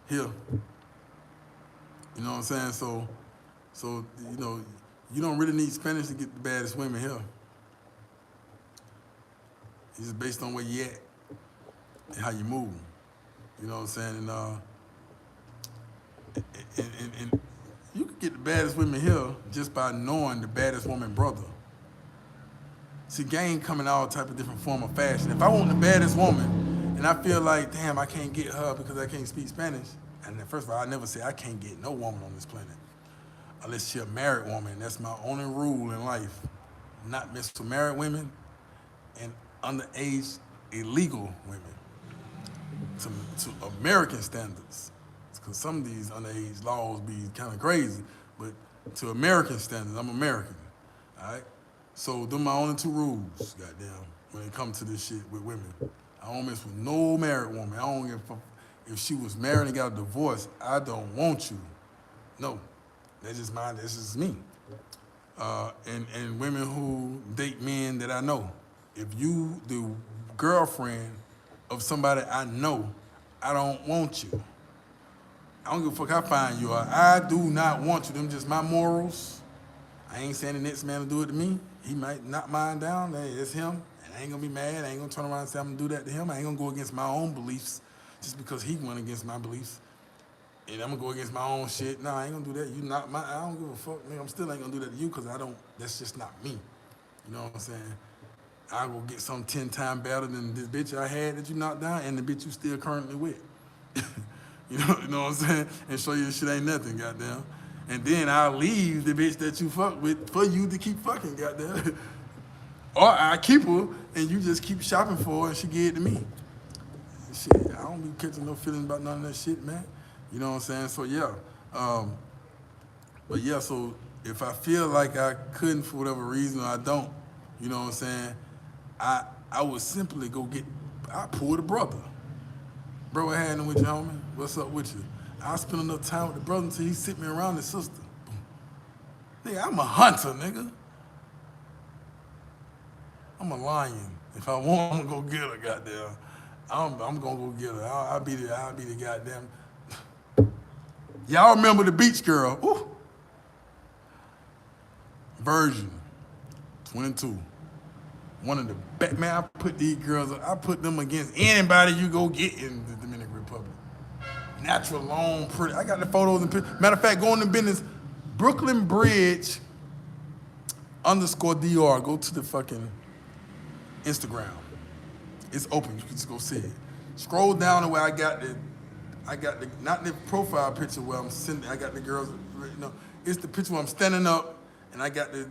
Here. You know what I'm saying? So you know, you don't really need Spanish to get the baddest women here. It's just based on where you at and how you move. You know what I'm saying? And you can get the baddest women here just by knowing the baddest woman brother. See, game come in all type of different form of fashion. If I want the baddest woman and I feel like, damn, I can't get her because I can't speak Spanish, and first of all, I never say I can't get no woman on this planet unless she's a married woman. That's my only rule in life. Not mess with married women and underage illegal women to American standards. Because some of these underage laws be kind of crazy, but to American standards, I'm American, all right? So them my only two rules, goddamn, when it comes to this shit with women. I don't mess with no married woman. I don't give a fuck. If she was married and got a divorce, I don't want you. No, that's just mine, that's just me. And women who date men that I know. If you the girlfriend of somebody I know, I don't want you. I don't give a fuck how fine you are. I do not want you. Them just my morals. I ain't saying the next man will do it to me. He might knock mine down. Hey, it's him. And I ain't gonna be mad. I ain't gonna turn around and say I'm gonna do that to him. I ain't gonna go against my own beliefs just because he went against my beliefs. And I'm gonna go against my own shit. No, I ain't gonna do that. You not my, I don't give a fuck, man. I'm still ain't gonna do that to you because that's just not me. You know what I'm saying? I will get some 10 times better than this bitch I had that you knocked down and the bitch you still currently with. You know what I'm saying? And show you this shit ain't nothing, goddamn. And then I'll leave the bitch that you fuck with for you to keep fucking, goddamn. Or I keep her and you just keep shopping for her and she give it to me. Shit, I don't be catching no feelings about none of that shit, man. You know what I'm saying? So yeah. But yeah, so if I feel like I couldn't for whatever reason or I don't, You know what I'm saying? I would simply go get, I pull the brother. Bro, what happening with you, homie? What's up with you? I spend enough time with the brother until he sit me around his sister. Boom. Nigga, I'm a hunter, nigga. I'm a lion. If I want, I'm gonna go get her, goddamn. I'm gonna go get her. I'll be the goddamn. Y'all remember the beach girl? Ooh. Version 22. One of the best, man, I put these girls, I put them against anybody you go get in the Dominican Republic. Natural, long, pretty. I got the photos and pictures. Matter of fact, go into business, Brooklyn Bridge _DR. Go to the fucking Instagram. It's open. You can just go see it. Scroll down to where I got the not the profile picture where I'm sitting. I got the girls. It's the picture where I'm standing up, and I got the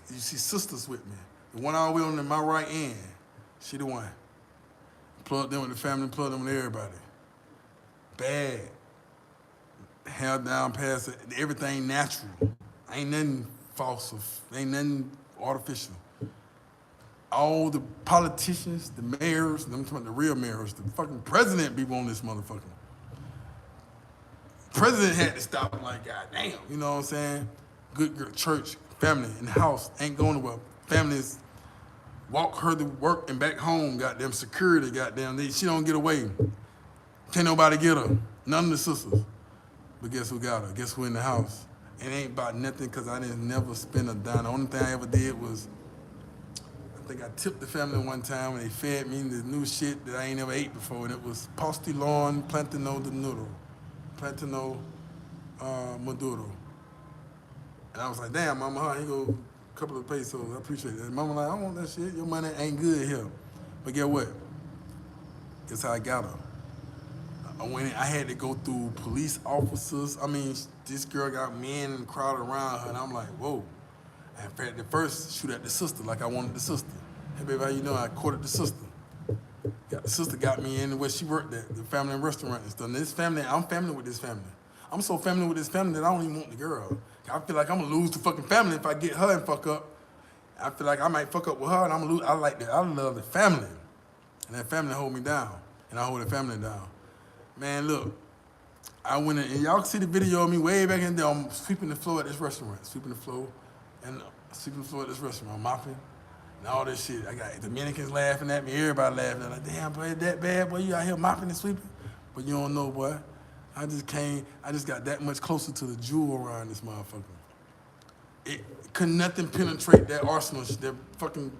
you see sisters with me. The one all the way on my right end. She the one. Plugged in with the family. Plugged in with everybody. Bad. Held down past it. Everything natural. Ain't nothing false. Ain't nothing artificial. All the politicians, the mayors, I'm talking about the real mayors, the fucking president be on this motherfucker. President had to stop like, goddamn, you know what I'm saying? Good girl, church, family, in the house, ain't going nowhere. Families walk her to work and back home, goddamn security, goddamn, she don't get away. Can't nobody get her, none of the sisters. But guess who got her? Guess who in the house? It ain't about nothing because I didn't never spend a dime. The only thing I ever did was, I think I tipped the family one time and they fed me the new shit that I ain't never ate before, and it was Postillon Plantano de Noodle. Plantano Maduro. And I was like, damn, mama, here go a couple of pesos. I appreciate that. Mama like, I don't want that shit. Your money ain't good here. But guess what? Guess how I got her. I had to go through police officers. I mean, this girl got men crowded around her, and I'm like, whoa. In fact, the first shoot at the sister, like I wanted the sister. Hey, baby, how you know? I courted the sister. The sister got me in where she worked at, the family restaurant and stuff. And this family, I'm family with this family. I'm so family with this family that I don't even want the girl. I feel like I'm gonna lose the fucking family if I get her and fuck up. I feel like I might fuck up with her and I'm gonna lose. I love the family. And that family hold me down. And I hold the family down. Man, look, I went in, and y'all can see the video of me way back in there. I'm sweeping the floor at this restaurant, sweeping the floor at this restaurant, mopping, and all this shit. I got Dominicans laughing at me, everybody laughing. They're like, damn, boy, that bad, boy, you out here mopping and sweeping? But you don't know, boy. I just got that much closer to the jewel around this motherfucker. Could nothing penetrate that arsenal, that fucking,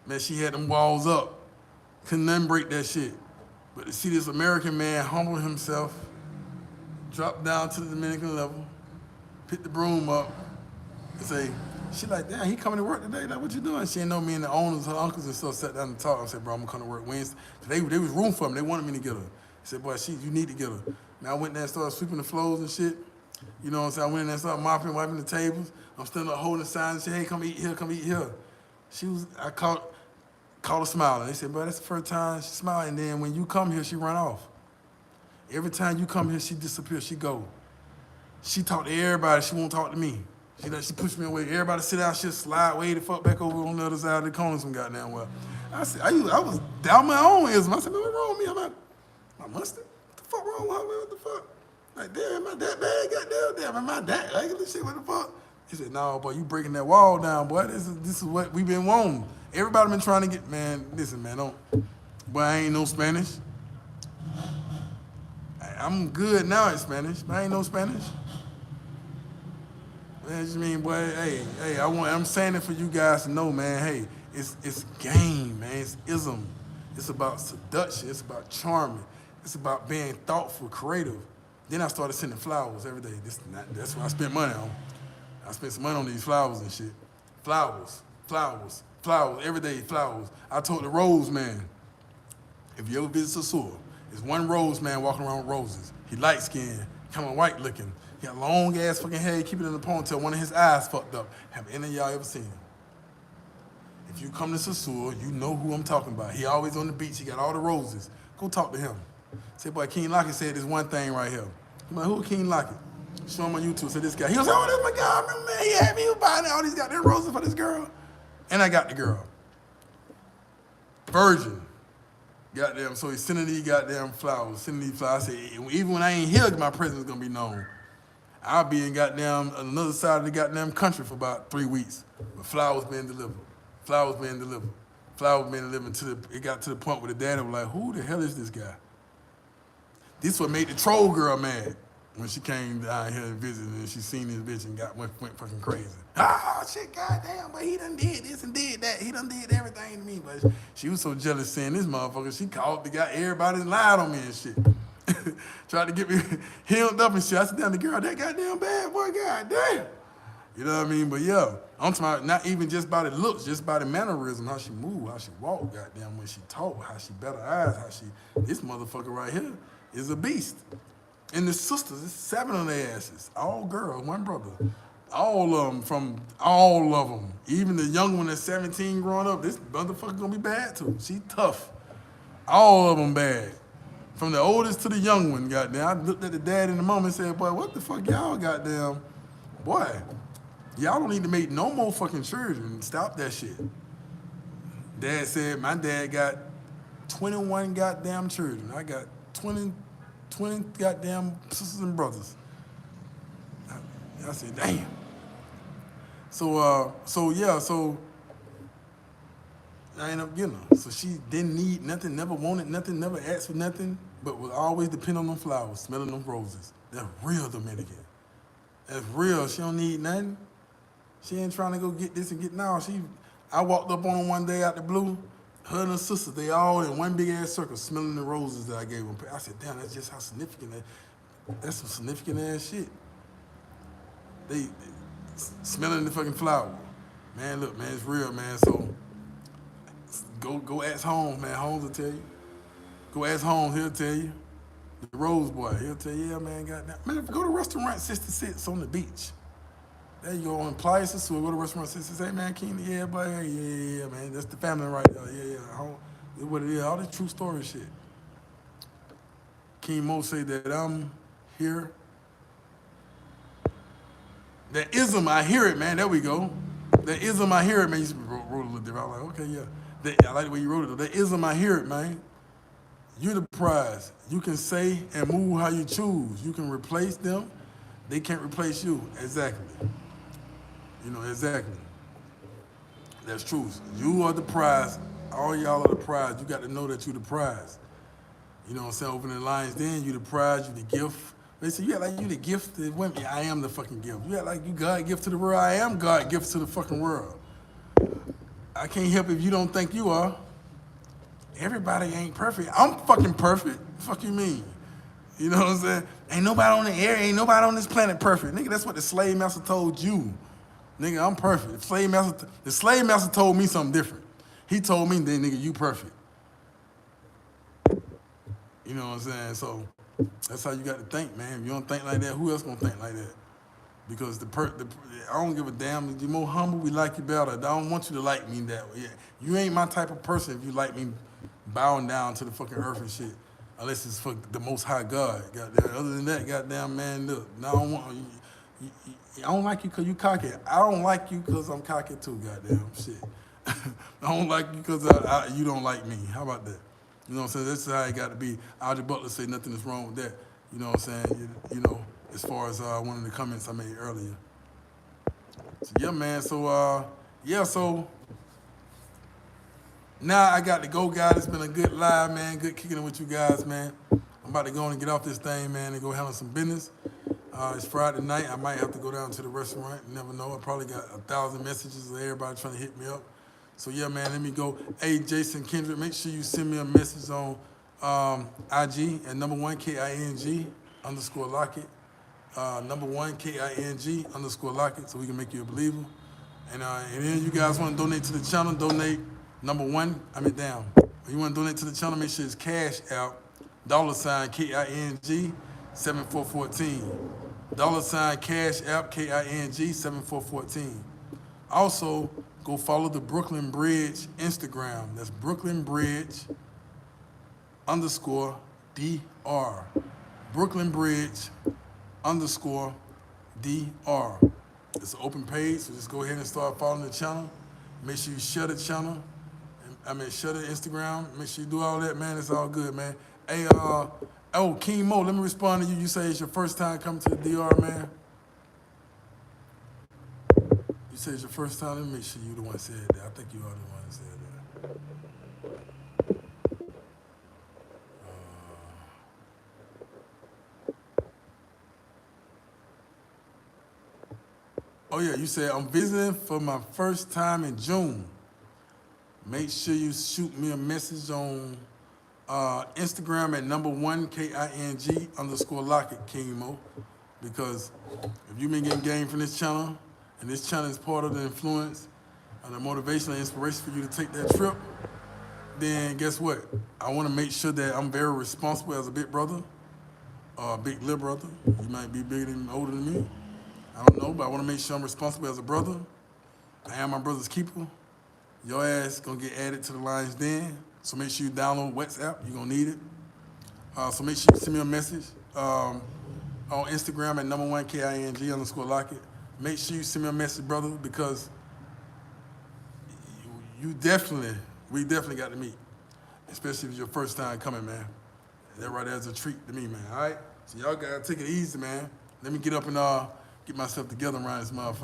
man, she had them walls up. Couldn't nothing break that shit. But to see this American man humble himself, drop down to the Dominican level, pick the broom up, and say, she like, damn, he coming to work today? Like, what you doing? She didn't know me and the owners, her uncles and stuff sat down and talked. I said, bro, I'm gonna come to work Wednesday. They was room for me. They wanted me to get her. I said, boy, you need to get her. Man, I went there and started sweeping the floors and shit. You know what I'm saying? I went in there and started mopping, wiping the tables. I'm standing up holding the sign and said, hey, come eat here, come eat here. I caught her smiling. They said, bro, that's the first time she smiled. And then when you come here, she run off. Every time you come here, she disappears, she go. She talk to everybody, she won't talk to me. She pushed me away. Everybody sit down, she'll slide way the fuck back over on the other side of the corner some goddamn well. I said, I was down my own ism. I said, man, what wrong with me? I'm like, my mustard? What the fuck wrong with her? What the fuck? Like, damn, am I that bad? Goddamn, am I that ugly? Shit, what the fuck? He said, no, boy, you breaking that wall down, boy. This is what we been wanting. Everybody been trying to get, man, listen, man, boy, I ain't no Spanish. I'm good now in Spanish, but I ain't no Spanish. Man, just mean, boy, hey, I'm saying it for you guys to know, man, hey, it's game, man, it's ism. It's about seduction, it's about charming, it's about being thoughtful, creative. Then I started sending flowers every day. That's what I spent money on. I spent some money on these flowers and shit. Flowers, every day flowers. I told the rose man, if you ever visit Sosua, there's one rose man walking around with roses. He light skinned, kind of white looking. He got long ass fucking hair, he keep it in the ponytail. One of his eyes fucked up. Have any of y'all ever seen him? If you come to Sosua, you know who I'm talking about. He always on the beach, he got all the roses. Go talk to him. Say, boy, King Lockett said this one thing right here. I'm like, who King Lockett? Show him on YouTube, say this guy. He was like, oh, that's my guy, I remember, man, he had me buying all these goddamn roses for this girl. And I got the girl. Virgin. Goddamn, so he's sending these goddamn flowers, sending these flowers. I said, even when I ain't here, my presence gonna be known. I'll be in goddamn another side of the goddamn country for about 3 weeks. But flowers being delivered. Flowers being delivered. Flowers being delivered it got to the point where the daddy was like, who the hell is this guy? This what made the troll girl mad when she came down here and visited and she seen this bitch and went fucking crazy. Oh shit, goddamn, but he done did this and did that. He done did everything to me. But she was so jealous seeing this motherfucker, she called the guy, everybody lied on me and shit. Tried to get me healed up and shit. I said, damn, the girl, that goddamn bad boy, goddamn. You know what I mean? But yeah, I'm talking about not even just by the looks, just by the mannerism, how she move, how she walk, goddamn, when she talk, how she better eyes, this motherfucker right here is a beast. And the sisters, it's 7 of their asses, all girls, one brother. All of them, from all of them. Even the young one that's 17 growing up, this motherfucker gonna be bad too. She tough. All of them bad. From the oldest to the young one, goddamn. I looked at the dad and the mom and said, boy, what the fuck y'all goddamn, boy, y'all don't need to make no more fucking children. Stop that shit. Dad said, my dad got 21 goddamn children. I got 20 goddamn sisters and brothers. I said, damn. So I ended up getting her. So she didn't need nothing, never wanted nothing, never asked for nothing, but would always depend on them flowers, smelling them roses. That's real Dominican. That's real. She don't need nothing. She ain't trying to go get this and get now. I walked up on her one day out the blue. Her and her sisters, they all in one big ass circle smelling the roses that I gave them. I said, damn, that's just how significant that's some significant ass shit. They smelling the fucking flower. Man, look, man, it's real, man. So go ask Holmes, man. Holmes will tell you. Go ask Holmes, he'll tell you. The Rose Boy, he'll tell you, yeah, man, goddamn. Man, go to restaurant 66 on the beach. There you go on Playa Sosua, go to restaurant 66. Hey, man, Keenan, yeah, boy, yeah, man. That's the family right there. Yeah. It's what it is, all this true story shit. King Mo say that I'm here. That ism, I hear it, man. There we go. That ism, I hear it, man. You wrote a little different. I was like, okay, yeah. I like the way you wrote it, though. That ism, I hear it, man. You're the prize. You can say and move how you choose. You can replace them. They can't replace you. Exactly. You know, exactly. That's true. You are the prize. All y'all are the prize. You got to know that you're the prize. You know what I'm saying? Opening the lines, then you the prize, you the gift. They say, you act like you the gift to women. Yeah, I am the fucking gift. You act like you God gift to the world. I am God gift to the fucking world. I can't help if you don't think you are. Everybody ain't perfect. I'm fucking perfect. What the fuck you mean? You know what I'm saying? Ain't nobody on the air, ain't nobody on this planet perfect. Nigga, that's what the slave master told you. Nigga, I'm perfect. The slave master told me something different. He told me, then nigga, you perfect. You know what I'm saying? So that's how you got to think, man. If you don't think like that, who else gonna think like that? Because I don't give a damn. If you're more humble, we like you better. I don't want you to like me that way. Yeah. You ain't my type of person if you like me bowing down to the fucking earth and shit. Unless it's for the Most High God. Goddamn. Other than that, goddamn, man, look. I don't like you because you cocky. I don't like you because I'm cocky too, goddamn shit. I don't like you because you don't like me. How about that? You know what I'm saying? That's how it got to be. Algie Butler say nothing is wrong with that. You know what I'm saying? You know, as far as one of the comments I made earlier. So, yeah, man. So now I got to go, guys. It's been a good live, man. Good kicking it with you guys, man. I'm about to go and get off this thing, man, and go handle some business. It's Friday night. I might have to go down to the restaurant. You never know. I probably got 1,000 messages of everybody trying to hit me up. So, yeah, man, let me go. Hey, Jason Kendrick, make sure you send me a message on IG at #1KING_Lockett. #1KING_Lockett, so we can make you a believer. And then you guys want to donate to the channel, donate #1. Down. If you want to donate to the channel, make sure it's Cash App, $KING 7414. $Cash App KING 7414. Also, go follow the Brooklyn Bridge Instagram. That's Brooklyn Bridge _DR. Brooklyn Bridge _DR. It's an open page, so just go ahead and start following the channel. Make sure you share the channel. Share the Instagram. Make sure you do all that, man. It's all good, man. Hey, King Mo, let me respond to you. You say it's your first time coming to the DR, man. You say it's your first time. Let me make sure you the one said that. I think you are the one that said that. Oh yeah, you said I'm visiting for my first time in June. Make sure you shoot me a message on Instagram at #1 KING_Lockett King Mo, because if you've been getting game from this channel, and this channel is part of the influence and the motivation and inspiration for you to take that trip, then guess what? I want to make sure that I'm very responsible as a big brother, or a big little brother. You might be bigger than older than me. I don't know, but I want to make sure I'm responsible as a brother. I am my brother's keeper. Your ass gonna get added to the Lions Den, so make sure you download WhatsApp. You're gonna need it. So make sure you send me a message on Instagram at #1 KING_Lockett. Make sure you send me a message, brother, because we definitely got to meet, especially if it's your first time coming, man. That right there is a treat to me, man. All right, so y'all gotta take it easy, man. Let me get up and get myself together around this motherfucker.